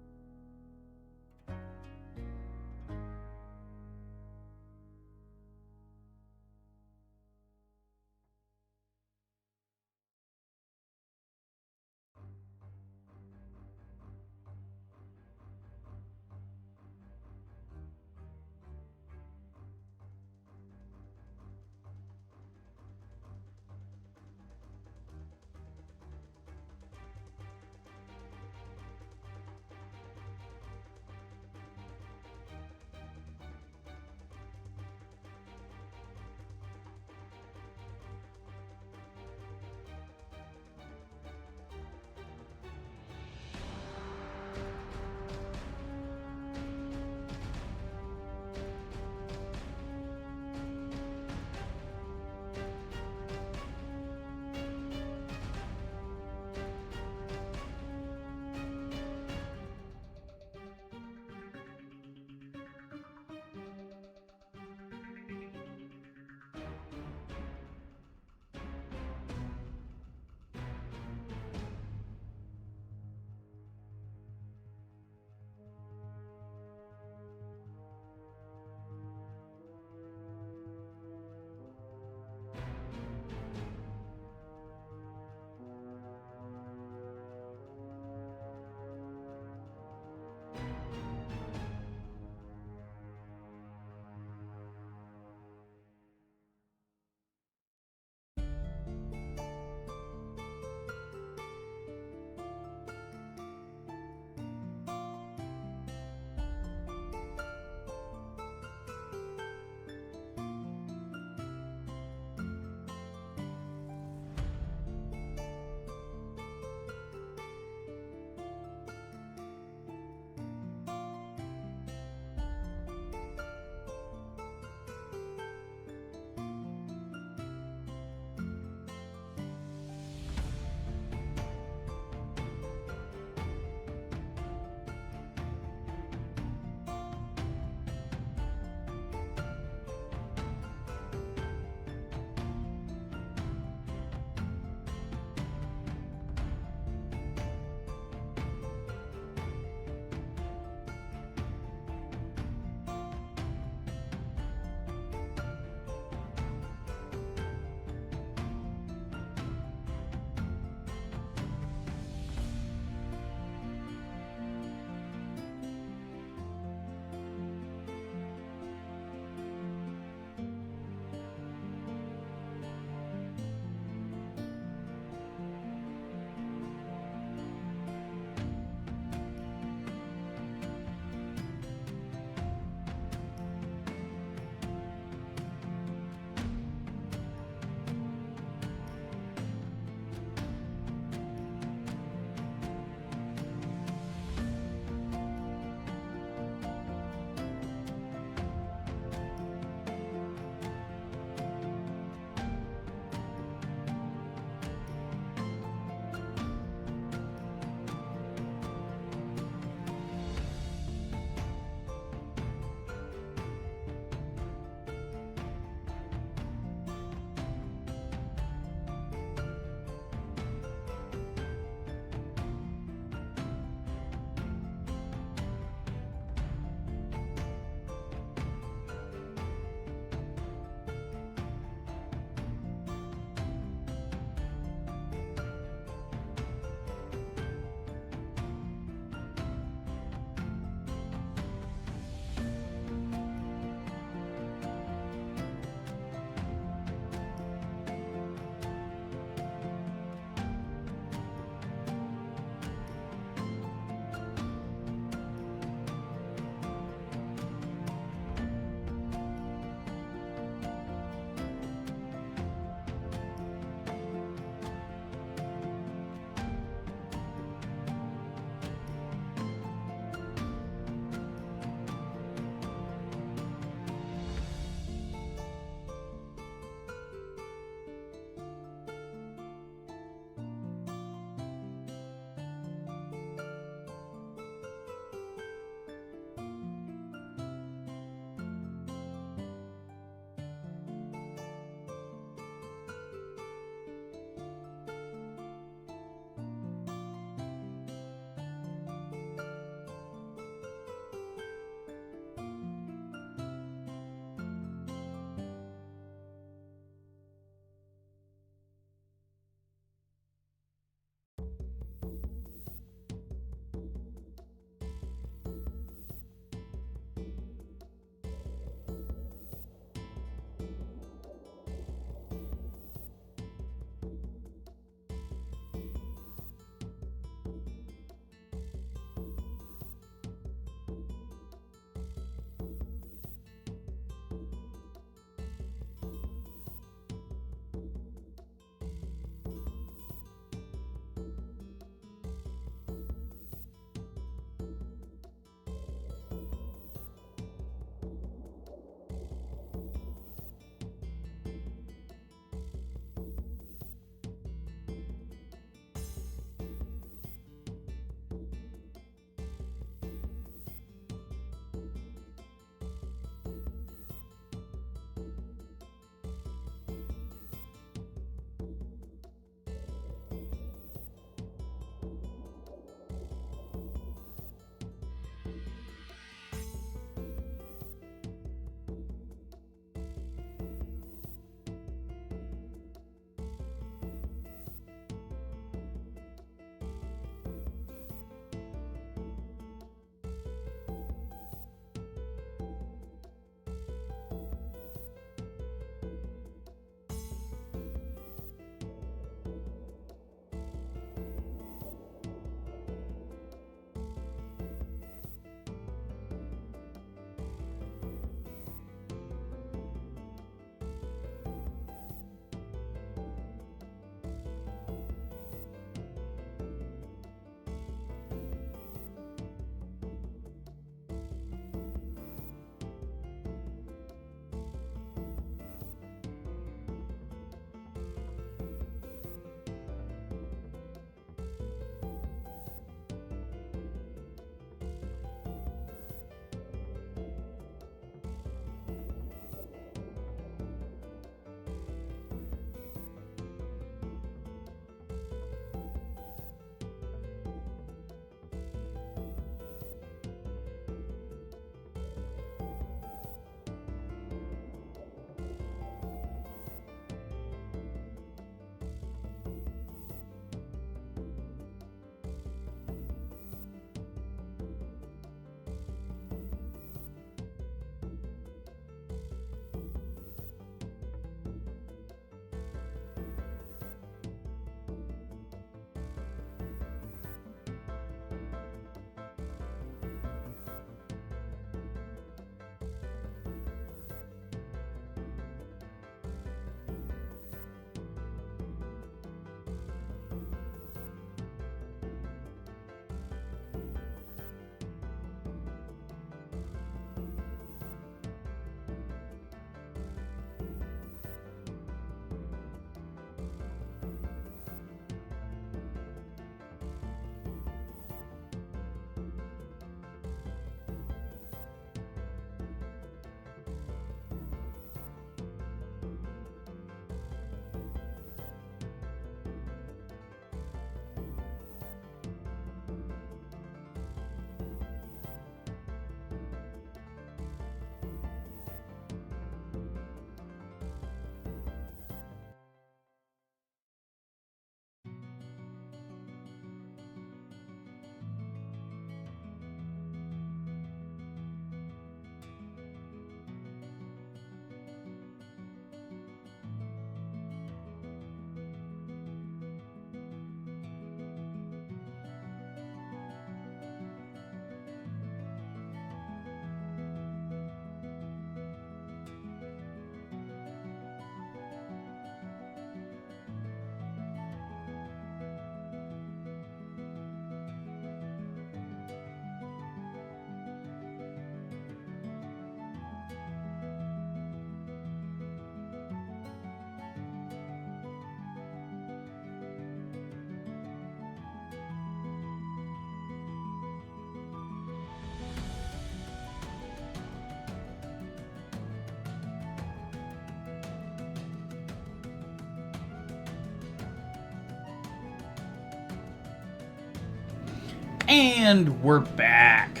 And we're back.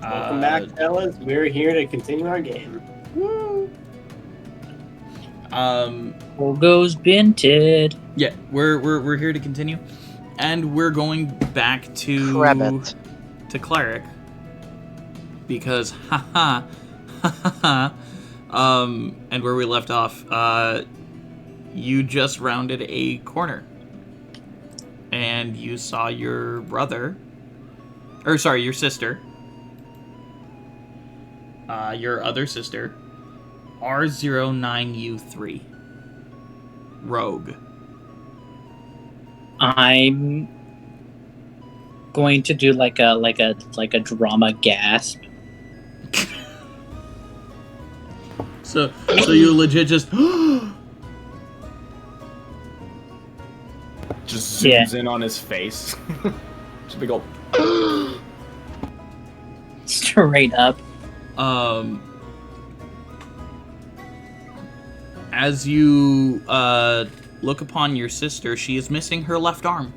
Welcome back, fellas. We're here to continue our game. All goes Binted. Yeah, we're here to continue, and we're going back to Rabbit. Cleric because and where we left off, you just rounded a corner, and you saw your brother, or sorry, your sister, your other sister, R09U3. Rogue. I'm going to do like a drama gasp. So you legit just zooms in on his face. Just big ol' straight up. As you look upon your sister, she is missing her left arm.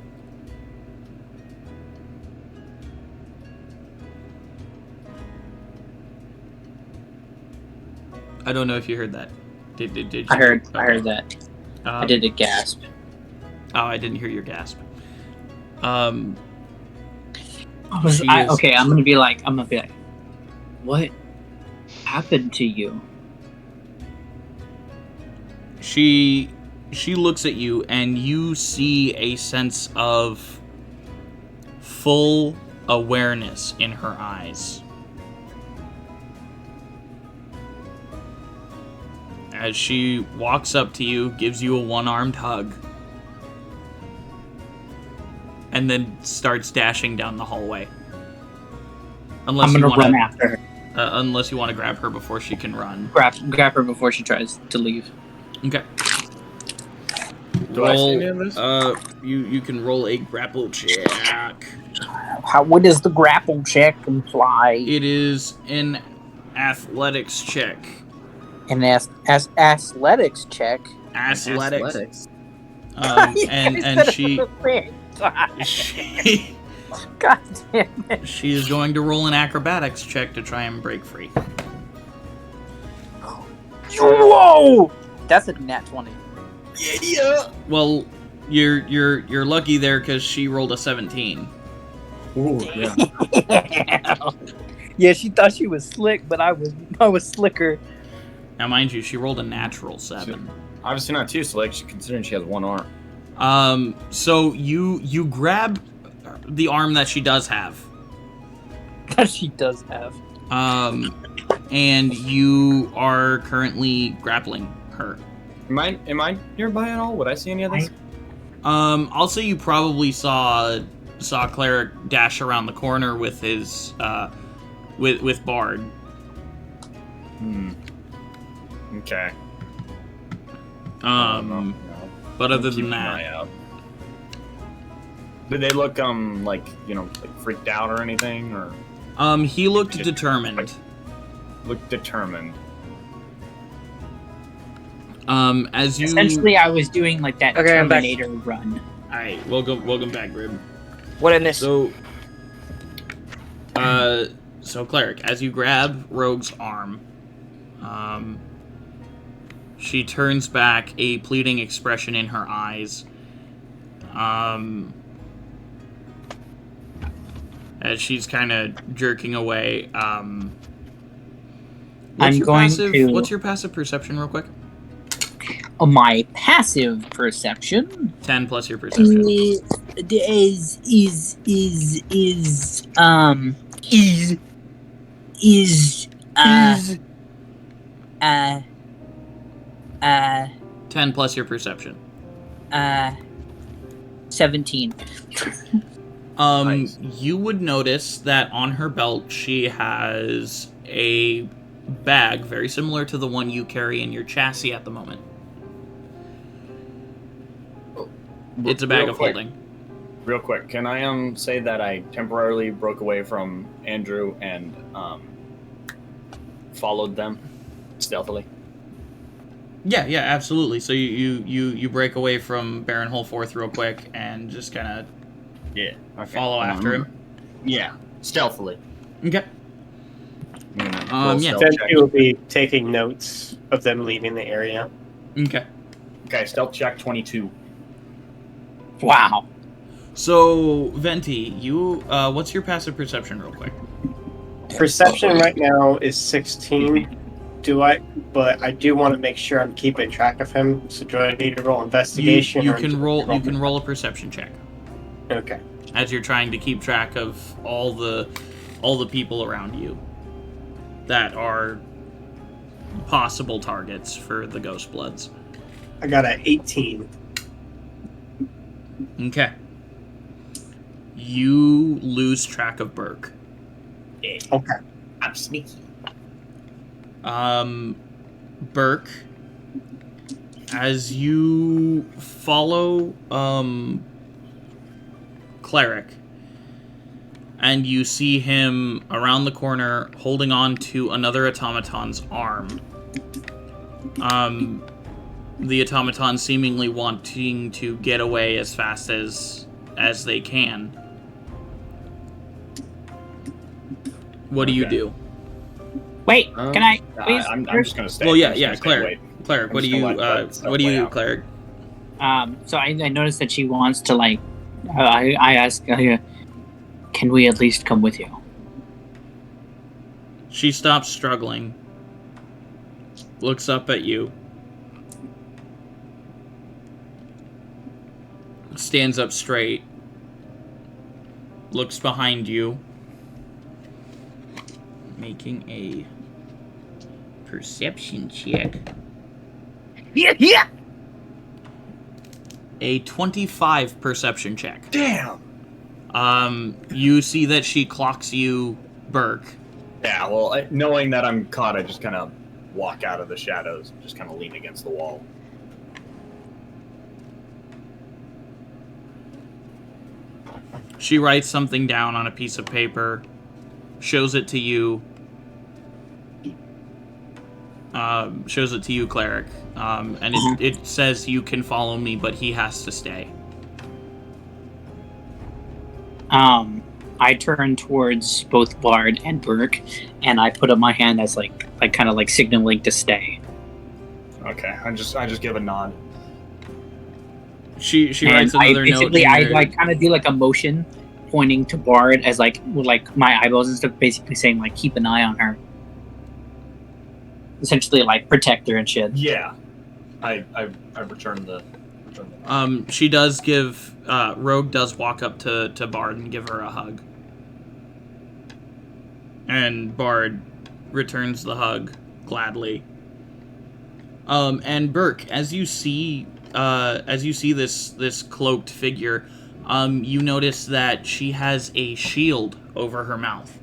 I don't know if you heard that. Did you? I heard Okay. that. I did a gasp. Oh, I didn't hear your gasp. I'm She gonna be like, what happened to you? She looks at you, and you see a sense of full awareness in her eyes. As she walks up to you, gives you a one-armed hug, and then starts dashing down the hallway. Unless I'm gonna you wanna, run after her. Unless you want to grab her before she can run. Grab her before she tries to leave. Okay. Do I see any of this? You can roll a grapple check. What does the grapple check imply? It is an athletics check. An athletics check. Athletics. You And guys she said it at the same time. she God damn it. she is going to roll an acrobatics check to try and break free. Whoa! That's a nat 20. Yeah. Well, you're lucky there because she rolled a 17. Ooh, yeah. Yeah, she thought she was slick, but I was slicker. Now, mind you, she rolled a natural 7. Obviously not too slick, considering she has one arm. So you grab the arm that she does have. That she does have. And you are currently grappling her. Am I nearby at all? Would I see any of this? I'll say you probably saw Cleric dash around the corner with his with Bard. Okay. But other than that, did they look like freaked out or anything, or? He looked determined. Looked determined. As you Essentially, I was doing like that Okay, I'm back. Terminator run. All right, welcome back, Rib. What I missed? So Cleric, as you grab Rogue's arm, she turns back, a pleading expression in her eyes. As she's kind of jerking away. What's your passive perception, real quick? My passive perception 10 plus your perception. is 10 plus your perception. 17. Nice. You would notice that on her belt she has a bag very similar to the one you carry in your chassis at the moment. It's a bag of holding. Real quick, can I say that I temporarily broke away from Andrew and followed them stealthily? Yeah, absolutely. So you break away from Baron Holforth real quick and just kind of Yeah. I follow after him. Yeah, stealthily. Okay. Roll yeah. stealth Then check. he will be taking notes of them leaving the area. Okay. Okay, stealth check 22. Wow. So, Venti, you, what's your passive perception, real quick? Perception right now is 16. But I do want to make sure I'm keeping track of him. So do I need to roll investigation? You or can roll. You can roll a perception check. Okay. As you're trying to keep track of all the people around you that are possible targets for the Ghost Bloods. I got an 18. Okay. You lose track of Burke. Okay. I'm sneaky. Burke, as you follow Cleric, and you see him around the corner holding on to another automaton's arm. The automaton seemingly wanting to get away as fast as they can. What do you do? Wait, can I please? I'm just gonna stay. Well, I'm yeah, just yeah, gonna stay Cleric. away. Cleric, I'm what do just you, gonna let stuff what do play you, out. Cleric? So I noticed that she wants to like. I asked, can we at least come with you? She stops struggling, looks up at you, stands up straight, looks behind you, making a perception check. Yeah. A 25 perception check. Damn. You see that she clocks you, Burke. Yeah, well, knowing that I'm caught, I just kind of walk out of the shadows, just kind of lean against the wall. She writes something down on a piece of paper, shows it to you. Shows it to you, Cleric. And it says you can follow me, but he has to stay. I turn towards both Bard and Burke, and I put up my hand as like kind of like signaling to stay. Okay, I just give a nod. She writes another note. I like kind of do like a motion pointing to Bard as like with like my eyeballs and stuff, basically saying like keep an eye on her. Essentially like protect her and shit. Yeah. I return the She does give Rogue does walk up to Bard and give her a hug. And Bard returns the hug gladly. And Burke, as you see this cloaked figure, you notice that she has a shield over her mouth.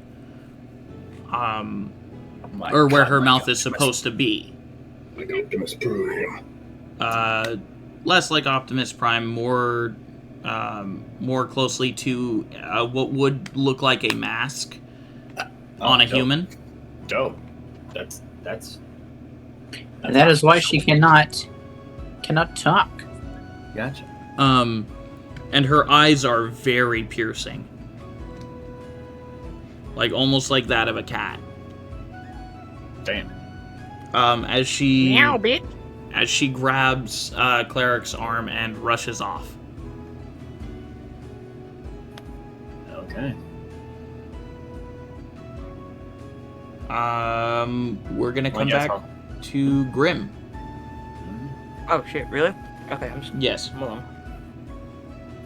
Or where her mouth is supposed to be. Like Optimus Prime. Less like Optimus Prime, more closely to what would look like a mask on a human. Dope. That's. That is why she cannot talk. Gotcha. And her eyes are very piercing, like almost like that of a cat. Damn. As she Meow, bitch. As she grabs Cleric's arm and rushes off. Okay. We're gonna come back to Grim. Oh shit! Really? Okay. I'm just. Yes. Hold on.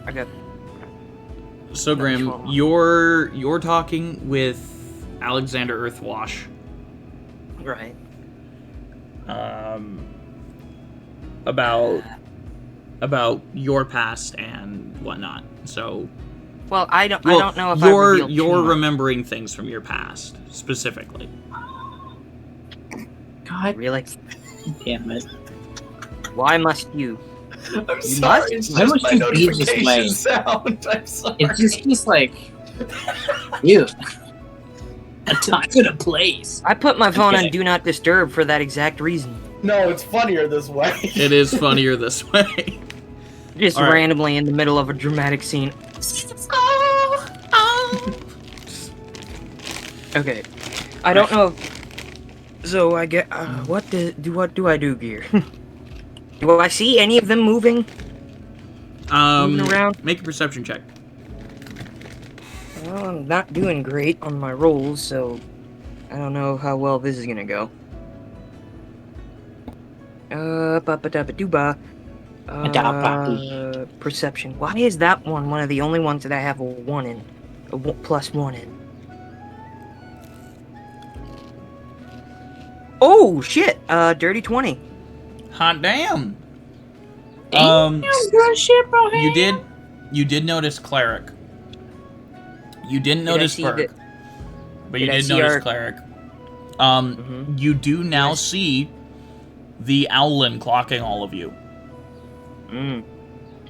I got. So Grim, you're talking with Alexander Earthwash. Right. About your past and whatnot. So. Well, I don't know if you're remembering things from your past specifically. God, really? Damn it! Why must you? I'm sorry. It's just my notification sound. I'm sorry. It's just like you. A time and a place. I put my phone on Do Not Disturb for that exact reason. No, it's funnier this way. It is funnier this way. Just All right. randomly in the middle of a dramatic scene. Okay. I don't know. So I get what do I do here? Do I see any of them moving? Moving around? Make a perception check. Well, I'm not doing great on my rolls, so I don't know how well this is gonna go. Perception. Why is that one of the only ones that I have a 1 in? +1 in. Oh, shit! Dirty 20. Hot damn! You did notice Cleric. You didn't notice Berg. But you did notice Cleric. You do now see the Owlin clocking all of you.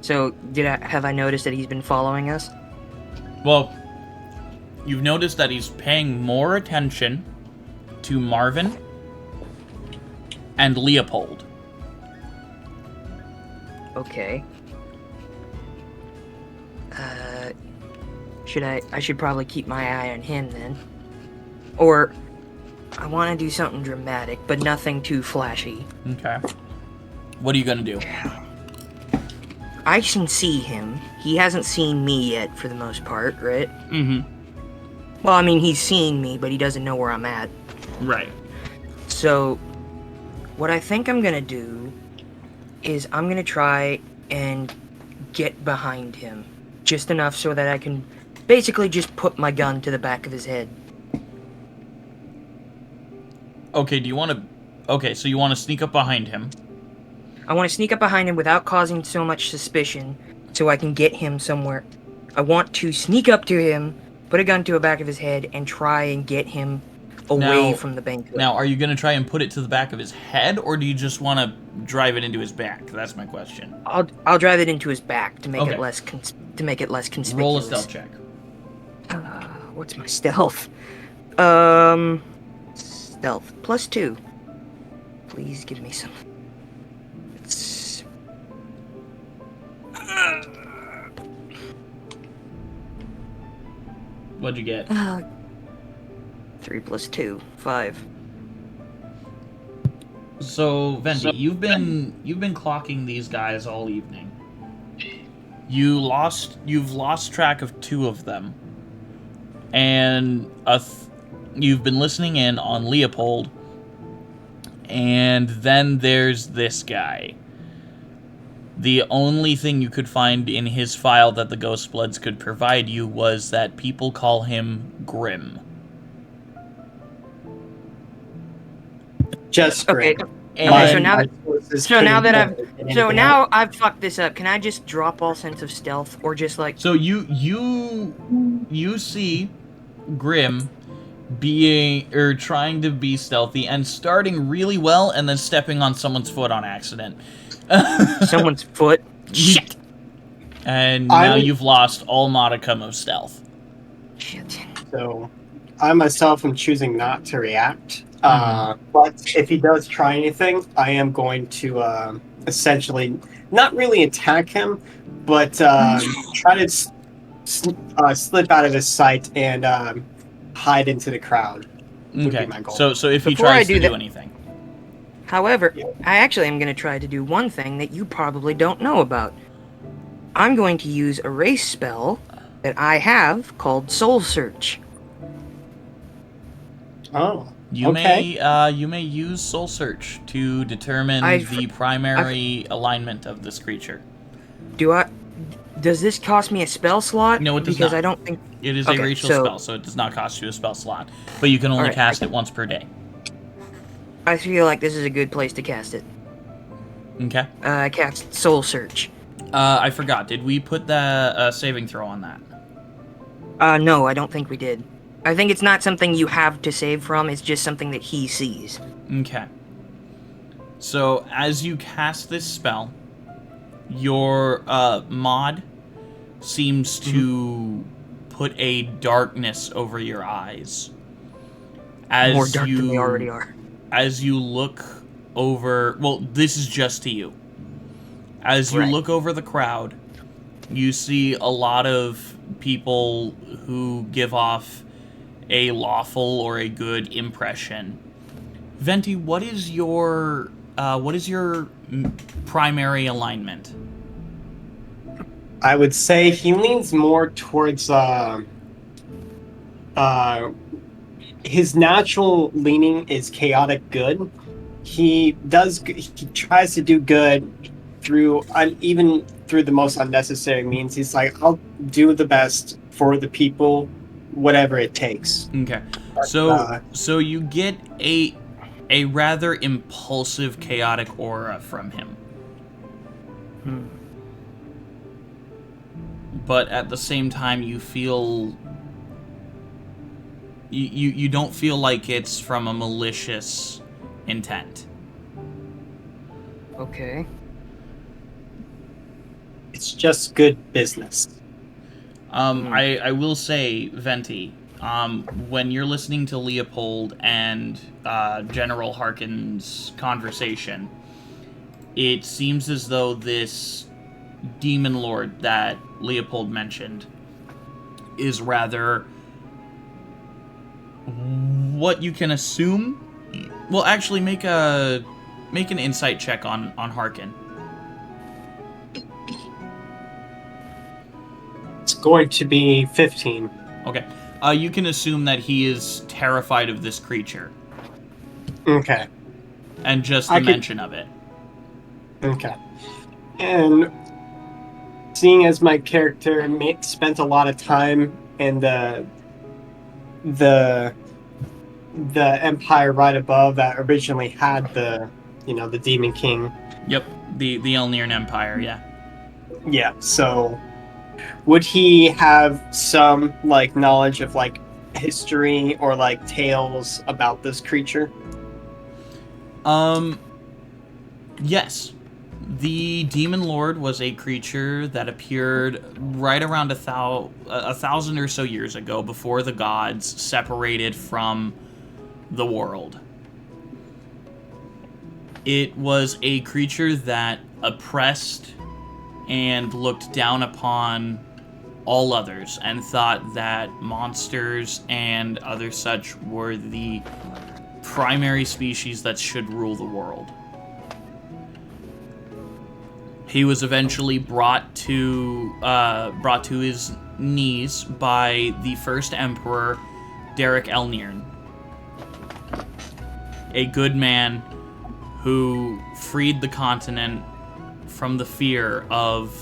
So, have I noticed that he's been following us? Well, you've noticed that he's paying more attention to Marvin and Leopold. Okay. I should probably keep my eye on him then. Or, I want to do something dramatic, but nothing too flashy. Okay. What are you gonna do? I can see him. He hasn't seen me yet, for the most part, right? Mm-hmm. Well, I mean, he's seen me, but he doesn't know where I'm at. Right. So, what I think I'm gonna do is I'm gonna try and get behind him. Just enough so that I can basically just put my gun to the back of his head. Okay, so you want to sneak up behind him? I want to sneak up behind him without causing so much suspicion, so I can get him somewhere. I want to sneak up to him, put a gun to the back of his head, and try and get him away from the banquet. Now, are you going to try and put it to the back of his head, or do you just want to drive it into his back? That's my question. I'll drive it into his back to make it less conspicuous. Roll a stealth check. What's my stealth? Stealth +2. Please give me some. What'd you get? 3 + 2, 5. So, Venti, you've been clocking these guys all evening. You've lost track of 2 of them, and you've been listening in on Leopold, and then there's this guy. The only thing you could find in his file that the Ghost Bloods could provide you was that people call him Grim. Just okay. Grim. Okay, so now I've fucked this up. Can I just drop all sense of stealth, or just like? So you see Grim trying to be stealthy and starting really well, and then stepping on someone's foot on accident. Someone's foot? Shit. And now you've lost all modicum of stealth. Shit. So, I myself am choosing not to react. But if he does try anything, I am going to essentially not really attack him, but try to slip out of his sight and hide into the crowd. Okay. So if he tries to do anything. However, I actually am going to try to do one thing that you probably don't know about. I'm going to use a race spell that I have called Soul Search. Oh. You may use Soul Search to determine the primary alignment of this creature. Does this cost me a spell slot? No, it does because not. I don't think it is a racial spell, so it does not cost you a spell slot. But you can only cast it once per day. I feel like this is a good place to cast it. Okay. I cast Soul Search. I forgot. Did we put the saving throw on that? No, I don't think we did. I think it's not something you have to save from, it's just something that he sees. Okay. So, as you cast this spell, your mod seems to put a darkness over your eyes. More dark than they already are. As you look over... Well, this is just to you. As you look over the crowd, you see a lot of people who give off a lawful or a good impression. Venti, what is your primary alignment? I would say he leans more towards his natural leaning is chaotic good. He tries to do good through even through the most unnecessary means. He's like, I'll do the best for the people, whatever it takes. Okay, so you get a rather impulsive, chaotic aura from him. But at the same time, you feel you don't feel like it's from a malicious intent. Okay. It's just good business. I will say, Venti, when you're listening to Leopold and General Harkin's conversation, it seems as though this demon lord that Leopold mentioned is rather what you can assume. Well, actually, make an insight check on Harkin. It's going to be 15. Okay. You can assume that he is terrified of this creature. Okay. And just the mention of it. Okay. And seeing as my character spent a lot of time in the empire right above that originally had the Demon King. Yep, the Elnirn Empire, yeah. Yeah, so would he have some knowledge of history or tales about this creature? Yes. The Demon Lord was a creature that appeared right around 1,000 or so years ago, before the gods separated from the world. It was a creature that oppressed and looked down upon all others, and thought that monsters and other such were the primary species that should rule the world. He was eventually brought to his knees by the first emperor, Derek Elnirn, a good man who freed the continent from the fear of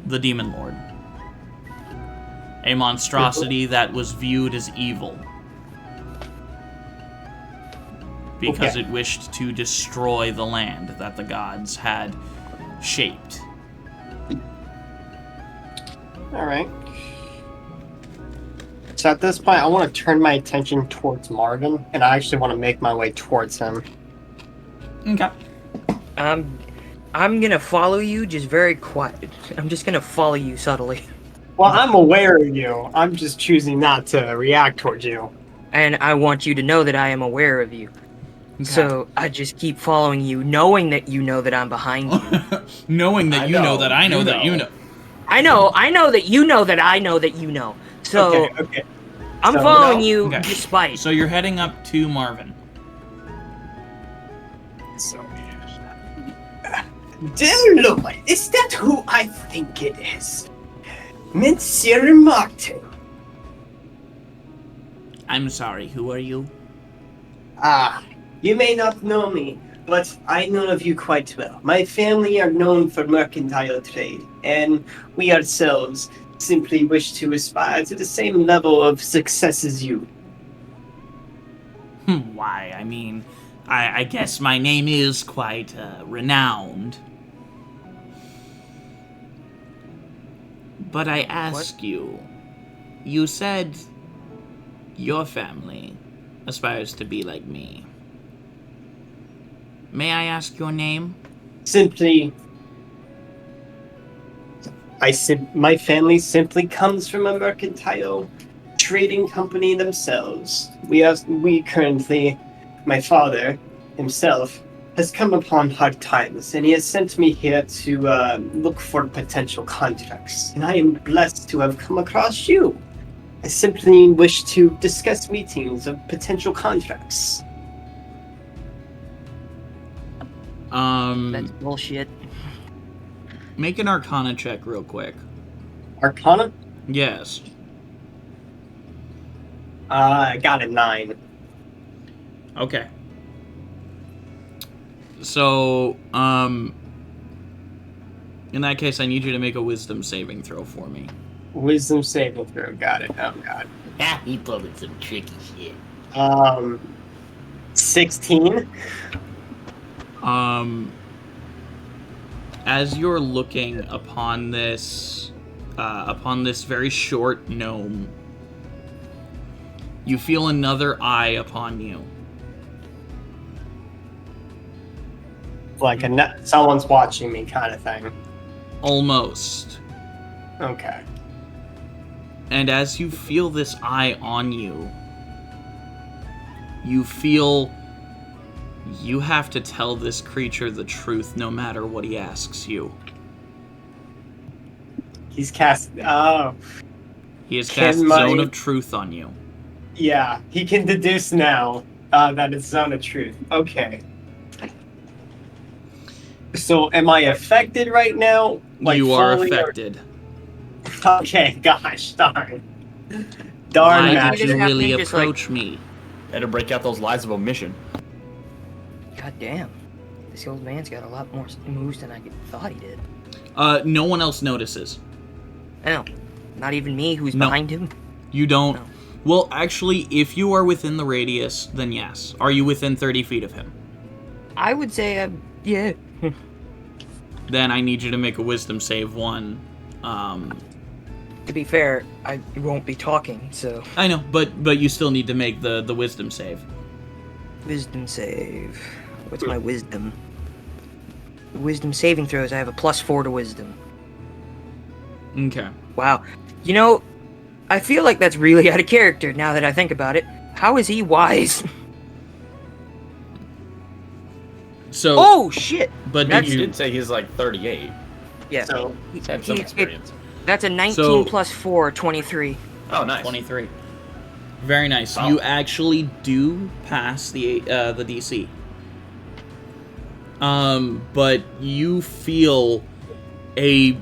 the Demon Lord, a monstrosity that was viewed as evil because it wished to destroy the land that the gods had shaped. Alright. So at this point, I want to turn my attention towards Marvin, and I actually want to make my way towards him. Okay. I'm gonna follow you, just very quiet. I'm just gonna follow you subtly. Well, I'm aware of you. I'm just choosing not to react towards you. And I want you to know that I am aware of you. Okay. So I just keep following you, knowing that you know that I'm behind you. Knowing that you know that I know that you know. I know that you know that I know that you know. So okay. I'm following you despite. So you're heading up to Marvin. So, dear Lord, is that who I think it is? Monsieur Martin. I'm sorry, who are you? You may not know me, but I know of you quite well. My family are known for mercantile trade, and we ourselves simply wish to aspire to the same level of success as you. Why, I mean, I guess my name is quite renowned. But I ask you, you said your family aspires to be like me. May I ask your name? Simply, my family simply comes from a mercantile trading company themselves. We currently, my father himself, has come upon hard times, and he has sent me here to look for potential contracts. And I am blessed to have come across you. I simply wish to discuss meetings of potential contracts. That's bullshit. Make an Arcana check real quick. Arcana? Yes. I got a 9. Okay. So, in that case, I need you to make a wisdom saving throw for me. Wisdom saving throw. Got it. Oh god. Ah, he pulled some tricky shit. 16. As you're looking upon this very short gnome, you feel another eye upon you. Like someone's watching me kind of thing. Almost. Okay. And as you feel this eye on you, you feel you have to tell this creature the truth no matter what he asks you. He's cast. Oh. He has cast Zone of Truth on you. Yeah, he can deduce now that it's Zone of Truth. Okay. So, am I affected right now? Like, you are affected. Okay, gosh, darn. Why did you really approach me? Had to break out those lies of omission. God damn. This old man's got a lot more moves than I thought he did. No one else notices. No. Not even me, who's behind him? You don't. No. Well, actually, if you are within the radius, then yes. Are you within 30 feet of him? I would say, yeah. Then I need you to make a wisdom save 1. To be fair, I won't be talking, so... I know, but you still need to make the wisdom save. Wisdom save. What's my wisdom? Wisdom saving throws, I have a +4 to wisdom. Okay. Wow. You know, I feel like that's really out of character now that I think about it. How is he wise? So... Oh, shit! But you did say he's like 38. Yeah. So, he's had some experience. That's a 19 plus 4, 23. Oh, nice. 23. Very nice. Wow. You actually do pass the DC. But you feel a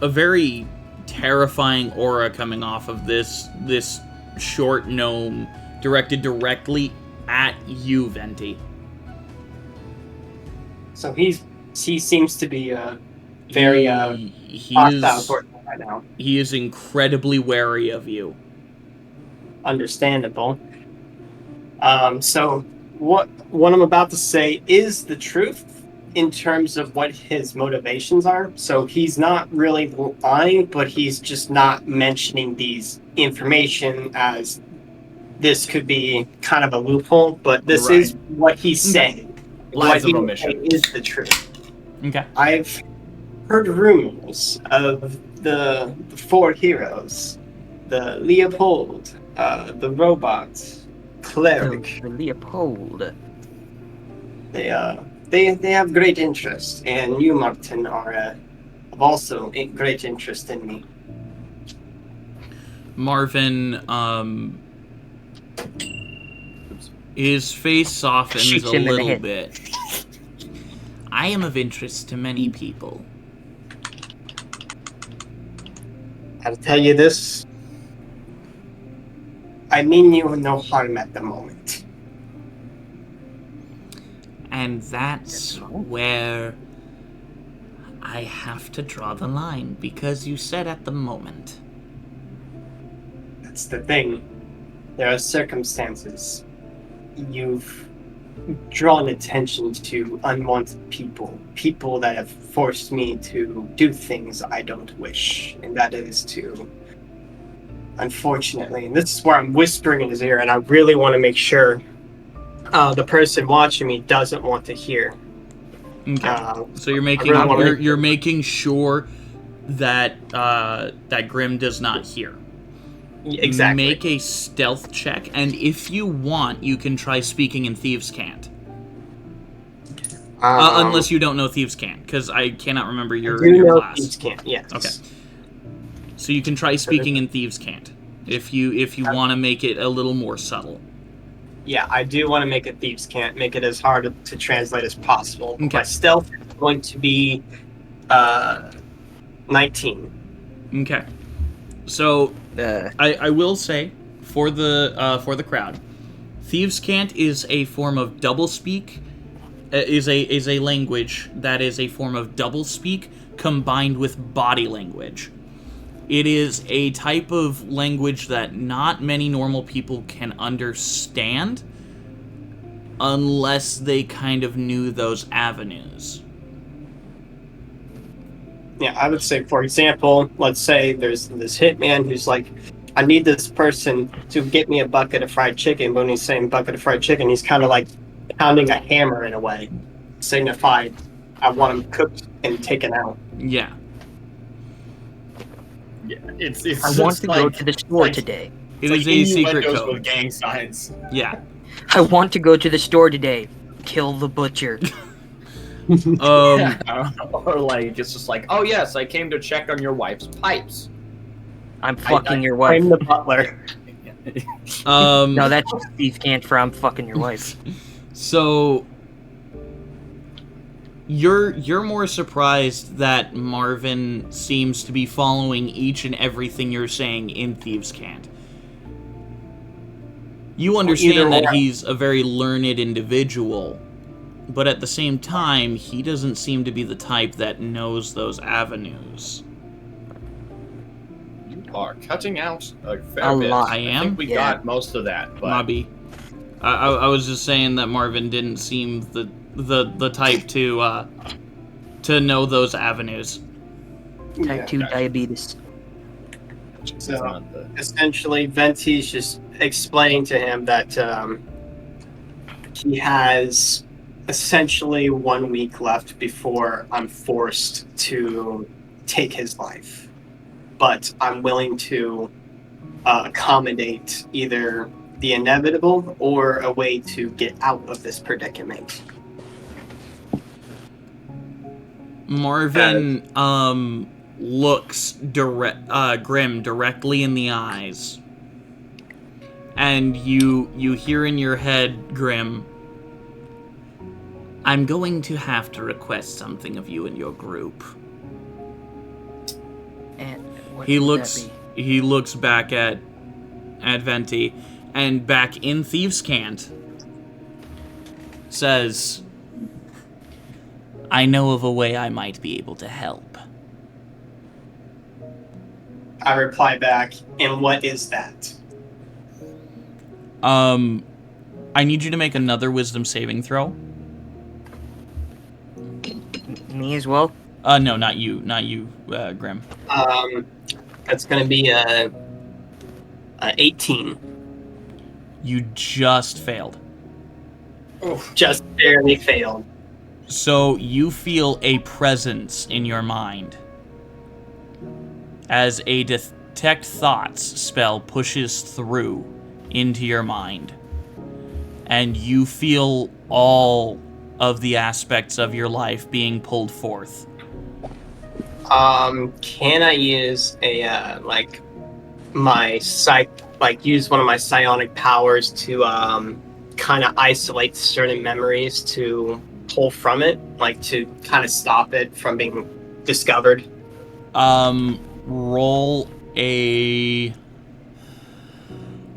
very terrifying aura coming off of this short gnome directed directly at you, Venti. So he seems to be very hostile towards me right now. He is incredibly wary of you. Understandable. So what I'm about to say is the truth in terms of what his motivations are. So he's not really lying, but he's just not mentioning these information as this could be kind of a loophole, but this is what he's saying. Lies what of he omission. is the truth. Okay. I've heard rumors of the 4 heroes, the Leopold, the robot, cleric. The Leopold. They have great interest, and you, Martin, are of also a great interest in me. Marvin, his face softens Shoots a him in the little head. bit. I am of interest to many people. I'll tell you this. I mean you no harm at the moment. And that's where I have to draw the line, because you said at the moment. That's the thing. There are circumstances. You've drawn attention to unwanted people that have forced me to do things I don't wish, and that is to, unfortunately, and this is where I'm whispering in his ear, and I really want to make sure the person watching me doesn't want to hear. Okay. So you're making you're making sure that that Grim does not hear. Exactly. Make a stealth check, and if you want, you can try speaking in Thieves' Cant. Unless you don't know Thieves' Cant, because I cannot remember your class. Thieves' Cant, yes. Okay. So you can try speaking in Thieves' Cant if you want to make it a little more subtle. Yeah, I do want to make it Thieves' Cant, make it as hard to translate as possible. Okay. My stealth is going to be 19. Okay. So I will say for the crowd, Thieves' Cant is a form of doublespeak. Is a language that is a form of doublespeak combined with body language. It is a type of language that not many normal people can understand unless they kind of knew those avenues. Yeah, I would say, for example, let's say there's this hitman who's like, I need this person to get me a bucket of fried chicken. But when he's saying bucket of fried chicken, he's kind of like pounding a hammer in a way, signifying I want him cooked and taken out. Yeah. Yeah, it's I want to go to the store today. It is a secret code. With gang signs. Yeah. I want to go to the store today. Kill the butcher. Or like it's just like, oh yes, I came to check on your wife's pipes. I'm fucking your wife. I'm the butler. No, that's just Thieves' Cant for I'm fucking your wife. So you're more surprised that Marvin seems to be following each and everything you're saying in Thieves' Cant. You understand that he's a very learned individual, but at the same time, he doesn't seem to be the type that knows those avenues. You are cutting out a fair bit. I am? I think we got most of that. But... Mobby. I was just saying that Marvin didn't seem the type to know those avenues. Type 2 diabetes. So essentially, Venti's just explaining to him that he has essentially 1 week left before I'm forced to take his life. But I'm willing to accommodate either the inevitable or a way to get out of this predicament. Marvin looks Grim directly in the eyes. And you hear in your head, Grim, I'm going to have to request something of you and your group. And what He would looks that be? he looks back at Venti and back in Thieves' Cant says, I know of a way I might be able to help. I reply back, and what is that? I need you to make another wisdom saving throw. Me as well? No, not you, Grim. That's gonna be a 18. You just failed. Just barely failed. So you feel a presence in your mind as a detect thoughts spell pushes through into your mind, and you feel all of the aspects of your life being pulled forth. Can I use a use one of my psionic powers to kind of isolate certain memories to pull from it, like to kind of stop it from being discovered? Roll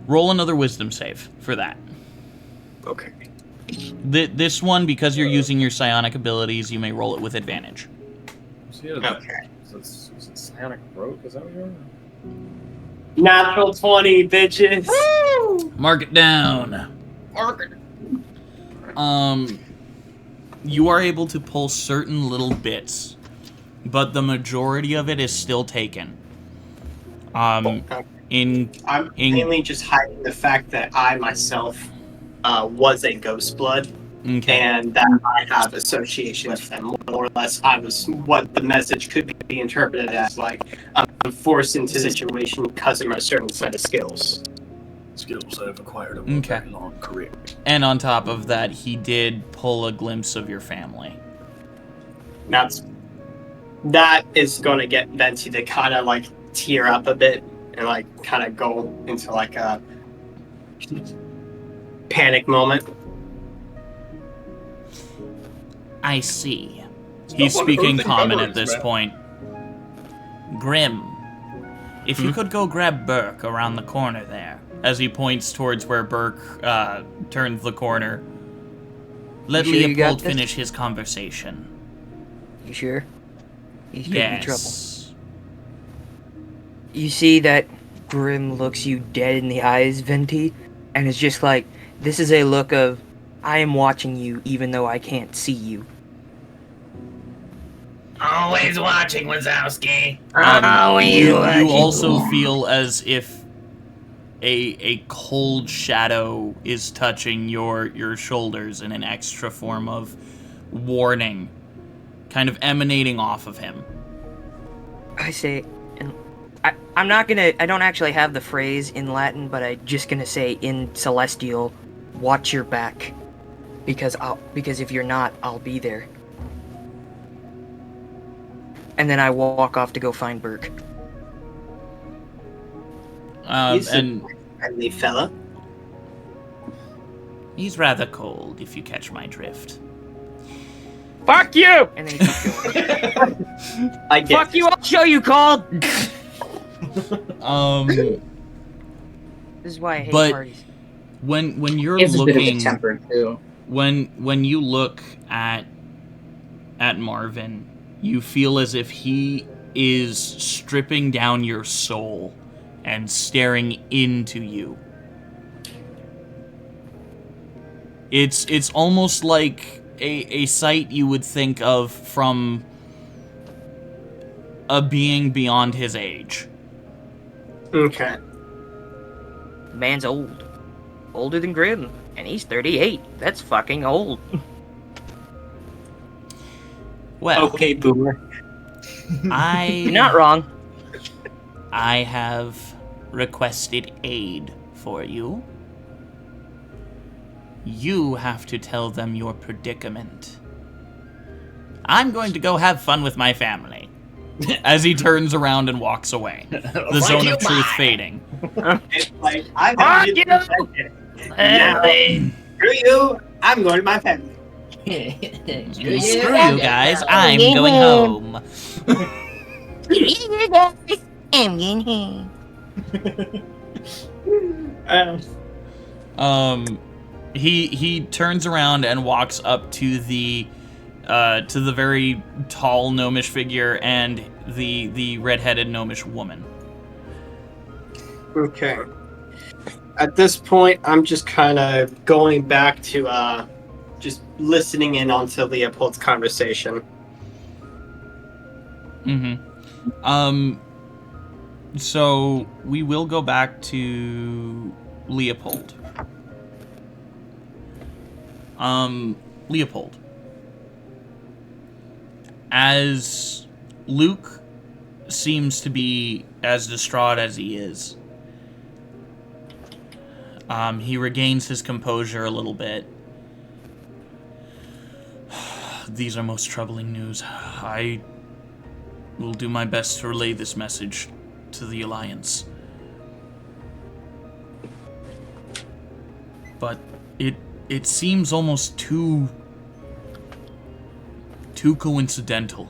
another wisdom save for that. Okay. This one, because you're using your psionic abilities, you may roll it with advantage. Okay. Is it Psionic Rogue? Is that what you're on? Natural 20, bitches. Mark it down. Mark it. You are able to pull certain little bits, but the majority of it is still taken. I'm mainly just hiding the fact that I myself was a ghost blood, and that I have association with them. More or less, I was what the message could be interpreted as, like, I'm forced into the situation because of a certain set of skills. Skills I've acquired over a very long career. And on top of that, he did pull a glimpse of your family. That is going to get Venti to kind of like tear up a bit and like kind of go into like a panic moment. I see. He's speaking common at this point. Grim, if you could go grab Burke around the corner there, as he points towards where Burke turns the corner. Let You sure you got Leopold this? finish his conversation. You sure? He's gonna be trouble. Yes. You see that Grim looks you dead in the eyes, Venti, and it's just like, this is a look of, I am watching you even though I can't see you. Always watching, Wazowski. You also feel as if a cold shadow is touching your shoulders in an extra form of warning, kind of emanating off of him. I say, and I'm not gonna, I don't actually have the phrase in Latin, but I'm just gonna say in Celestial, watch your back. Because if you're not, I'll be there. And then I walk off to go find Burke. He's And a friendly fella. he's rather cold, if you catch my drift. Fuck you! And then he keeps going. I get Fuck you! I'll show you, Called. Um, This is why I hate But- parties. when you're He has a bit of a looking, temper too. when you look at Marvin, you feel as if he is stripping down your soul and staring into you. It's almost like a sight you would think of from a being beyond his age. Okay. Man's old. Older than Grim. And he's 38. That's fucking old. Well, Okay, boomer. You're not wrong. I have requested aid for you. You have to tell them your predicament. I'm going to go have fun with my family. As he turns around and walks away. The zone of truth fading. It's like, I'm Fuck you! Screw you! I'm going to my family. Screw you guys, I'm going home. I'm getting home. He turns around and walks up to the very tall gnomish figure and the redheaded gnomish woman. Okay. At this point, I'm just kind of going back to just listening in onto Leopold's conversation. Mm-hmm. So we will go back to Leopold. Leopold. As Luke seems to be as distraught as he is, he regains his composure a little bit. These are most troubling news. I will do my best to relay this message to the Alliance. But it seems almost too coincidental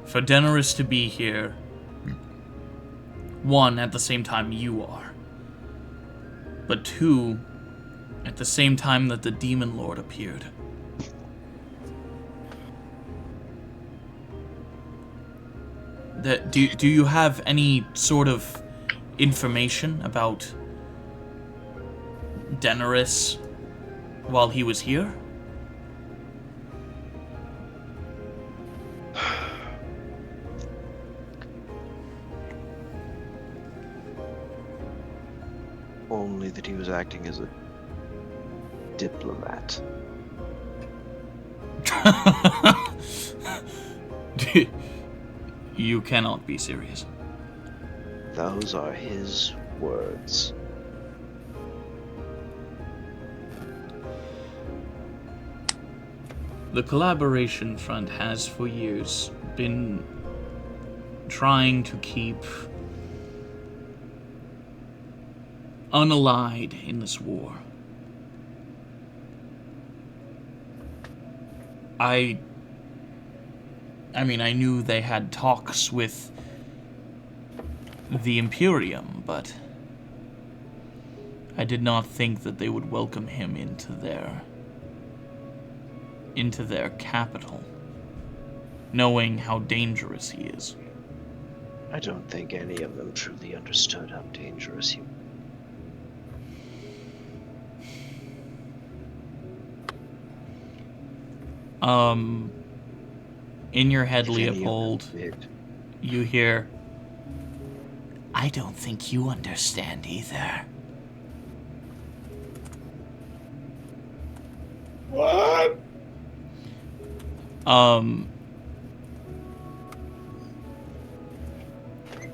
for Daenerys to be here. One, at the same time you are. But two, at the same time that the Demon Lord appeared. Do you have any sort of information about Daenerys while he was here? Only that he was acting as a diplomat. You cannot be serious. Those are his words. The collaboration front has for years been trying to keep unallied in this war. I mean, I knew they had talks with the Imperium, but I did not think that they would welcome him into their capital, knowing how dangerous he is. I don't think any of them truly understood how dangerous he was. In your head, Leopold, you hear, "I don't think you understand either." What?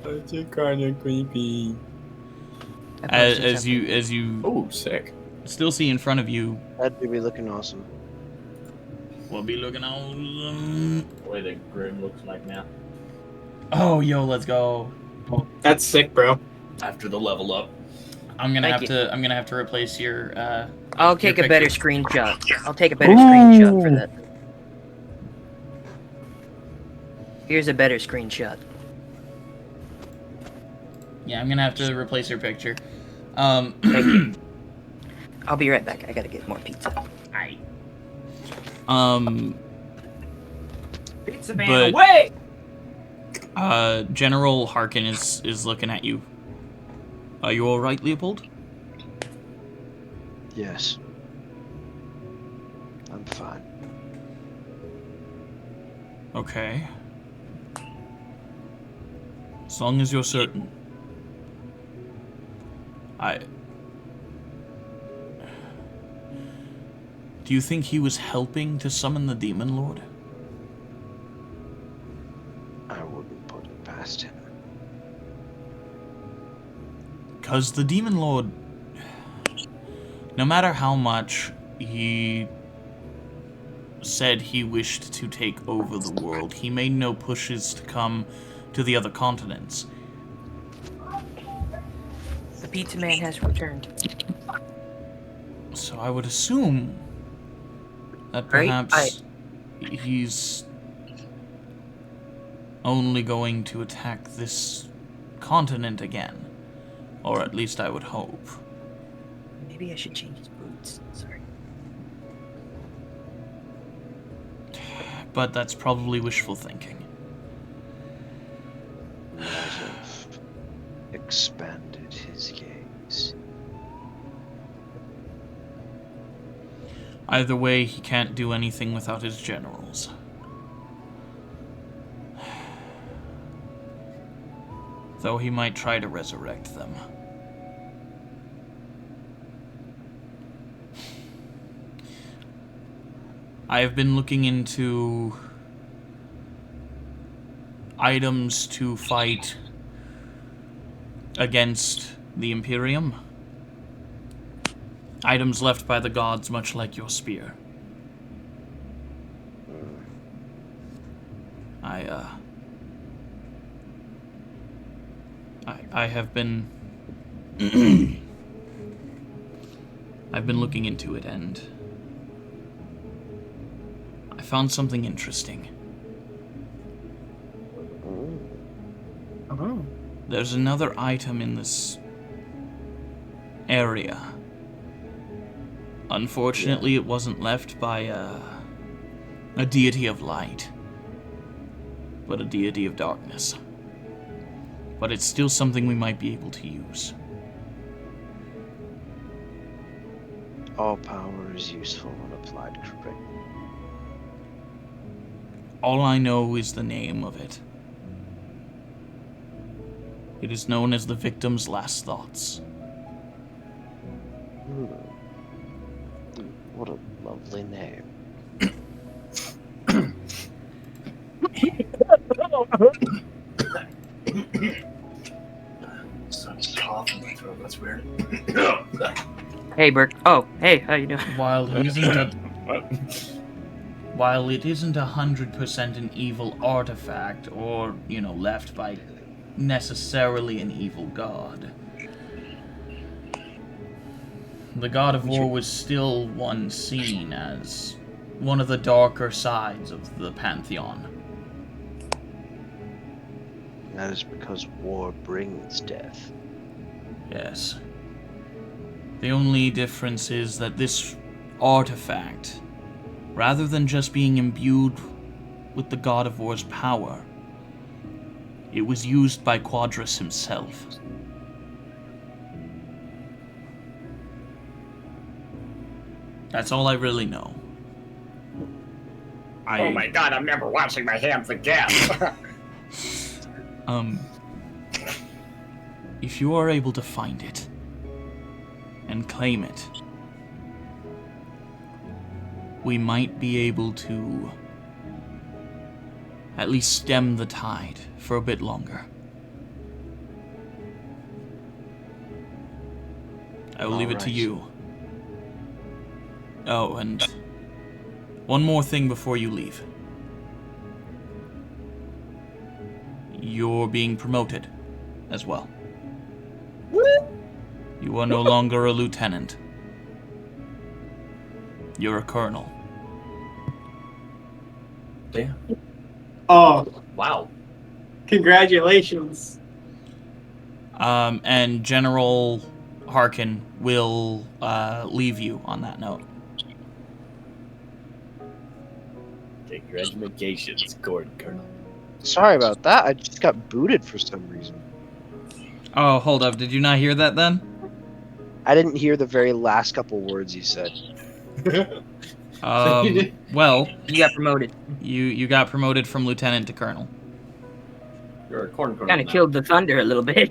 That's kind of creepy. As you Oh, sick. still see in front of you, That'd be looking awesome. we'll be looking awesome. The way the grid looks like now. Oh, yo, let's go. That's sick, bro. After the level up. I'm gonna Thank have to replace your. I'll take your a better picture. screenshot. I'll take a better screenshot for that. Here's a better screenshot. Yeah, I'm gonna have to replace your picture. Thank you. I'll be right back. I gotta get more pizza. Aight. Pizza man, away! General Harkin is looking at you. Are you all right, Leopold? Yes. I'm fine. Okay. As long as you're certain. Do you think he was helping to summon the Demon Lord? I wouldn't put it past him. Because the Demon Lord, no matter how much he said he wished to take over the world, he made no pushes to come to the other continents. The pizza man has returned. So I would assume that perhaps he's only going to attack this continent again. Or at least I would hope. Maybe I should change his boots. Sorry. But that's probably wishful thinking. Might have expanded his gaze. Either way, he can't do anything without his generals. Though he might try to resurrect them. I have been looking into items to fight against the Imperium. Items left by the gods, much like your spear. I have been I've been looking into it, and I found something interesting. Oh. There's another item in this area. Unfortunately, it wasn't left by a deity of light, but a deity of darkness. But it's still something we might be able to use. All power is useful when applied correctly. All I know is the name of it. It is known as the victim's last thoughts. What a lovely name. Such cough in my throat, that's weird. Hey, Burke. Oh, hey, how you doing? While using while it isn't 100% an evil artifact, or, left by necessarily an evil god, the God of War was still once seen as one of the darker sides of the Pantheon. That is because war brings death. Yes. The only difference is that this artifact, rather than just being imbued with the God of War's power, it was used by Quadras himself. That's all I really know. Oh my god, I'm never washing my hands again. If you are able to find it and claim it, we might be able to at least stem the tide for a bit longer. I will leave it to you. Oh, and one more thing before you leave. You're being promoted as well. You are no longer a lieutenant. You're a colonel. Damn. Oh, Wow. congratulations. And General Harkin will leave you on that note. Congratulations, Gordon Colonel. Sorry about that. I just got booted for some reason. Oh, hold up. Did you not hear that then? I didn't hear the very last couple words you said. Well, You got promoted. you got promoted from lieutenant to colonel. You're a corn colonel. Kind of now. killed the thunder a little bit.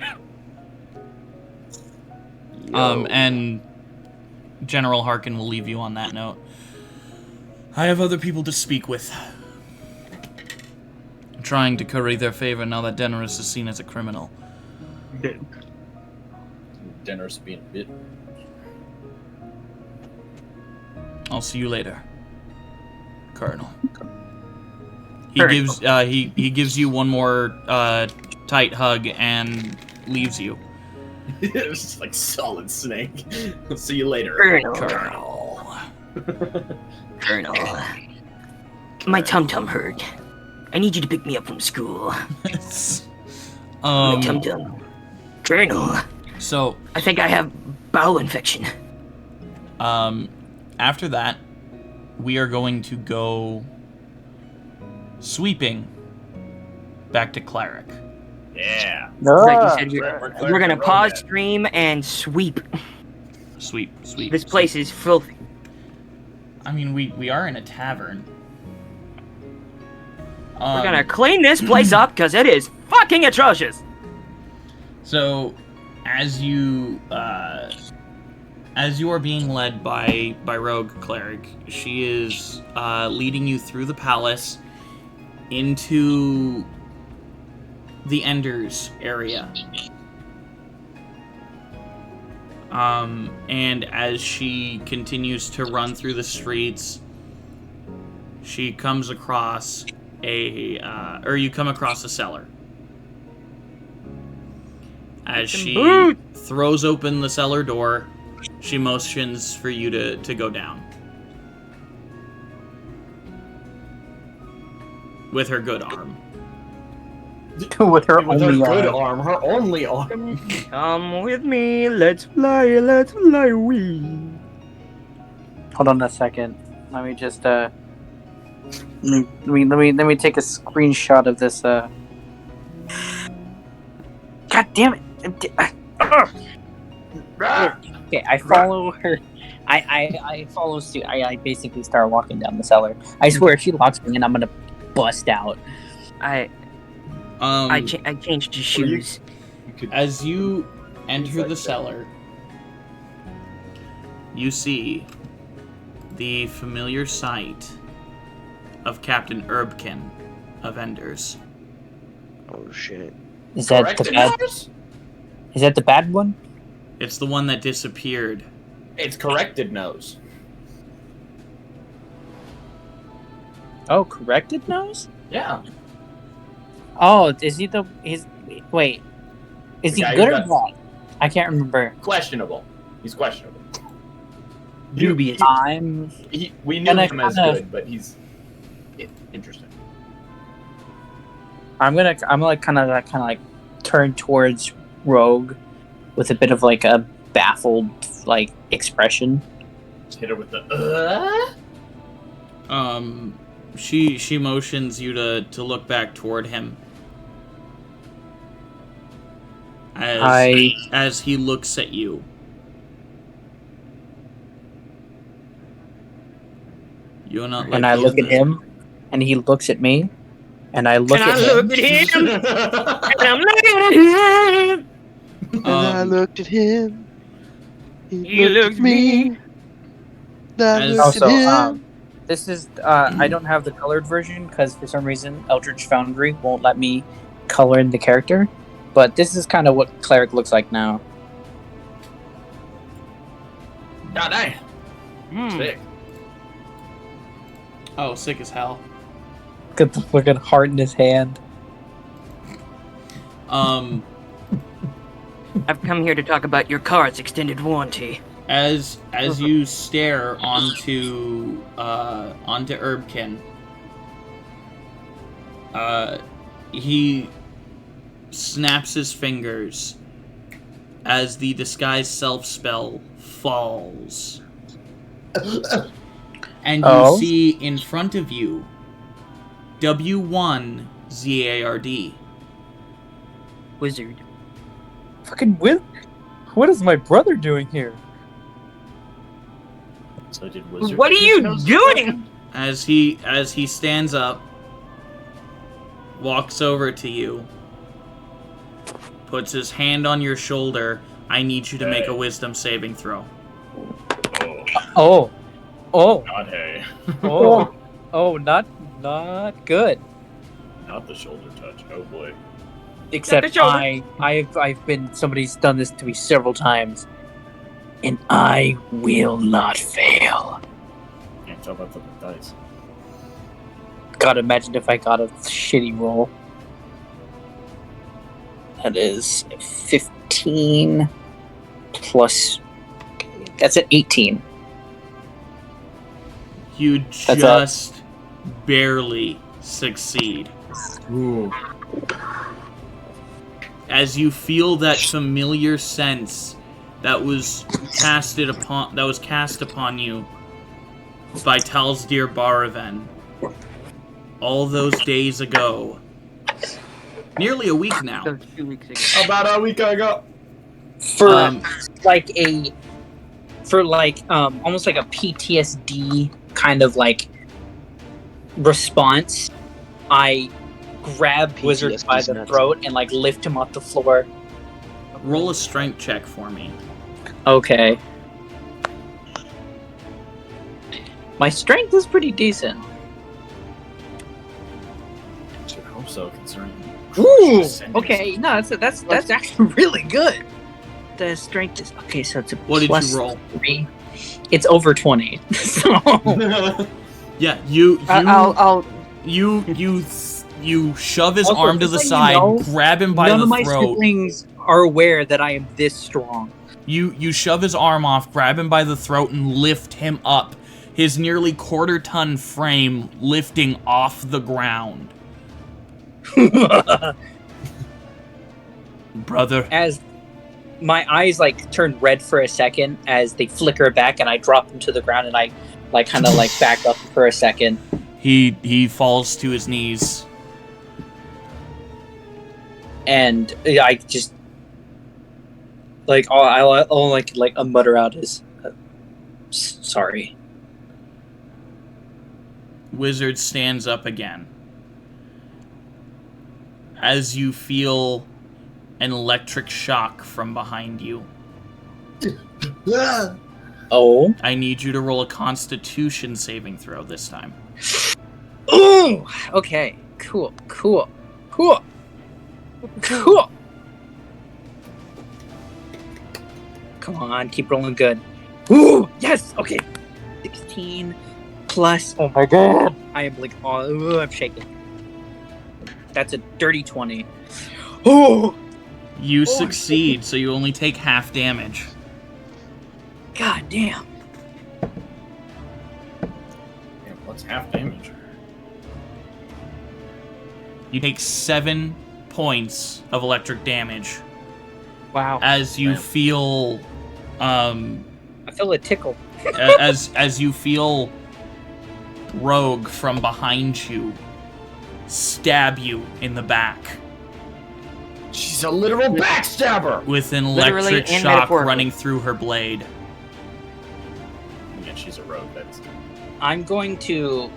And General Harkin will leave you on that note. I have other people to speak with. I'm trying to curry their favor now that Daenerys is seen as a criminal. Daenerys being a bit. I'll see you later, Colonel. Colonel. He gives you one more tight hug and leaves you. It's just like solid snake. I'll see you later. Colonel. Colonel. My tum-tum hurt. I need you to pick me up from school. My tum-tum. Colonel. So I think I have bowel infection. After that, we are going to go sweeping back to Cleric. Yeah. Like you said, we're gonna pause stream and sweep. Sweep. This place is filthy. I mean, we are in a tavern. We're gonna clean this place up because it is fucking atrocious. So, as you are being led by Rogue Cleric, she is leading you through the palace into the Enders area. And as she continues to run through the streets, she comes across you come across a cellar. As she throws open the cellar door, she motions for you to go down. With her good arm. With her only good arm. arm. Her only arm. Come with me, let's fly wee. Hold on a second. Let me just let me take a screenshot of this. God damn it! Okay, I follow her. I follow suit. I basically start walking down the cellar. I swear, if she locks me in, I'm gonna bust out. I changed to shoes. As you enter the cellar, you see the familiar sight of Captain Erbkin of Enders. Oh shit. Is that the bad? Is that the bad one? It's the one that disappeared. It's corrected nose. Oh, corrected nose? Yeah. Oh, is he the... Wait. Is The he guy good who or got- bad? I can't remember. Questionable. He's questionable. Dubious. We knew And I him as kinda- good, but he's interesting. I'm gonna kind of like turn towards Rogue with a bit of like a baffled like expression. Hit her with the She motions you to look back toward him. As he looks at you. You're not. And I look at him, and he looks at me, and I look at him. And I'm looking at him. And I looked at him. He looked at me. This is I don't have the colored version because for some reason Eldritch Foundry won't let me color in the character, but this is kind of what cleric looks like now. God dang. Sick. Oh, sick as hell. Look at the fucking heart in his hand. I've come here to talk about your car's extended warranty. As you stare onto Erbkin, he snaps his fingers as the disguise self spell falls, and you see in front of you W1 ZARD. Wizard. Fucking what is my brother doing here? So did Wizard. What are you doing? As he stands up, walks over to you, puts his hand on your shoulder. I need you to make a wisdom saving throw. Oh. Not hey. Not good. Not the shoulder touch. Oh boy. Except I've been, somebody's done this to me several times, and I will not fail. Can't tell by the dice. God, imagine if I got a shitty roll. That is 15 plus. That's an 18. You just barely succeed. Ooh. As you feel that familiar sense that was cast upon you by Talsdir Baraven all those days ago. Nearly a week now. 2 weeks ago. About a week ago. For almost like a PTSD kind of like response, I grab Wizard by the throat and like lift him off the floor. Roll a strength check for me. Okay. My strength is pretty decent. Should hope so, considering. Ooh. Okay. No, that's actually really good. The strength is okay. So it's a What did plus you roll? 3. It's over 20. So Yeah, you shove his also, arm to just the so you side, know, grab him by none the of my throat. siblings are aware that I am this strong. You shove his arm off, grab him by the throat, and lift him up. His nearly quarter-ton frame lifting off the ground. Brother. As my eyes like turn red for a second as they flicker back, and I drop him to the ground, and I like kind of like back up for a second. He falls to his knees. And I just like I'll like a mutter out is sorry. Wizard stands up again. As you feel an electric shock from behind you. Oh. I need you to roll a Constitution saving throw this time. Ooh. Okay. Cool. Come on, keep rolling good. Ooh, yes. Okay. 16 plus. Oh my god! I am like, oh, I'm shaking. That's a dirty 20. Oh! You succeed, so you only take half damage. God damn. Yeah, what's half damage? You take 7 points of electric damage. Wow. As you feel, I feel a tickle. as you feel Rogue from behind you stab you in the back. She's a literal backstabber! With an Literally electric and shock metaphorically. running through her blade. Yeah, she's a rogue. That's... I'm going to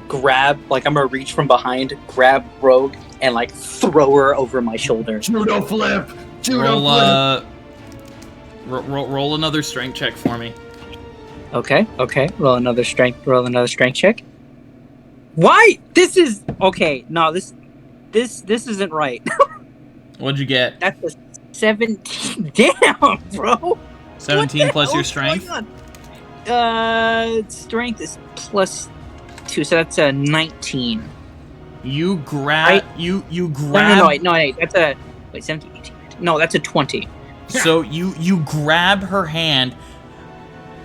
grab, like, I'm gonna reach from behind, grab Rogue, and, like, throw her over my shoulder. Judo flip! Judo flip! Roll another strength check for me. Okay. Roll another strength check. Why? This is okay. No, this isn't right. What'd you get? That's a 17. Damn, bro. 17 plus your strength? Strength is plus 2, so that's a 19. You grab. You grab. No, wait. That's a 17, 18. No, that's a 20. So you grab her hand,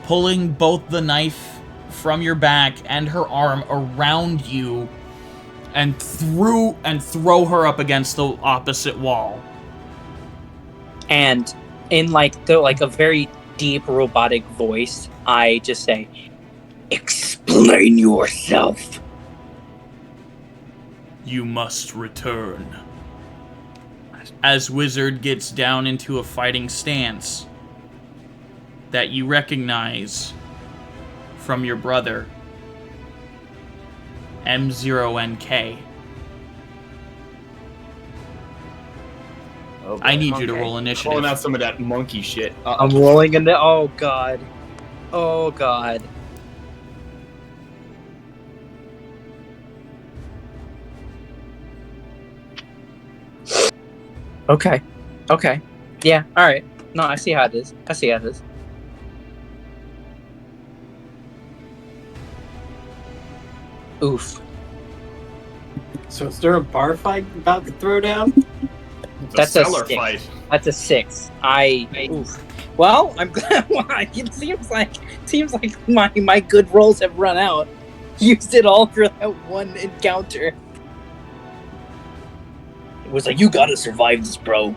pulling both the knife from your back and her arm around you, and throw her up against the opposite wall. And in a very deep robotic voice, I just say, "Explain yourself." You must return. As Wizard gets down into a fighting stance that you recognize from your brother, M0NK. Oh, I need you to roll initiative. Pulling out some of that monkey shit. I'm rolling into. Oh god. Oh god. Okay. Yeah. All right. No, I see how it is. Oof. So is there a bar fight about to throw down? That's a cellar 6. fight. That's a 6. Oof. Well, I'm glad. It seems like my good rolls have run out. Used it all for that one encounter. It was like, you gotta survive this, bro.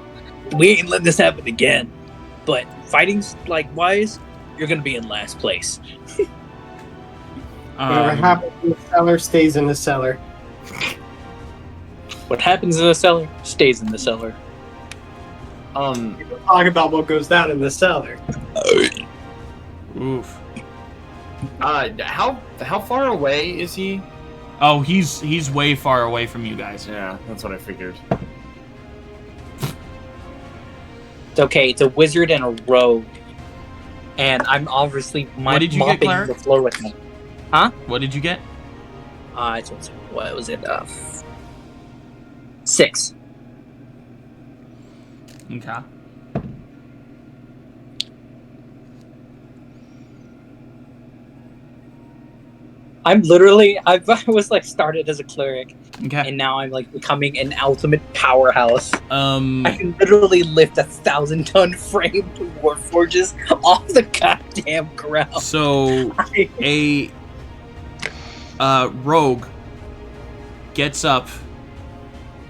We ain't letting this happen again. But fighting wise, you're gonna be in last place. Whatever happens in the cellar stays in the cellar. What happens in the cellar stays in the cellar. People talk about what goes down in the cellar. Oof. How far away is he? Oh, he's way far away from you guys. Yeah, that's what I figured. It's okay. It's a wizard and a rogue, and I'm obviously What did you get, mopping Clara? the floor with me. Huh? What did you get? What was it? 6. Okay. I'm literally, I was started as a cleric, Okay. and now I'm becoming an ultimate powerhouse. Um, I can literally lift 1,000-ton framed warforges off the goddamn ground. So a rogue gets up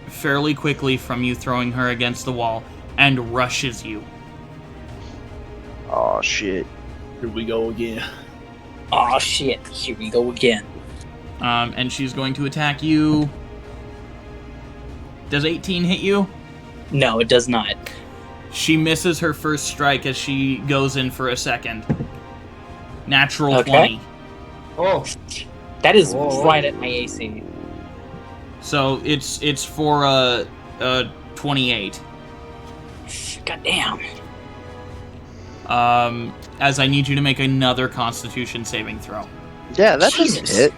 fairly quickly from you throwing her against the wall and rushes you. Oh shit. Here we go again. Oh shit, here we go again. And she's going to attack you. Does 18 hit you? No, it does not. She misses her first strike as she goes in for a second. Natural Okay. 20. Oh, That is right at my AC. So it's for a 28. Goddamn. As I need you to make another Constitution saving throw. Yeah, that doesn't Jesus. hit.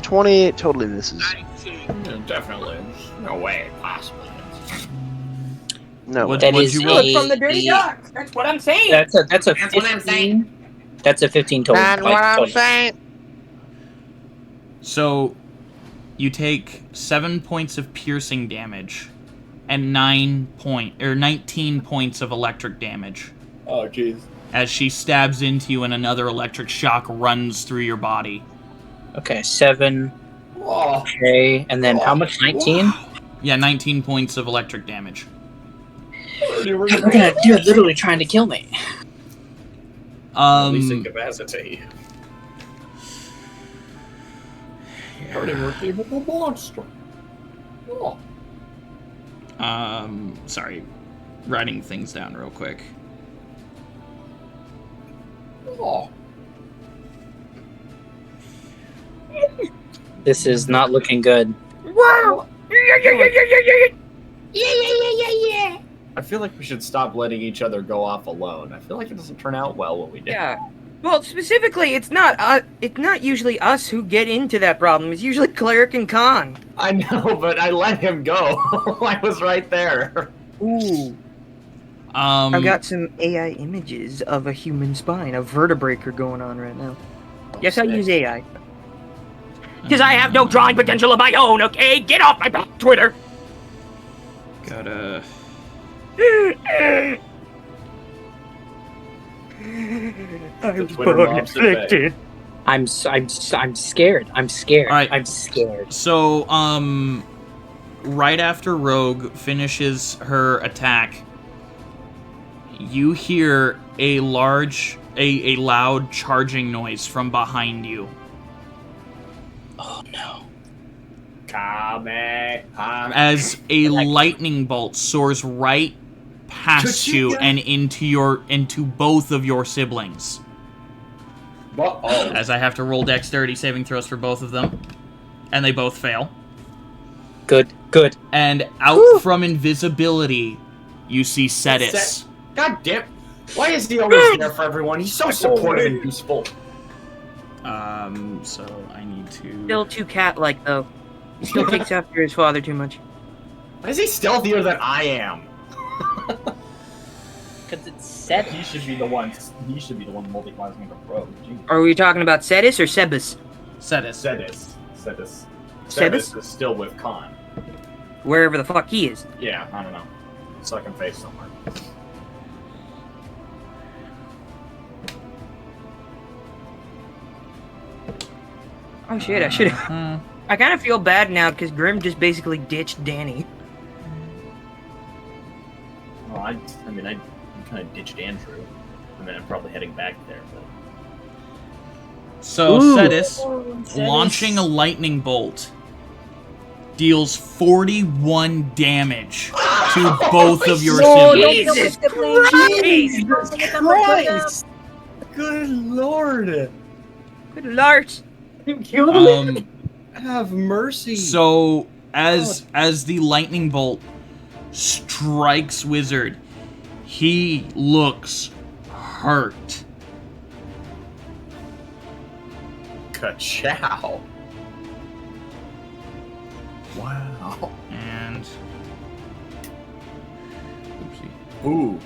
28 totally misses. Yeah, definitely. No way, possibly. No. What- That what'd is you roll? a- From the dirty dock. That's what I'm saying. That's a That's what I'm 15. That's a 15 total. That's what I'm saying. So, you take 7 points of piercing damage, and 19 points of electric damage. Oh, jeez. As she stabs into you and another electric shock runs through your body. Okay, 7. Okay, and then how much? 19? Yeah, 19 points of electric damage. Look at that, you're literally trying to kill me. At least incapacitate. You're an irredeemable monster. Oh. Sorry. Writing things down real quick. Oh. This is not looking good. Wow! I feel like we should stop letting each other go off alone. I feel like it doesn't turn out well when we do. Yeah. Well, specifically, it's not usually us who get into that problem. It's usually Cleric and Khan. I know, but I let him go. I was right there. Ooh. I've got some AI images of a human spine, a vertebraker going on right now. Yes, I use AI. Because I have no drawing potential of my own, okay? Get off my back, Twitter! Gotta... I'm afflicted. I'm scared. I'm scared. All right. I'm scared. So, right after Rogue finishes her attack, you hear a loud charging noise from behind you. Oh no. As a lightning bolt soars right past you and into both of your siblings. Uh-oh. As I have to roll dexterity saving throws for both of them. And they both fail. Good. And out from invisibility, you see Cetus. God damn. Why is he always there for everyone? He's so supportive and useful. So I need to... Still too cat-like, though. He still takes after his father too much. Why is he stealthier than I am? Because it's Cetus. He should be the one multi-classing the pro. Are we talking about Cetus or Sebus? Cetus. Sebus is still with Khan. Wherever the fuck he is. Yeah, I don't know. Second face somewhere. Oh shit, I should have... I kind of feel bad now because Grim just basically ditched Danny. Well, I kind of ditched Andrew. I mean, I'm probably heading back there, but... So, Cetus, launching a lightning bolt, deals 41 damage to both of your siblings. Jesus Christ! Good lord! Good lord! You killed me? Have mercy. So, as the lightning bolt strikes Wizard, he looks hurt. Ka-chow. Wow. And... oopsie. Ooh.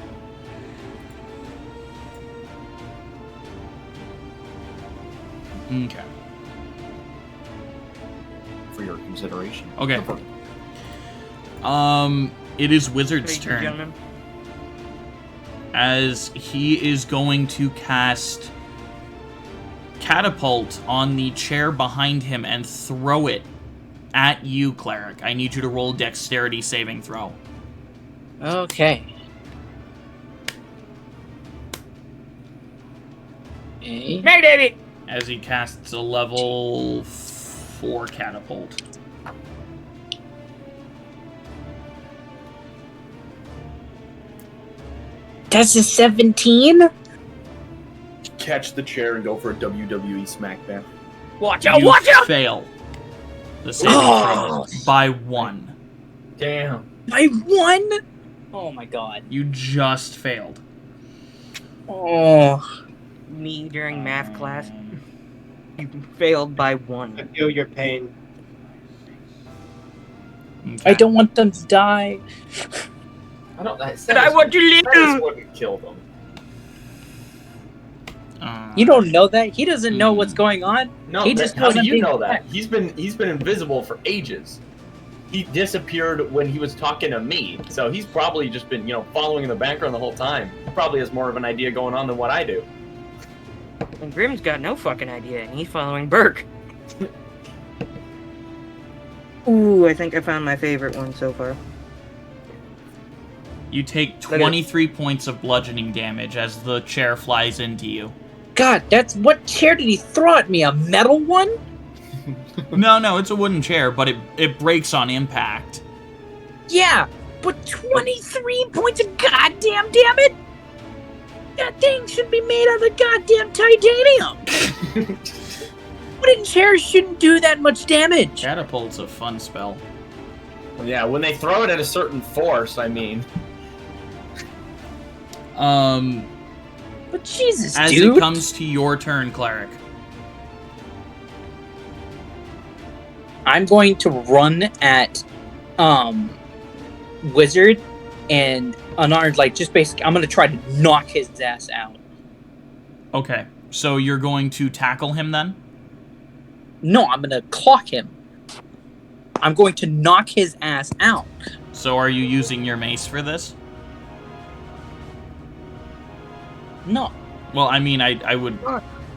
Okay. For your consideration. Okay. It is Wizard's Ladies and turn. gentlemen. As he is going to cast Catapult on the chair behind him and throw it at you, Cleric. I need you to roll Dexterity saving throw. Okay. Hey, David! As he casts a level 4 Catapult. That's a 17? Catch the chair and go for a WWE smackdown. Watch out, You watch out! fail the saving throw by 1. Damn. By 1? Oh my god. You just failed. Oh. Me during math class. You failed by 1. I feel your pain. Okay. I don't want them to die. I don't. But I want to live! That wouldn't kill them. You don't know that? He doesn't know what's going on. No, he just how knows do I'm you being know that? attacked. He's been invisible for ages. He disappeared when he was talking to me, so he's probably just been, following in the background the whole time. He probably has more of an idea going on than what I do. And Grim's got no fucking idea, and he's following Burke. Ooh, I think I found my favorite one so far. You take 23 points of bludgeoning damage as the chair flies into you. God, what chair did he throw at me? A metal one? No, it's a wooden chair, but it breaks on impact. Yeah, but 23 points of goddamn damn it! That thing should be made out of goddamn titanium! Wooden chairs shouldn't do that much damage! Catapult's a fun spell. Well, yeah, when they throw it at a certain force, I mean. But Jesus, as dude! It comes to your turn, Cleric. I'm going to run at Wizard and unarmed, just basically, I'm going to try to knock his ass out. Okay, so you're going to tackle him then? No, I'm going to clock him. I'm going to knock his ass out. So are you using your mace for this? No. Well, I mean, I would...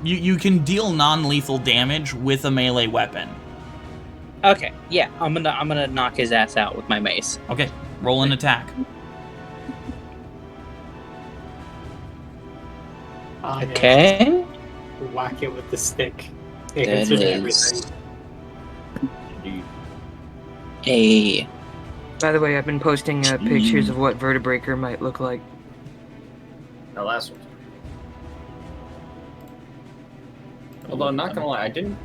You can deal non-lethal damage with a melee weapon. Okay, yeah, I'm gonna knock his ass out with my mace. Okay, roll an attack. Okay. Whack it with the stick. That is a... By the way, I've been posting pictures of what Vertebraker might look like. The last one. Although I'm not gonna lie, I didn't.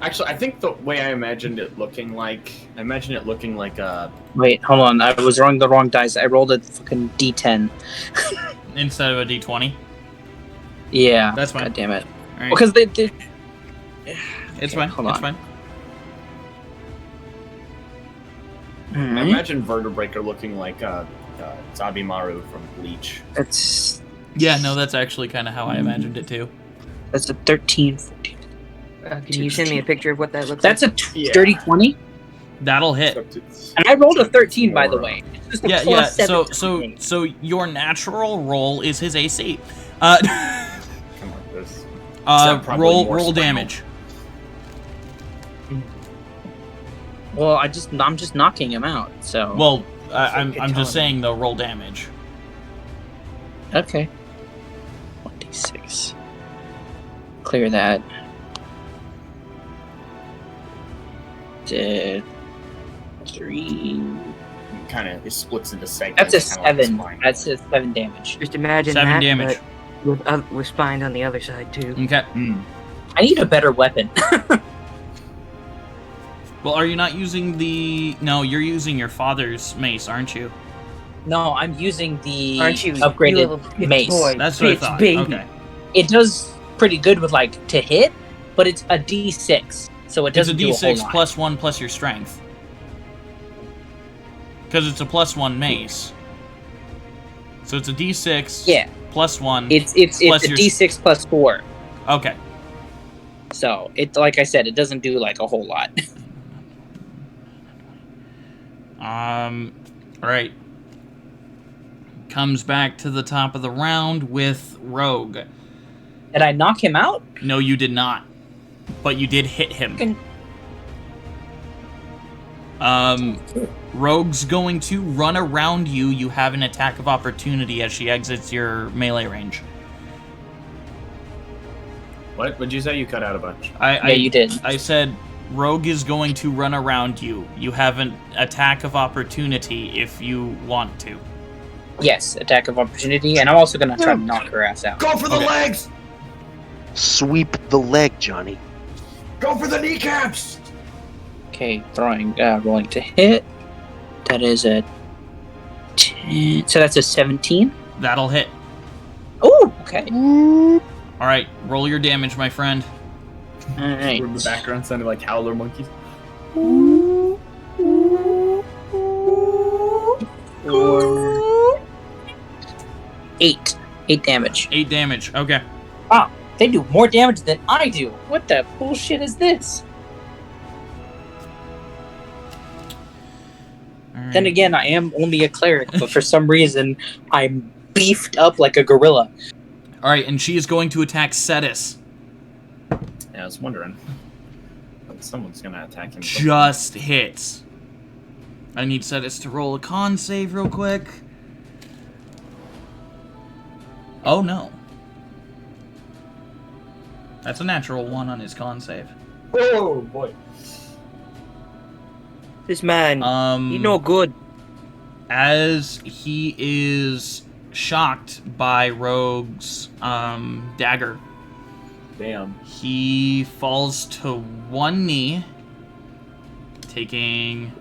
Actually, I think the way I imagined it looking like, a. Wait, hold on. I was rolling the wrong dice. I rolled a fucking D10 instead of a D20. Yeah, that's fine. God damn it. Right. Because they. It's fine. Hold it's on. fine. I imagine Vertebraker looking like Zabimaru from Bleach. That's. Yeah, no, that's actually kind of how I imagined it too. That's a 13, 14. Can you send me a picture of what that looks That's like? a dirty 20? That'll hit. And I rolled a 13, by the way. It's just a Yeah. plus 7 So your natural roll is his AC. Come on, this. Roll damage. Well, I'm just knocking him out. So. Well, I'm just saying though, roll damage. Okay. 1d6. Clear that. 3. Kind of, it splits into segments. That's a 7. That's a 7 damage. Just imagine 7 that, damage. but with spines on the other side too. Okay. I need a better weapon. Well, are you not using the? No, you're using your father's mace, aren't you? No, I'm using the Aren't you, upgraded you little mace. boy, That's what I bitch, thought. baby. Okay. It does pretty good with to hit, but it's a D6, so it It's a doesn't do a whole D6 lot. plus 1 plus your strength. Because it's a plus 1 mace. So it's a D6. Yeah. Plus 1. It's plus a your... D6 plus 4. Okay. So it, like I said, it doesn't do a whole lot. Alright. Comes back to the top of the round with Rogue. Did I knock him out? No, you did not. But you did hit him. Rogue's going to run around you. You have an attack of opportunity as she exits your melee range. What? What'd you say? You cut out a bunch. Yeah, you did. I said Rogue is going to run around you. You have an attack of opportunity if you want to. Yes, attack of opportunity, and I'm also gonna try to knock her ass out. Go for the legs! Sweep the leg, Johnny. Go for the kneecaps! Okay, rolling to hit. That is a 10. So that's a 17. That'll hit. Oh, okay. All right, roll your damage, my friend. All right. In the background sounded like howler monkeys. 8 damage. 8 damage. Okay. Wow, they do more damage than I do. What the bullshit is this? Then again, I am only a cleric, but for some reason, I'm beefed up like a gorilla. All right, and she is going to attack Cetus. Yeah, I was wondering. Someone's gonna attack him. Just hits. I need Cetus to roll a con save real quick. Oh no. That's a natural 1 on his con save. Oh boy. This man, he no good. As he is shocked by Rogue's dagger. Damn. He falls to one knee, taking...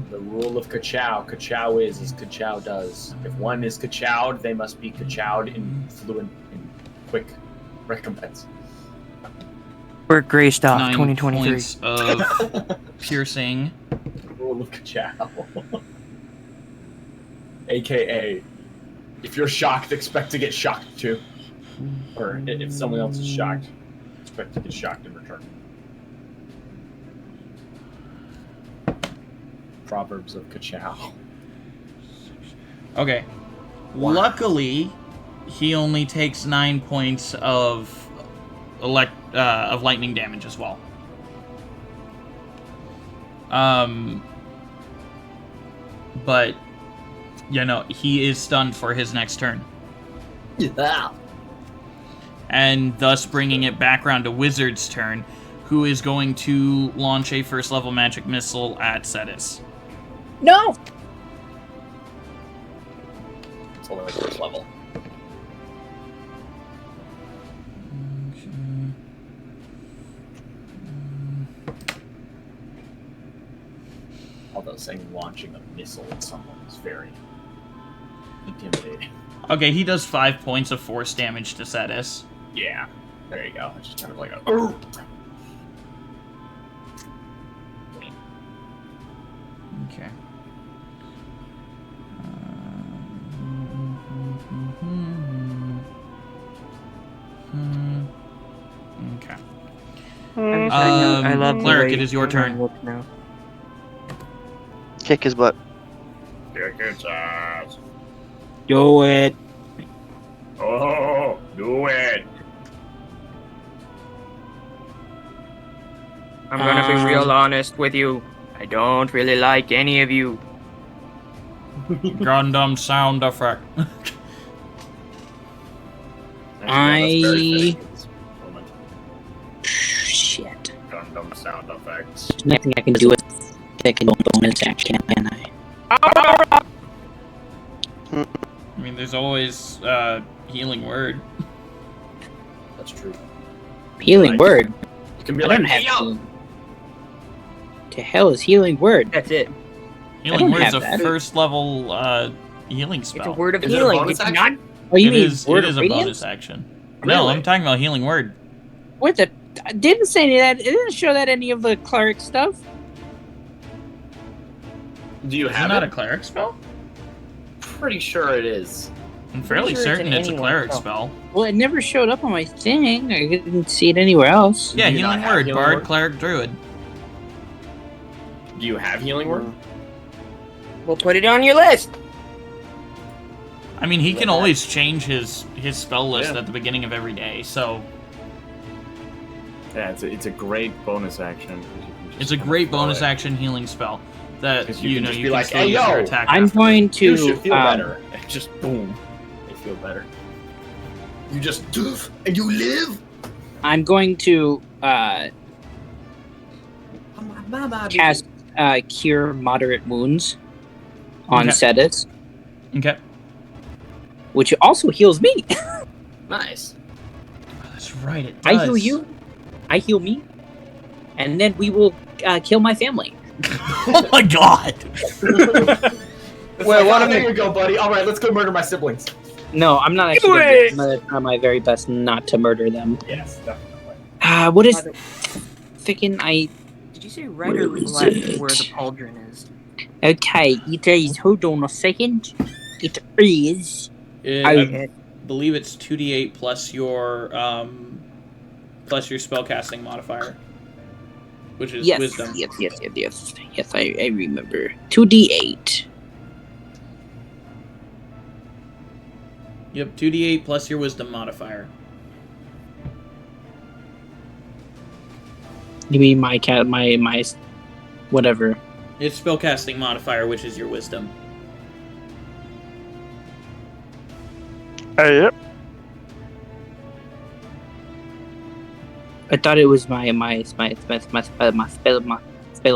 The rule of Kachow. Kachow is as Kachow does. If one is Kachowed, they must be Kachowed in fluent and quick recompense. We're Greystock 9 2023. points of piercing. Rule of Kachow. AKA, if you're shocked, expect to get shocked too. Or if someone else is shocked, expect to get shocked in return. Proverbs of Kachow. Okay. Wow. Luckily, he only takes 9 points of lightning damage as well. But he is stunned for his next turn. Yeah. And thus bringing it back around to Wizard's turn, who is going to launch a first level magic missile at Cetus. No! It's only like first level. Although saying launching a missile at someone is very intimidating. Okay, he does 5 points of force damage to Cetus. Yeah, there you go. It's just kind of like a... Okay. Okay. I love the Cleric, way it is your turn. now. Kick his butt. Kick his ass. Do it. Oh, do it. I'm gonna be real honest with you. I don't really like any of you. Gundam sound effect. Shit. Gundam sound effects. There's nothing I can do with second bonus action, can I? I mean, there's always healing word. That's true. Healing word? You can be I like, don't have hey, yo! To hell is healing word? That's it. Healing word's a have that. first level healing spell. It's a word of Is it a healing. bonus It's action? not. Oh, you It mean is, word it of is a radiance? bonus action. No, Really? I'm talking about healing word. What the? I didn't say any of that. It didn't show that any of the cleric stuff. Do you Is it have not it? a cleric spell? Pretty sure it is. I'm fairly sure it's certain an it's a anyone cleric spell. spell. Well, it never showed up on my thing. I didn't see it anywhere else. Yeah, Do you not healing have word, healing bard, word? cleric, druid. Do you have healing word? We'll put it on your list. I mean, he can always change his spell list Yeah. at the beginning of every day, so Yeah, it's a great bonus action. You can just it's a kinda great throw bonus it. action healing spell that 'Cause you can know just you be can like, still hey, use your yo, attack. I'm after. going to. You should feel better. And just boom. They feel better. You just doof and you live. I'm going to cast Cure Moderate Wounds on Okay. Cetus, Okay. which also heals me. Nice. That's right, it I does. heal you, I heal me, and then we will kill my family. Oh my god! Well, there you go, buddy. All right, let's go murder my siblings. No, I'm not actually gonna do it. I'm gonna try my very best not to murder them. Yes, definitely. What is freaking Did you say right or left where the pauldron is? Okay, it is. Hold on a second. It is. The believe it's 2d8 plus your spellcasting modifier, which is wisdom. Yes, I remember. 2d8. Yep, 2d8 plus your wisdom modifier. You mean my whatever. It's spellcasting modifier, which is your wisdom. Yep. I thought it was my spell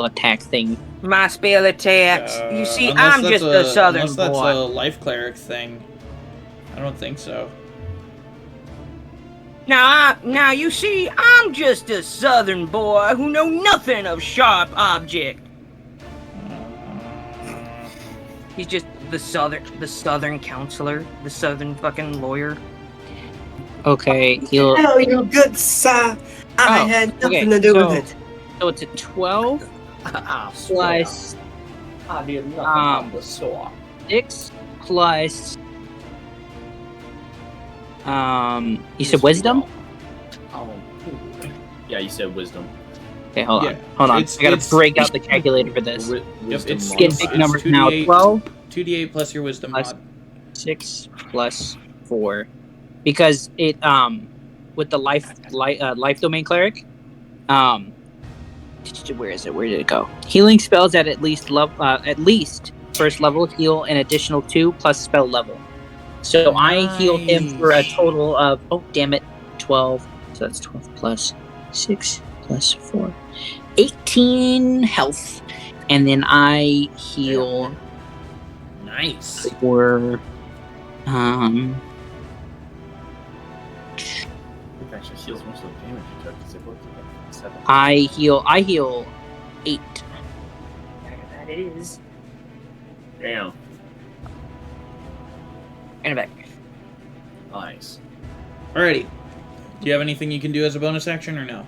attack thing. My spell attacks. You see, I'm just a southern unless that's boy. a life cleric thing. I don't think so. Now you see, I'm just a southern boy who know nothing of sharp object. He's just the southern counselor, the southern fucking lawyer. Okay, he'll. Oh, you good sir. I had nothing to do with it. So it's a 12 plus. I did nothing of the sort. 6 plus. You said wisdom? Yeah, you said wisdom. Okay, hold on. I gotta break out the calculator for this. It's Get big numbers now. 12. 2d8 plus your wisdom mod. 6 plus 4. Because it, with the life domain cleric, where is it? Where did it go? Healing spells at least first level heal an additional 2 plus spell level. So I heal him for a total of 12. So that's 12 plus 6 plus 4, 18 health, and then I heal. Nice. For It actually heals most of the damage you took because it worked at 7. I heal 8. That it is. Damn. And back. Nice. Alrighty. Do you have anything you can do as a bonus action or no?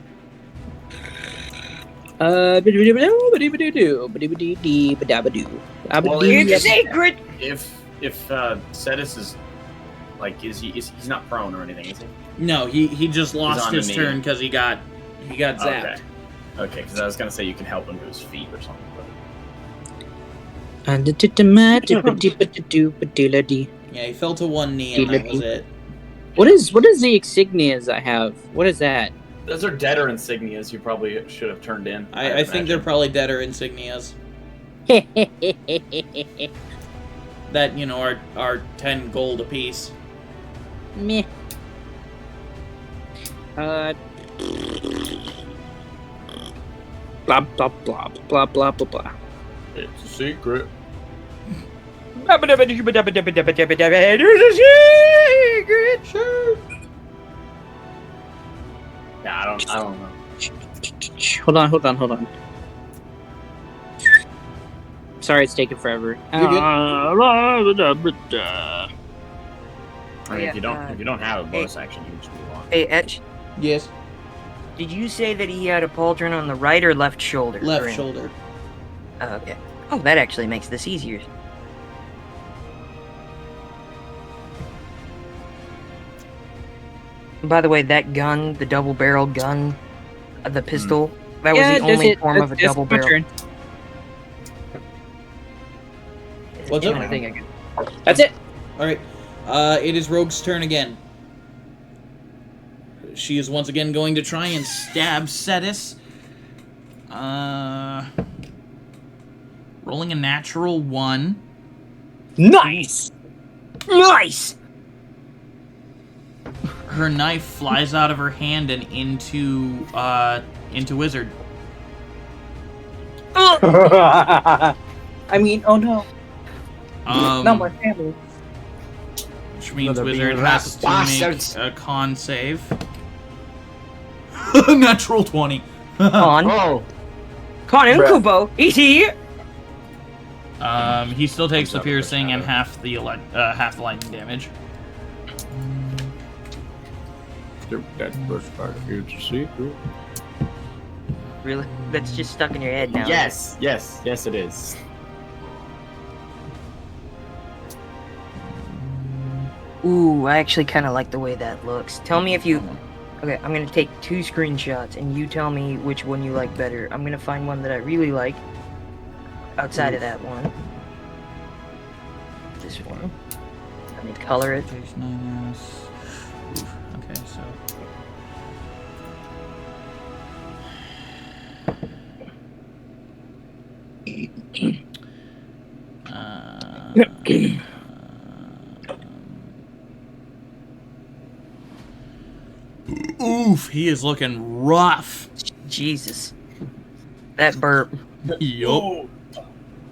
Well, It's a secret. If Cetus is like, he's not prone or anything, is he? No, he just lost on his the knee. turn because he got zapped. Okay, because I was gonna say you can help him to his feet or something. Yeah, he fell to one knee and that was it. What is the insignias I have? What is that? Those are deader insignias you probably should have turned in. I think they're probably deader insignias. That, are 10 gold apiece. Meh. Blah blah blah blah blah blah blah. It's a secret. There's a secret. Sure. Yeah, I don't know. Hold on. Sorry, it's taking forever. I mean, if you don't have a bonus action, you can just move on. Hey, Etch. Yes. Did you say that he had a pauldron on the right or left shoulder? Left shoulder. Oh, okay. Oh, that actually makes this easier. By the way, that gun, the double-barreled gun, the pistol, that was the only form of a double barrel. What's up? That's it. Alright. It is Rogue's turn again. She is once again going to try and stab Cetus. Rolling a natural 1. Nice! Her knife flies out of her hand and into Wizard. I mean, oh no. Not my family. Which means Another Wizard being has to bastards. make a con save. Natural 20. Con. Oh. Con and Kubo, he's here. He still takes the piercing and half the lightning damage. That first part of it's a secret. Really? That's just stuck in your head now. Yes, it is. Ooh, I actually kind of like the way that looks. Tell me if you... Okay, I'm gonna take 2 screenshots, and you tell me which one you like better. I'm gonna find one that I really like, outside of that one. This one. Let me color it. There's 9S. Oof. Okay, so... Oof, he is looking rough. Jesus. That burp. Yup.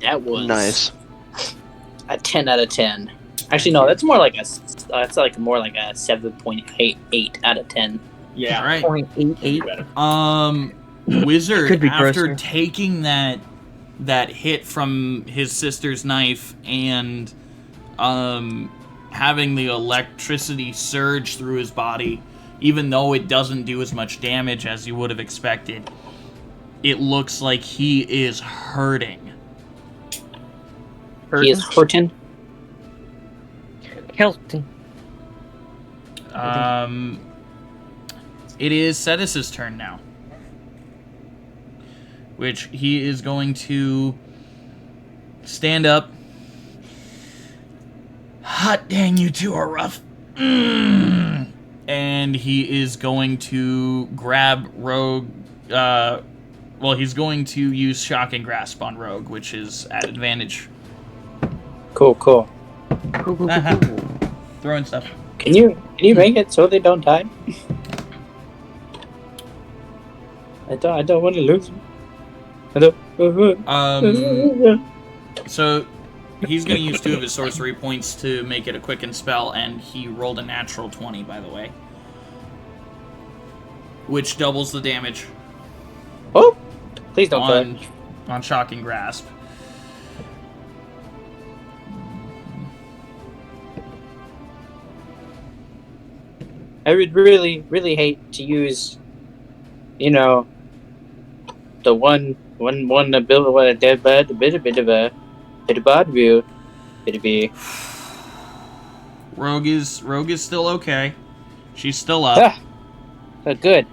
That was Nice. a 10 out of 10. Actually, no, that's more like a 7.88 out of 10. Yeah. All right. 0.88. Wizard, Could be after grosser. taking that hit from his sister's knife and having the electricity surge through his body, even though it doesn't do as much damage as you would have expected, it looks like he is hurting. He is hurting. Kelton. It is Cetus's turn now, which he is going to stand up. Hot dang, you two are rough. And he is going to grab Rogue. Well, he's going to use Shock and Grasp on Rogue, which is at advantage. Cool. Throwing stuff. Can you make it so they don't die? I don't want to lose them. So he's going to use 2 of his sorcery points to make it a quicken spell, and he rolled a natural 20, by the way, which doubles the damage. Oh, please don't on Shocking Grasp. I would really, really hate to use, the one ability, what a dead bad, a bit of a bad view, it'd be. Rogue is still okay. She's still up. Good.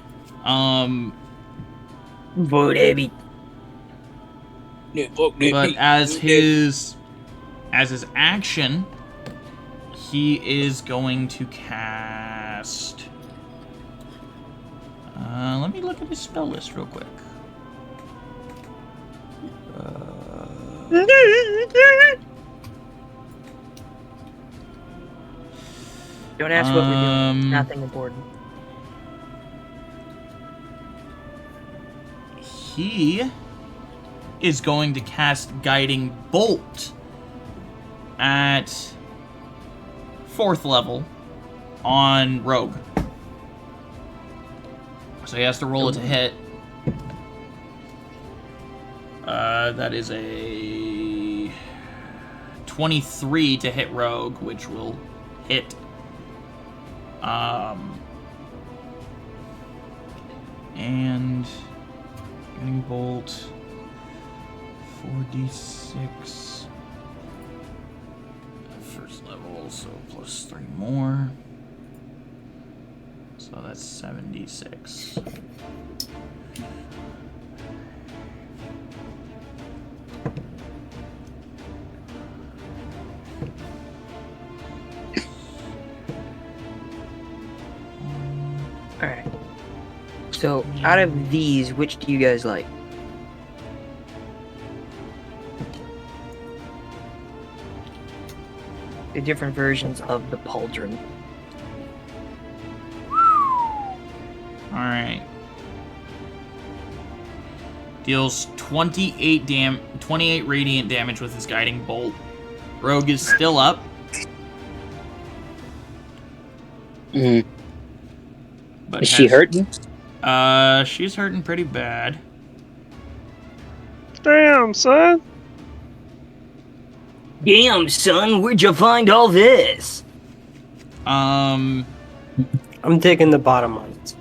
But as his action, he is going to cast. Let me look at his spell list real quick. Don't ask what we're doing. Nothing important. He is going to cast Guiding Bolt at 4th level on Rogue. So he has to roll it to hit. That is a 23 to hit Rogue, which will hit. And Guiding Bolt, 4d6. First level, so plus 3 more. So that's 76. Alright. So, out of these, which do you guys like? The different versions of the pauldron. Alright. Deals 28 radiant damage with his Guiding Bolt. Rogue is still up. But is she hurting? She's hurting pretty bad. Damn, son. Damn, son, where'd you find all this? I'm taking the bottom ones.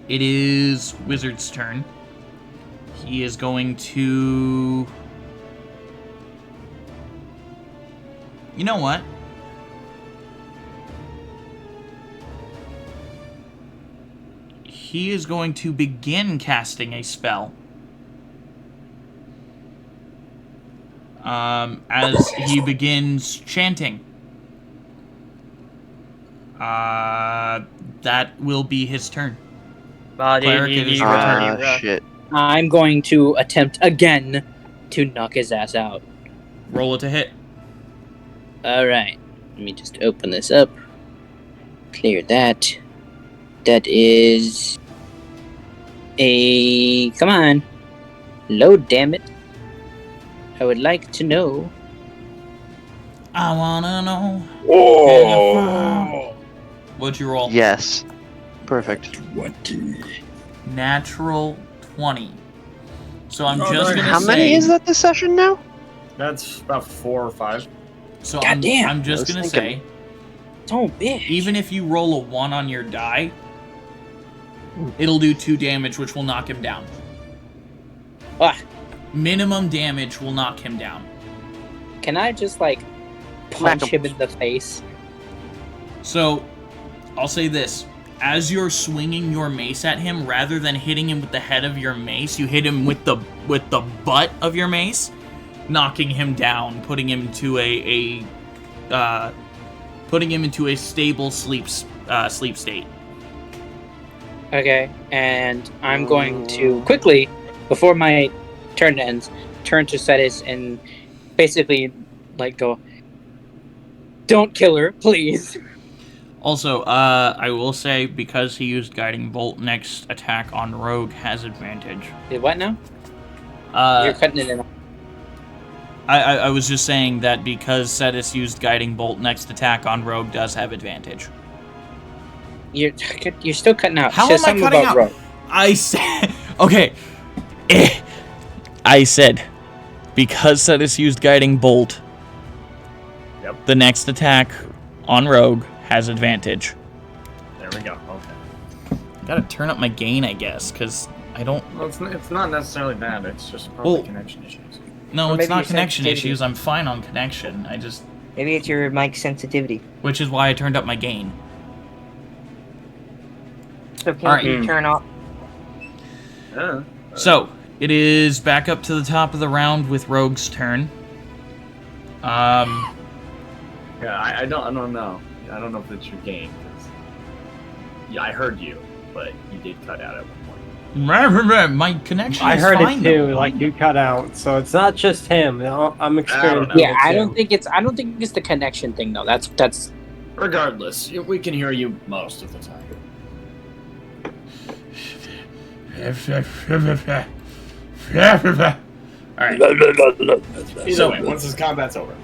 It is Wizard's turn. He is going to... You know what? he is going to begin casting a spell. As he begins chanting. That will be his turn. Cleric, it is your turn. Shit. I'm going to attempt again to knock his ass out. Roll it to hit. Alright. Let me just open this up. Clear that. That is a... Come on. Load, damn it. I would like to know. I wanna know. Oh! What'd you roll? Yes. Perfect. 20. Natural 20. So I'm just gonna How say... many is that this session now? That's about 4 or 5. So Goddamn. I'm just gonna say... Don't bitch. Even if you roll a 1 on your die, it'll do 2 damage, which will knock him down. Ah. Minimum damage will knock him down. Can I just, like, punch him in the face? So, I'll say this. As you're swinging your mace at him, rather than hitting him with the head of your mace, you hit him with the butt of your mace, knocking him down, putting him into a stable sleep state. Okay, and I'm going to quickly, before my turn ends, turn to Cetis and basically, like, go, don't kill her, please. Also, I will say, because he used Guiding Bolt, next attack on Rogue has advantage. What now? You're cutting it in. I was just saying that because Cetis used Guiding Bolt, next attack on Rogue does have advantage. You're still cutting out. How am I cutting out? Rogue. I said... Okay. I said, because Cetis used Guiding Bolt, the next attack on Rogue has advantage. There we go. Okay. Gotta turn up my gain, I guess, because I don't... Well, it's not necessarily that. It's just probably connection issues. No, Or it's maybe not your connection sensitivity. issues. I'm fine on connection. I just... Maybe it's your mic sensitivity. Which is why I turned up my gain. So can Alright. you turn off? Yeah. So, it is back up to the top of the round with Rogue's turn. Yeah, I don't know. I don't know if it's your game. 'Cause yeah, I heard you, but you did cut out at one point. My connection I is heard fine, it too, though. like you cut out. So it's not just him. I'm experiencing Yeah, it I too. don't think it's the connection thing though. That's. Regardless, we can hear you most of the time. Alright. Either way, once this combat's over.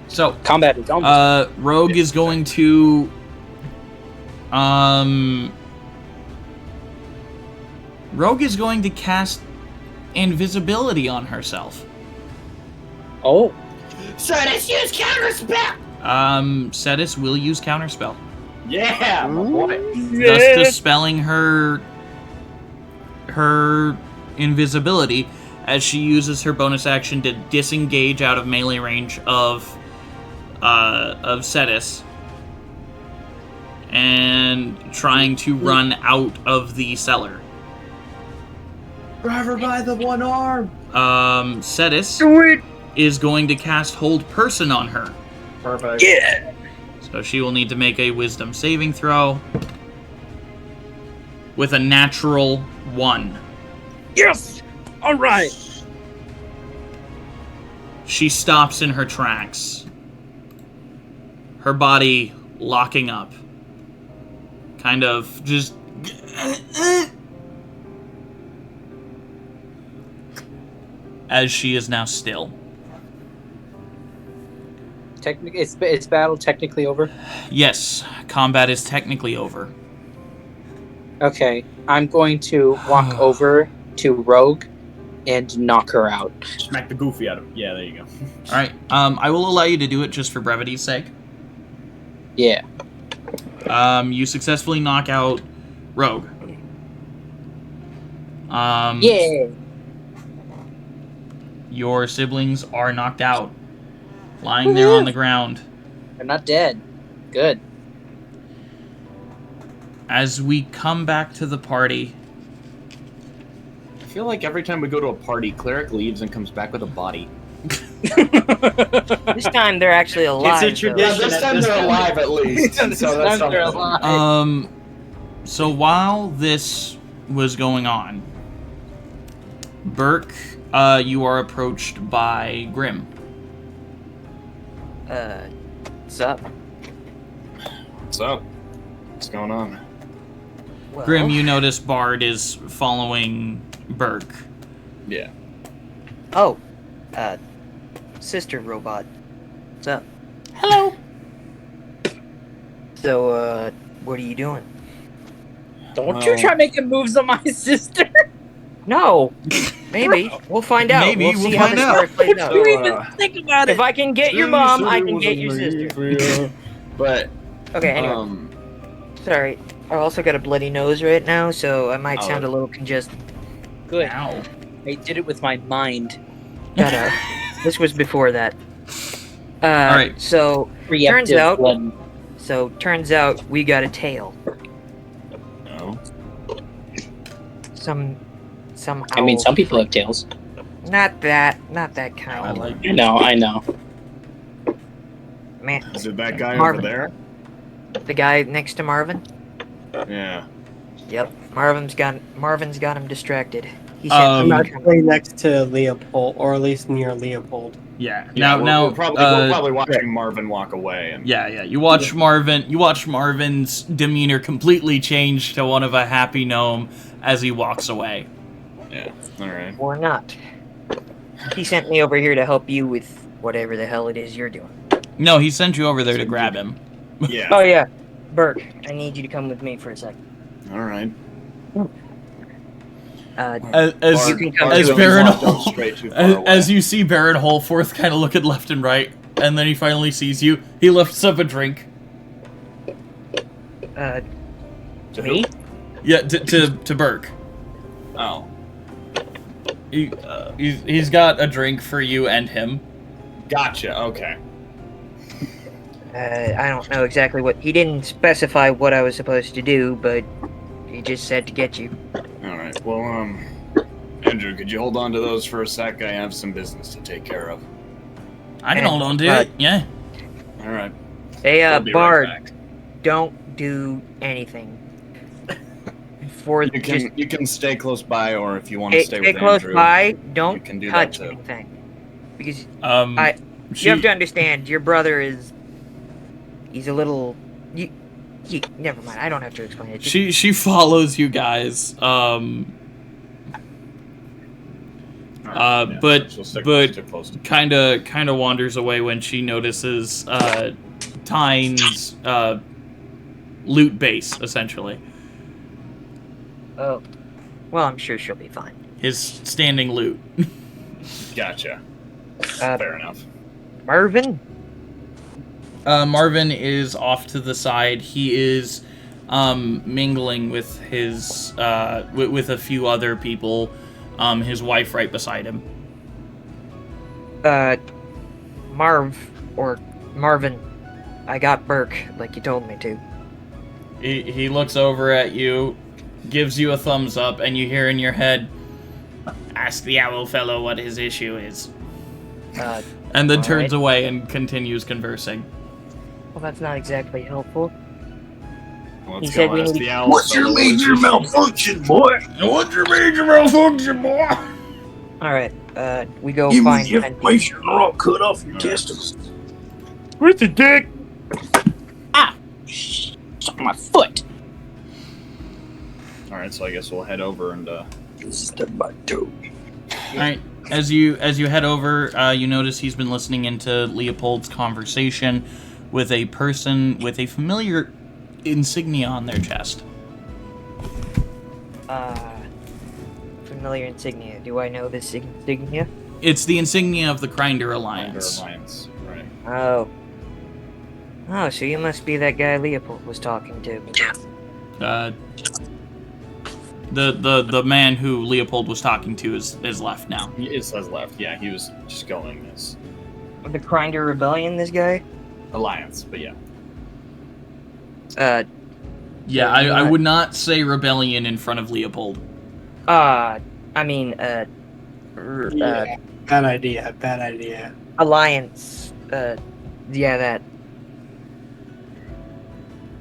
So, combat is almost... Rogue is going to... Rogue is going to cast invisibility on herself. Oh. Cetis, use counterspell! Cetis will use counterspell. Yeah, my boy. Thus dispelling her invisibility as she uses her bonus action to disengage out of melee range of Cetis and trying to run out of the cellar. Grab her by the one arm. Cetis is going to cast Hold Person on her. Perfect. Yeah. So she will need to make a Wisdom saving throw with a natural 1. Yes. All right. She stops in her tracks. Her body locking up. Kind of just... as she is now still. It's battle technically over? Yes, combat is technically over. Okay, I'm going to walk over to Rogue and knock her out. Smack the goofy out of it. Yeah, there you go. Alright, I will allow you to do it just for brevity's sake. Yeah. You successfully knock out Rogue. Yeah. Your siblings are knocked out. Lying there on the ground. They're not dead. Good. as we come back to the party, I feel like every time we go to a party, cleric leaves and comes back with a body. This time they're actually alive. It's a though. tradition. Yeah, this time they're alive at least. So that's something. So while this was going on, Burke, you are approached by Grim. What's up? What's up? What's going on? Well, Grim, you notice Bard is following Burke. Yeah. Oh, sister robot. What's up? Hello. So, what are you doing? Don't you try making moves on my sister. No. Maybe. We'll find out. Maybe we'll we'll see how find this out. story plays Don't out. you even think about it. If I can get your mom, I can get your sister. But Okay, anyway. Sorry. I've also got a bloody nose right now, so I might sound a little congested. Good. Ow. I did it with my mind. Shut up. This was before that. Alright. So, Preemptive turns out we got a tail. No. Some I mean, owl. some people have tails. Not that kind. I know. Man, Is it that guy Marvin. over there? the guy next to Marvin. Yeah. Yep, Marvin's got him distracted. He I'm said, actually next to Leopold, or at least near Leopold. Yeah. Yeah, Now, we're probably watching Marvin walk away. And Yeah. You watch Marvin's demeanor completely change to one of a happy gnome as he walks away. Yeah. All right. or not. He sent me over here to help you with whatever the hell it is you're doing. No, he sent you over there to grab him. Yeah. Oh yeah, Burke, I need you to come with me for a second. All right. As you can come as to him. Baron Don't stray too far away. as you see Baron Holforth kind of look at left and right, and then he finally sees you. He lifts up a drink. Me? Yeah, to Burke. Oh. He's got a drink for you and him. Gotcha. Okay. I don't know exactly what he didn't specify what I was supposed to do, but he just said to get you. All right. Well, Andrew, could you hold on to those for a sec? I have some business to take care of. I can hold on to it. Yeah. All right. Hey, I'll be Bard, right back. don't do anything. You can stay close by, or if you want to stay stay with close Andrew, by. Don't you can do that touch too. anything, because you she- have to understand your brother he's a little. Never mind. I don't have to explain it. She follows you guys. Yeah, But she'll stick close to kind of wanders away when she notices Tyne's loot base, essentially. Oh, well, I'm sure she'll be fine. His standing loot. Gotcha. Fair enough. Marvin? Marvin is off to the side. He is mingling with his with a few other people. His wife right beside him. Marvin, I got Burke like you told me to. He looks over at you, gives you a thumbs up, and you hear in your head, "Ask the owl fellow what his issue is." And then turns away and continues conversing. Well, that's not exactly helpful. Let's He said go we ask need- the owl. What's your major malfunction, boy? What's your major malfunction, boy? Alright, we go Give me find the information or I'll cut off your testicles. Where's the dick? It's on my foot. All right, so I guess we'll head over and Step my toe. All right. As you head over, you notice he's been listening into Leopold's conversation with a person with a familiar insignia on their chest. Familiar insignia. Do I know this insignia? It's the insignia of the Grinder Alliance. Right. Oh. Oh, so you must be that guy Leopold was talking to. The man who Leopold was talking to is left now. It says left. Yeah, he was just going this The Grinder Rebellion, this guy? alliance, but yeah. Yeah, I would not say rebellion in front of Leopold. I mean, Yeah, bad idea. Bad idea. alliance. Yeah,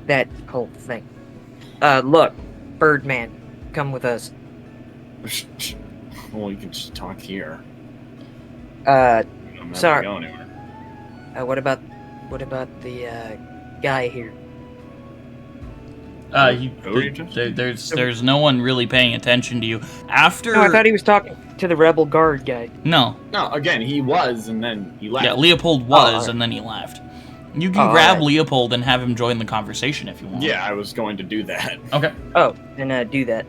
that whole thing. Look, Birdman, come with us. Well, you can just talk here. You don't have to Sorry. go anywhere. What about the guy here? There's no one really paying attention to you. After No, I thought he was talking to the rebel guard guy. No, again, he was, and then he left. Yeah, Leopold was, and then he left. You can grab Leopold and have him join the conversation if you want. Yeah, I was going to do that. Okay. Oh, then do that.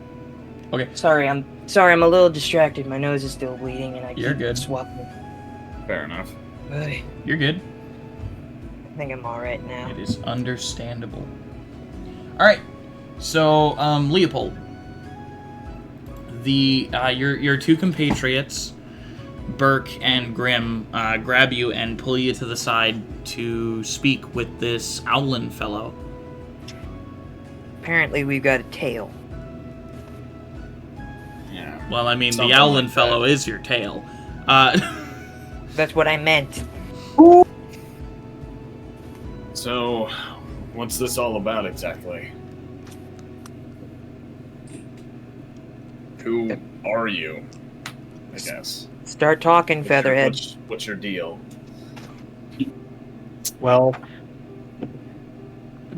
Okay. Sorry, I'm a little distracted. My nose is still bleeding, and I You're keep good. swapping. Fair enough. I You're good. think I'm all right now. It is understandable. All right. So, Leopold, your two compatriots, Burke and Grimm, grab you and pull you to the side to speak with this Owlin fellow. Apparently, we've got a tail. Yeah. Well, I mean, Something the Owlin like fellow that. is your tail. That's what I meant. So, what's this all about exactly? Who are you? I guess. Start talking, Featherhead. What's your deal? Well,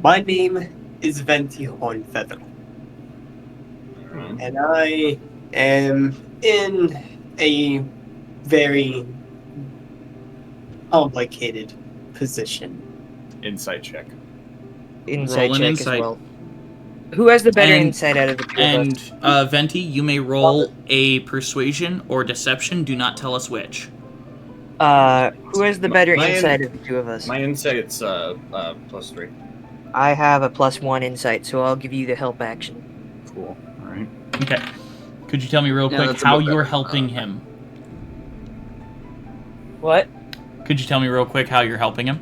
my name is Venti Hornfeather, and I am in a very complicated position. Insight check. Insight Roll an check insight. as well. Who has the better And- insight out of the two of us? And, Venti, you may roll a persuasion or deception. Do not tell us which. Who has the better My insight of the two of us? My insight's +3. I have a +1 insight, so I'll give you the help action. Cool. All right. Okay. Could you tell me real Yeah, quick that's how about you're better. helping him? What? Could you tell me real quick how you're helping him?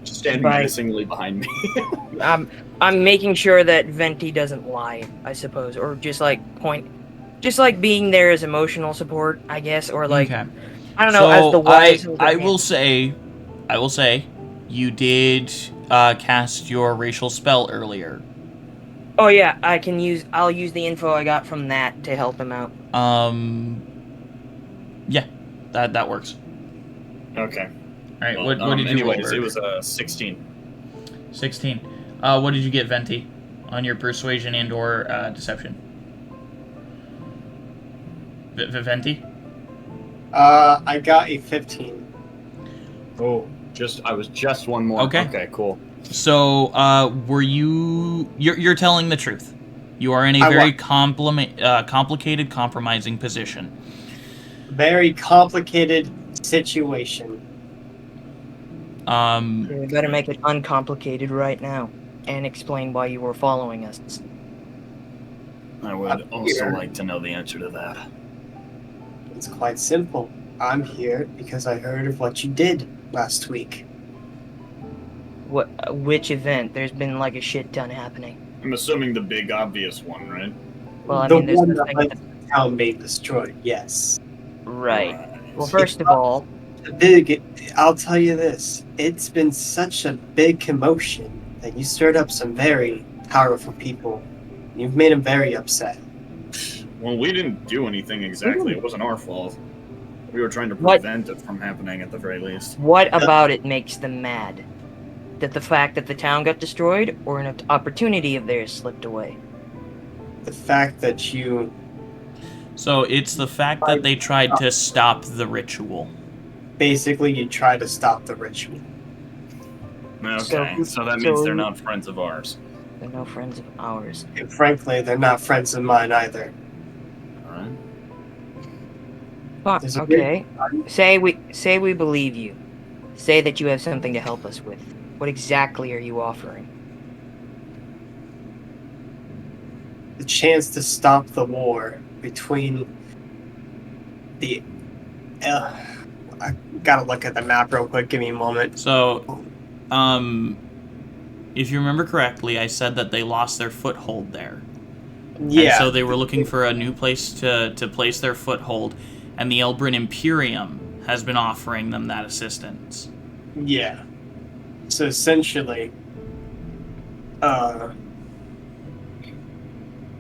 Just standing By- menacingly behind me. I'm making sure that Venti doesn't lie, I suppose, or just like being there as emotional support, I guess, or like Okay. I don't know, as the wise. I will say, you did cast your racial spell earlier. Oh yeah, I'll use the info I got from that to help him out. Yeah, that works. Okay. All right. Well, What did you roll? anyways, it was a 16. 16. What did you get, Venti, on your persuasion and/or deception? Venti? I got a 15. Oh, I was just one more. Okay. Okay, cool. So, were you? You're telling the truth. You are in a very complicated, compromising position. Very complicated situation. You better make it uncomplicated right now, and explain why you were following us. I would also like to know the answer to that. It's quite simple. I'm here because I heard of what you did last week. Which event? There's been like a shit ton happening. I'm assuming the big obvious one, right? Well, I the mean, there's one the that thing led that- to the town being destroyed, yes. Right. Well, first of all, I'll tell you this. It's been such a big commotion that you stirred up some very powerful people. You've made them very upset. Well, we didn't do anything exactly. It wasn't our fault. We were trying to What? prevent it from happening at the very least. what about it makes them mad? That the fact that the town got destroyed, or an opportunity of theirs slipped away? The fact that you... So it's the fact that they tried to stop the ritual. Basically, you try to stop the ritual. Okay, so that means they're not friends of ours. They're no friends of ours. And frankly, they're not friends of mine either. Alright. Fuck, There's a okay. Say we believe you. Say that you have something to help us with. What exactly are you offering? The chance to stop the war between the... I gotta look at the map real quick. Give me a moment. So, if you remember correctly, I said that they lost their foothold there. Yeah. And so they were looking for a new place to place their foothold, and the Elbrin Imperium has been offering them that assistance. Yeah. So essentially,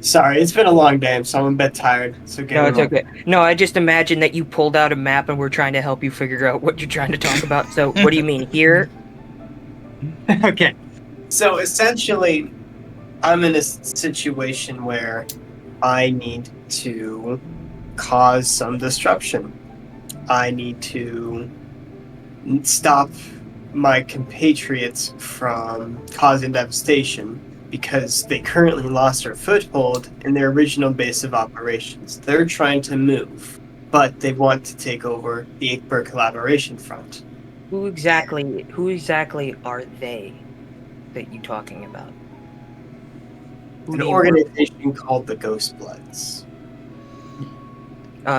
sorry, it's been a long day, so I'm a bit tired. So No, it's okay. No, I just imagine that you pulled out a map and we're trying to help you figure out what you're trying to talk about. So, what do you mean here? Okay. So essentially, I'm in a situation where I need to cause some disruption. I need to stop my compatriots from causing devastation because they currently lost their foothold in their original base of operations. They're trying to move, but they want to take over the Ickberg Collaboration Front. Who exactly are they that you're talking about? An organization called the Ghost Bloods.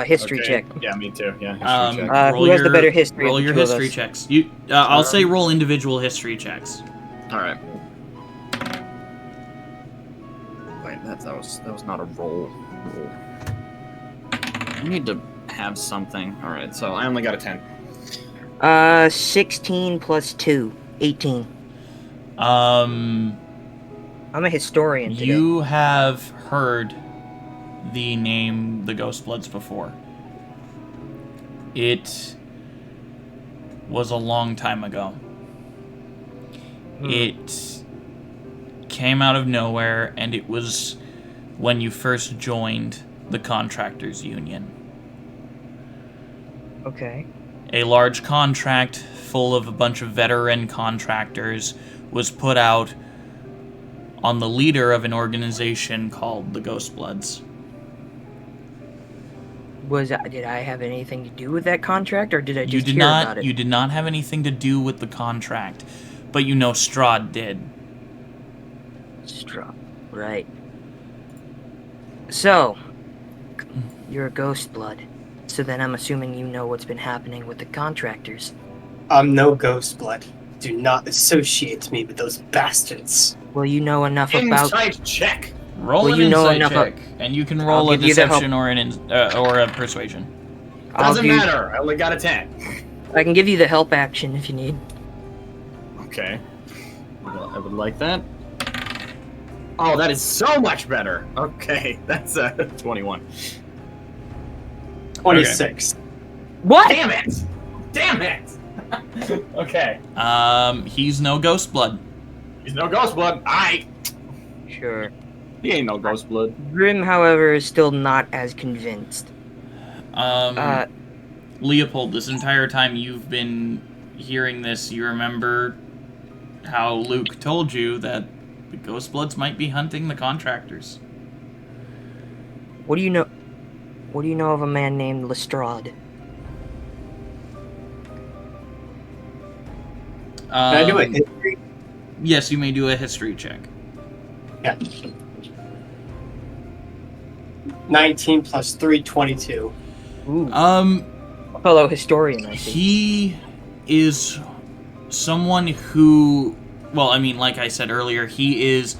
History Okay. check. Yeah, me too. Yeah, history check. Who has the better history? Roll of the your two of history us? checks. I'll say roll individual history checks. All right. Wait, that was not a roll. I need to have something. All right, so I only got a 10. 16 plus 2, 18. I'm a historian today. You have heard the name the Ghost Bloods before. It was a long time ago. It came out of nowhere, and it was when you first joined the Contractors Union. Okay. A large contract full of a bunch of veteran contractors was put out on the leader of an organization called the Ghost Bloods. Did I have anything to do with that contract, or did I just hear about it? You did not have anything to do with the contract, but you know Strahd did. Strahd, right. So, you're a Ghost Blood. So then I'm assuming you know what's been happening with the contractors. I'm no Ghost Blood. Do not associate me with those bastards. Well, you know enough about... Insight check. Roll an insight check, and you can roll a deception or a persuasion. Doesn't matter. I only got a 10. I can give you the help action if you need. Okay. Well, I would like that. Oh, that is so much better. Okay, that's 21. 26. Okay. What? Damn it! Damn it! Okay. He's no Ghost Blood. He's no Ghost Blood. Sure. He ain't no Ghost Blood. Grim, however, is still not as convinced. Leopold, this entire time you've been hearing this, you remember how Luke told you that the Ghost Bloods might be hunting the contractors. What do you know? What do you know of a man named Lestrade? Can I do a history? Yes, you may do a history check. Yeah. 19 plus 3, 22. Ooh. Fellow historian, I think. He is someone who, well, I mean, like I said earlier, he is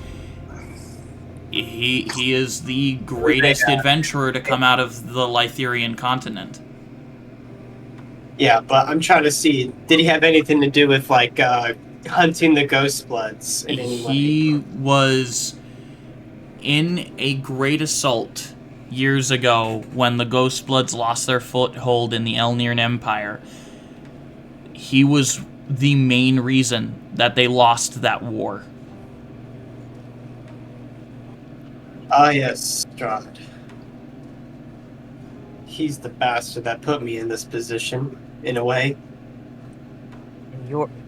the greatest adventurer to come out of the Lythirian continent. Yeah, but I'm trying to see, did he have anything to do with, like, hunting the Ghost Bloods in any way? He was in a great assault years ago when the Ghost Bloods lost their foothold in the Elnirn Empire. He was the main reason that they lost that war. Ah, yes, Strahd. He's the bastard that put me in this position, in a way.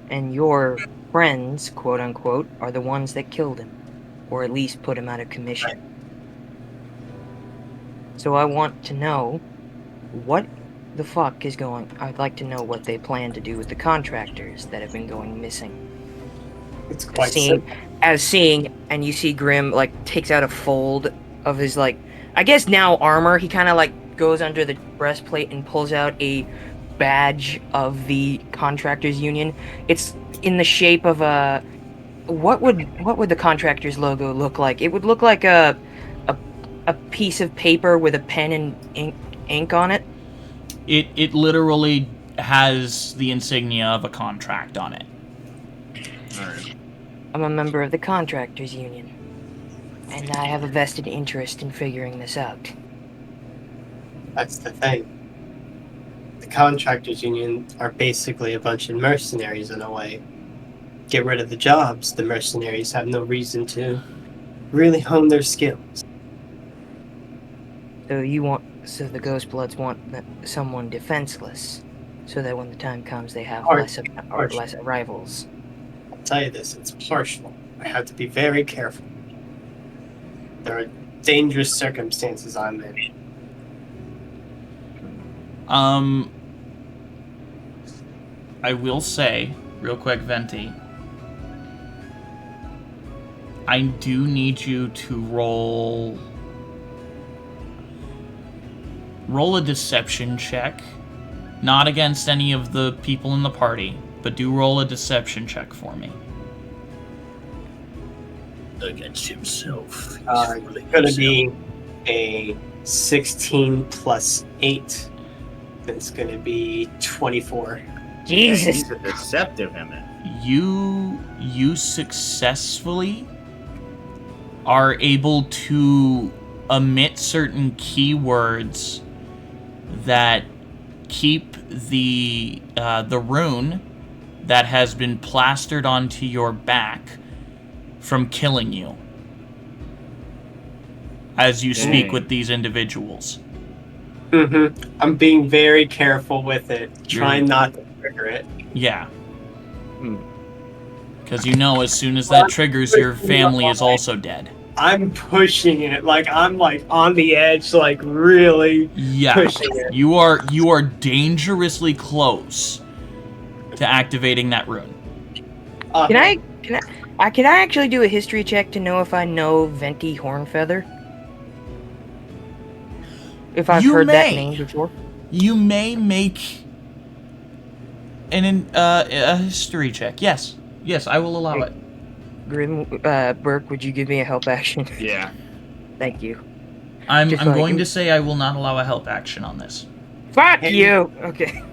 And your friends, quote unquote, are the ones that killed him, or at least put him out of commission. Right. So I want to know what the fuck is going. I'd like to know what they plan to do with the contractors that have been going missing. It's quite simple. And you see Grim like takes out a fold of his like, I guess now armor. He kind of like goes under the breastplate and pulls out a badge of the Contractors Union. It's in the shape of a what would the contractor's logo look like? It would look like a piece of paper with a pen and ink on it. It literally has the insignia of a contract on it. Alright. I'm a member of the contractors union, and I have a vested interest in figuring this out. That's the thing. The contractors union are basically a bunch of mercenaries in a way. Get rid of the jobs, the mercenaries have no reason to really hone their skills. So the Ghostbloods want someone defenseless, so that when the time comes, they have less rivals. I'll tell you this, it's partial. I have to be very careful. There are dangerous circumstances I'm in. I will say, real quick, Venti, I do need you to roll a deception check. Not against any of the people in the party, but do roll a deception check for me. Against himself. It's going to be a 16 plus 8. It's going to be 24. Jesus. He's a deceptive MF. You successfully are able to omit certain keywords that keep the rune that has been plastered onto your back from killing you as you speak with these individuals. I'm being very careful with it, trying not to trigger it. Yeah. Because as soon as that triggers, your family is also dead. I'm pushing it, I'm on the edge, really pushing it. You are dangerously close to activating that rune. Can I actually do a history check to know if I know Venti Hornfeather? If I've heard that name before? You may make a history check. Yes, I will allow it. Grim, Burke, would you give me a help action? Yeah. Thank you. I'm going to say I will not allow a help action on this. Fuck you! Okay.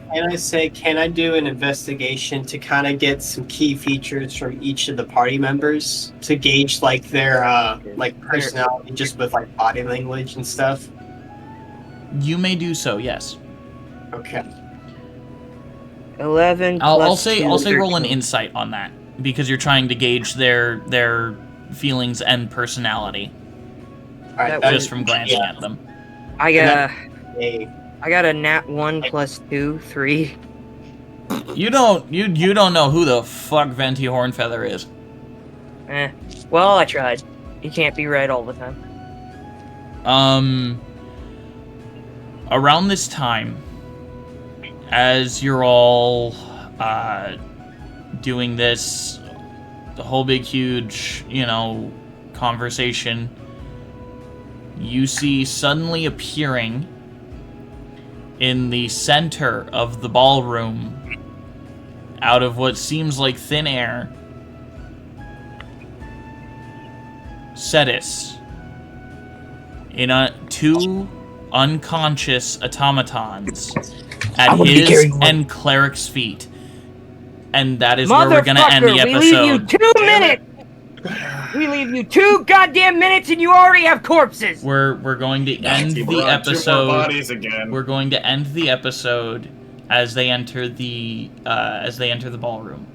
Can I do an investigation to kind of get some key features from each of the party members to gauge their personality just with body language and stuff? You may do so, yes. Okay. 11 I'll say roll an insight on that because you're trying to gauge their feelings and personality. Alright, just from glancing at them. I got a nat 1 plus 2, 3. You don't know who the fuck Venti Hornfeather is. Well, I tried. You can't be right all the time. Around this time, as you're all doing this, the whole big huge, conversation, you see suddenly appearing in the center of the ballroom, out of what seems like thin air, Cetus, in two unconscious automatons at his and Cleric's feet. And that is where we're gonna end the episode. We leave you 2 minutes! We leave you 2 goddamn minutes and you already have corpses! We're going to end the episode. Bodies again. We're going to end the episode as they enter the ballroom.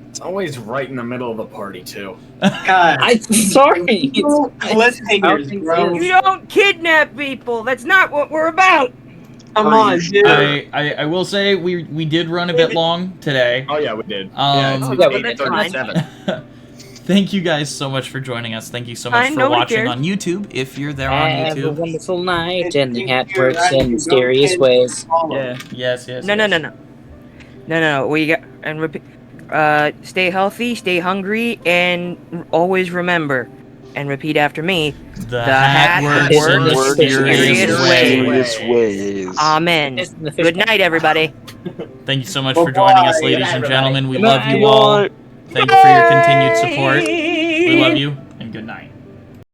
It's always right in the middle of the party too. God, I'm sorry. Cliffhangers, bro. You don't kidnap people! That's not what we're about! Come on, dude. I will say we did run a bit long today. Oh yeah, we did. That's fine. Thank you guys so much for joining us. Thank you so much for watching on YouTube. If you're there on YouTube, have a wonderful night, and the hat works in mysterious ways. Yeah. Yes. No. We got and repeat. Stay healthy, stay hungry, and always remember. And repeat after me. The hat works in mysterious ways. Amen. Good night, everybody. Thank you so much for joining us, ladies and gentlemen. We love you all. Thank you for your continued support. We love you, and good night.